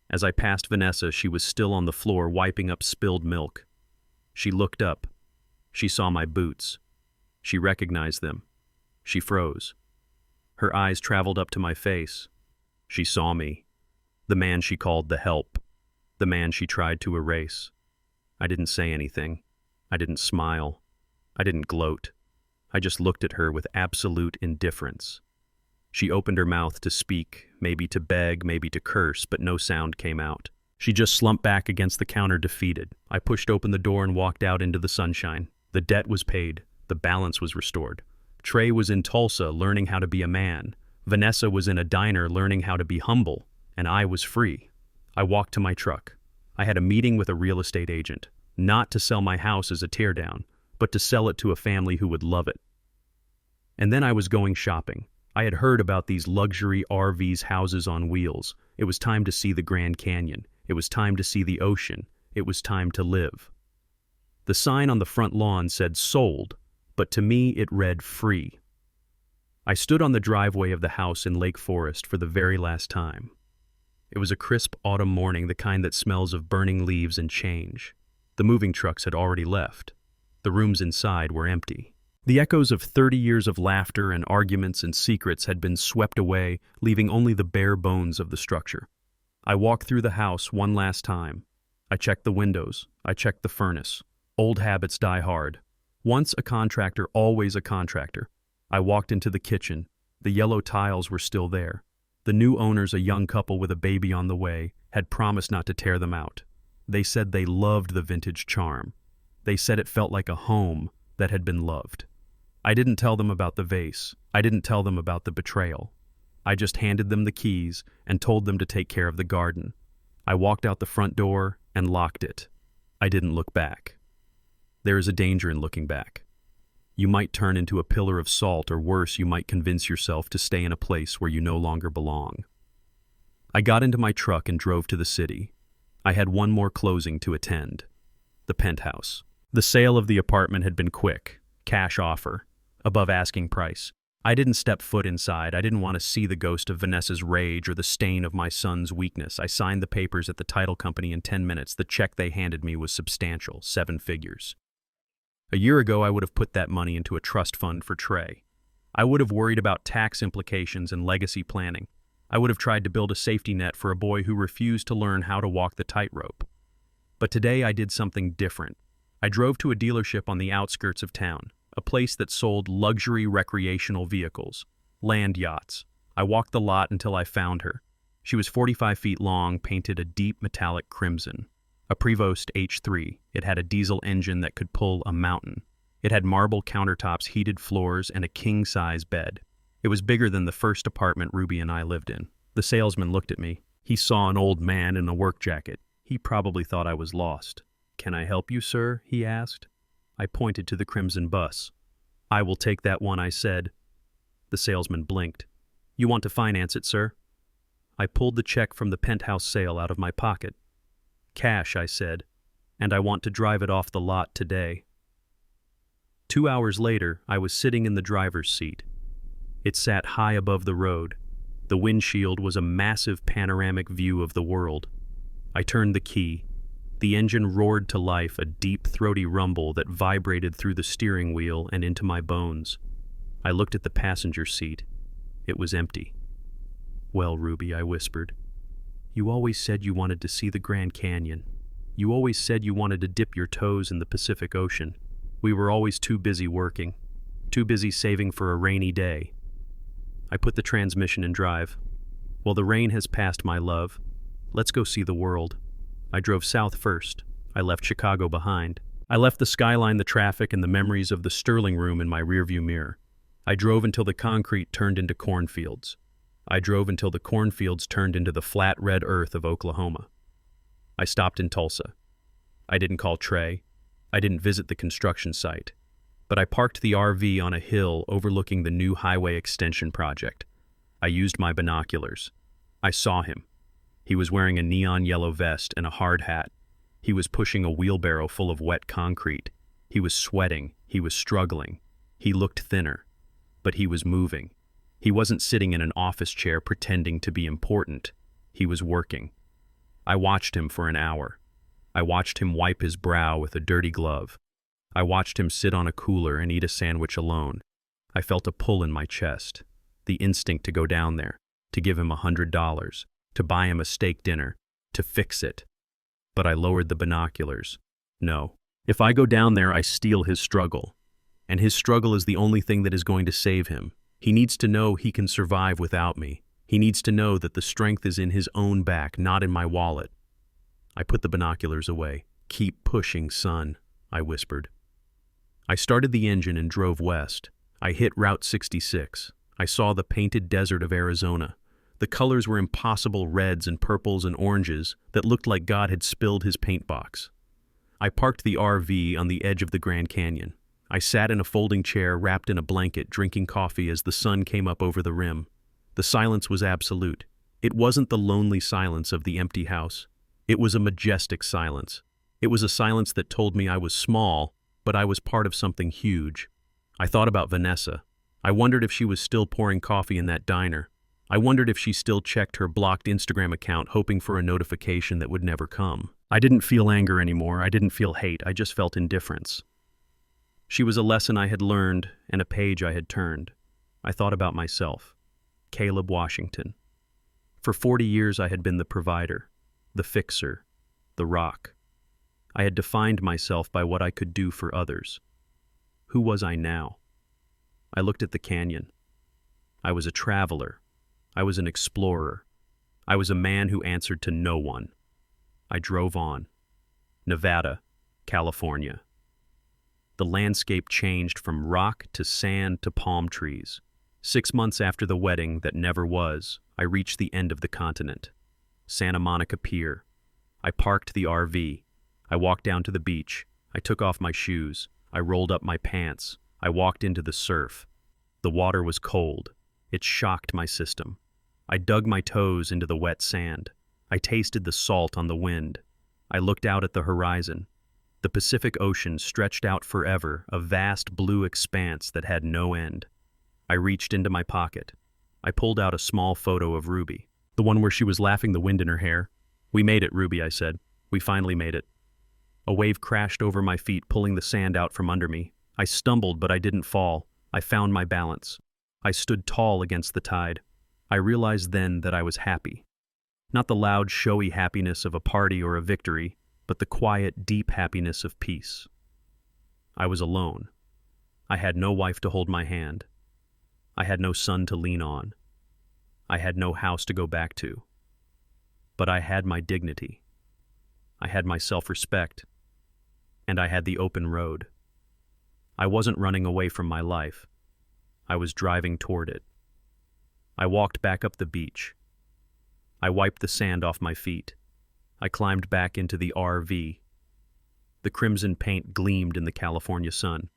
As I passed Vanessa, she was still on the floor wiping up spilled milk. She looked up. She saw my boots. She recognized them. She froze. Her eyes traveled up to my face. She saw me. The man she called the help. The man she tried to erase. I didn't say anything. I didn't smile. I didn't gloat. I just looked at her with absolute indifference. She opened her mouth to speak, maybe to beg, maybe to curse, but no sound came out. She just slumped back against the counter, defeated. I pushed open the door and walked out into the sunshine. The debt was paid. The balance was restored. Trey was in Tulsa learning how to be a man. Vanessa was in a diner learning how to be humble. And I was free. I walked to my truck. I had a meeting with a real estate agent. Not to sell my house as a teardown, but to sell it to a family who would love it. And then I was going shopping. I had heard about these luxury RVs, houses on wheels. It was time to see the Grand Canyon. It was time to see the ocean. It was time to live. The sign on the front lawn said sold, but to me it read free. I stood on the driveway of the house in Lake Forest for the very last time. It was a crisp autumn morning, the kind that smells of burning leaves and change. The moving trucks had already left. The rooms inside were empty. The echoes of 30 years of laughter and arguments and secrets had been swept away, leaving only the bare bones of the structure. I walked through the house one last time. I checked the windows. I checked the furnace. Old habits die hard. Once a contractor, always a contractor. I walked into the kitchen. The yellow tiles were still there. The new owners, a young couple with a baby on the way, had promised not to tear them out. They said they loved the vintage charm. They said it felt like a home that had been loved. I didn't tell them about the vase. I didn't tell them about the betrayal. I just handed them the keys and told them to take care of the garden. I walked out the front door and locked it. I didn't look back. There is a danger in looking back. You might turn into a pillar of salt, or worse, you might convince yourself to stay in a place where you no longer belong. I got into my truck and drove to the city. I had one more closing to attend. The penthouse. The sale of the apartment had been quick. Cash offer. Above asking price. I didn't step foot inside. I didn't want to see the ghost of Vanessa's rage or the stain of my son's weakness. I signed the papers at the title company in 10 minutes. The check they handed me was substantial, 7 figures. A year ago, I would have put that money into a trust fund for Trey. I would have worried about tax implications and legacy planning. I would have tried to build a safety net for a boy who refused to learn how to walk the tightrope. But today I did something different. I drove to a dealership on the outskirts of town, a place that sold luxury recreational vehicles, land yachts. I walked the lot until I found her. She was 45 feet long, painted a deep metallic crimson. A Prevost H3. It had a diesel engine that could pull a mountain. It had marble countertops, heated floors, and a king-size bed. It was bigger than the first apartment Ruby and I lived in. The salesman looked at me. He saw an old man in a work jacket. He probably thought I was lost. "Can I help you, sir?" he asked. I pointed to the crimson bus. "I will take that one," I said. The salesman blinked. "You want to finance it, sir?" I pulled the check from the penthouse sale out of my pocket. "Cash," I said, "and I want to drive it off the lot today." 2 hours later, I was sitting in the driver's seat. It sat high above the road. The windshield was a massive panoramic view of the world. I turned the key. The engine roared to life, a deep, throaty rumble that vibrated through the steering wheel and into my bones. I looked at the passenger seat. It was empty. "Well, Ruby," I whispered, "you always said you wanted to see the Grand Canyon. You always said you wanted to dip your toes in the Pacific Ocean. We were always too busy working, too busy saving for a rainy day." I put the transmission in drive. "Well, the rain has passed, my love. Let's go see the world." I drove south first. I left Chicago behind. I left the skyline, the traffic, and the memories of the Sterling room in my rearview mirror. I drove until the concrete turned into cornfields. I drove until the cornfields turned into the flat red earth of Oklahoma. I stopped in Tulsa. I didn't call Trey. I didn't visit the construction site. But I parked the RV on a hill overlooking the new highway extension project. I used my binoculars. I saw him. He was wearing a neon yellow vest and a hard hat. He was pushing a wheelbarrow full of wet concrete. He was sweating. He was struggling. He looked thinner. But he was moving. He wasn't sitting in an office chair pretending to be important. He was working. I watched him for an hour. I watched him wipe his brow with a dirty glove. I watched him sit on a cooler and eat a sandwich alone. I felt a pull in my chest, the instinct to go down there, to give him $100, to buy him a steak dinner, to fix it. But I lowered the binoculars. No. If I go down there, I steal his struggle. And his struggle is the only thing that is going to save him. He needs to know he can survive without me. He needs to know that the strength is in his own back, not in my wallet. I put the binoculars away. "Keep pushing, son," I whispered. I started the engine and drove west. I hit Route 66. I saw the painted desert of Arizona. The colors were impossible reds and purples and oranges that looked like God had spilled his paint box. I parked the RV on the edge of the Grand Canyon. I sat in a folding chair wrapped in a blanket, drinking coffee as the sun came up over the rim. The silence was absolute. It wasn't the lonely silence of the empty house. It was a majestic silence. It was a silence that told me I was small, but I was part of something huge. I thought about Vanessa. I wondered if she was still pouring coffee in that diner. I wondered if she still checked her blocked Instagram account, hoping for a notification that would never come. I didn't feel anger anymore. I didn't feel hate. I just felt indifference. She was a lesson I had learned and a page I had turned. I thought about myself. Caleb Washington. For 40 years I had been the provider, the fixer, the rock. I had defined myself by what I could do for others. Who was I now? I looked at the canyon. I was a traveler. I was an explorer. I was a man who answered to no one. I drove on. Nevada, California. The landscape changed from rock to sand to palm trees. 6 months after the wedding that never was, I reached the end of the continent. Santa Monica Pier. I parked the RV. I walked down to the beach. I took off my shoes. I rolled up my pants. I walked into the surf. The water was cold. It shocked my system. I dug my toes into the wet sand. I tasted the salt on the wind. I looked out at the horizon. The Pacific Ocean stretched out forever, a vast blue expanse that had no end. I reached into my pocket. I pulled out a small photo of Ruby, the one where she was laughing, the wind in her hair. "We made it, Ruby," I said. "We finally made it." A wave crashed over my feet, pulling the sand out from under me. I stumbled, but I didn't fall. I found my balance. I stood tall against the tide. I realized then that I was happy. Not the loud, showy happiness of a party or a victory, but the quiet, deep happiness of peace. I was alone. I had no wife to hold my hand. I had no son to lean on. I had no house to go back to. But I had my dignity. I had my self-respect. And I had the open road. I wasn't running away from my life. I was driving toward it. I walked back up the beach. I wiped the sand off my feet. I climbed back into the RV. The crimson paint gleamed in the California sun.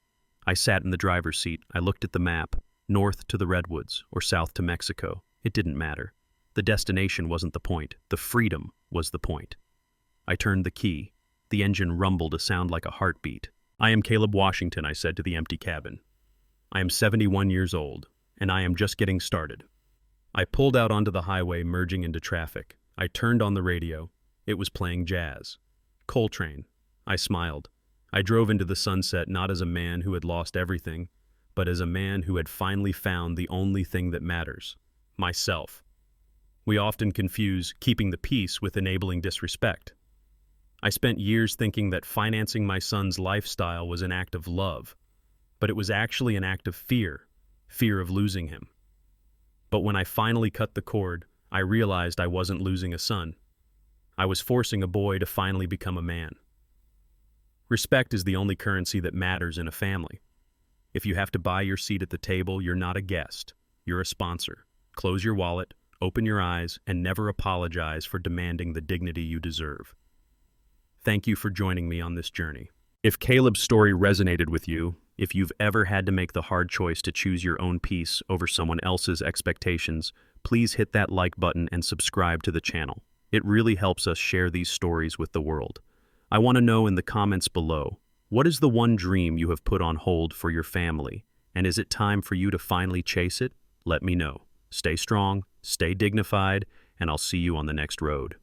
I sat in the driver's seat. I looked at the map, north to the redwoods or south to Mexico. It didn't matter. The destination wasn't the point. The freedom was the point. I turned the key. The engine rumbled a sound like a heartbeat. "I am Caleb Washington," I said to the empty cabin. "I am 71 years old, and I am just getting started." I pulled out onto the highway, merging into traffic. I turned on the radio. It was playing jazz. Coltrane. I smiled. I drove into the sunset not as a man who had lost everything, but as a man who had finally found the only thing that matters: myself. We often confuse keeping the peace with enabling disrespect. I spent years thinking that financing my son's lifestyle was an act of love, but it was actually an act of fear of losing him. But when I finally cut the cord, I realized I wasn't losing a son. I was forcing a boy to finally become a man. Respect is the only currency that matters in a family. If you have to buy your seat at the table, you're not a guest. You're a sponsor. Close your wallet, open your eyes, and never apologize for demanding the dignity you deserve. Thank you for joining me on this journey. If Caleb's story resonated with you, if you've ever had to make the hard choice to choose your own peace over someone else's expectations, please hit that like button and subscribe to the channel. It really helps us share these stories with the world. I want to know in the comments below, what is the one dream you have put on hold for your family? And is it time for you to finally chase it? Let me know. Stay strong, stay dignified, and I'll see you on the next road.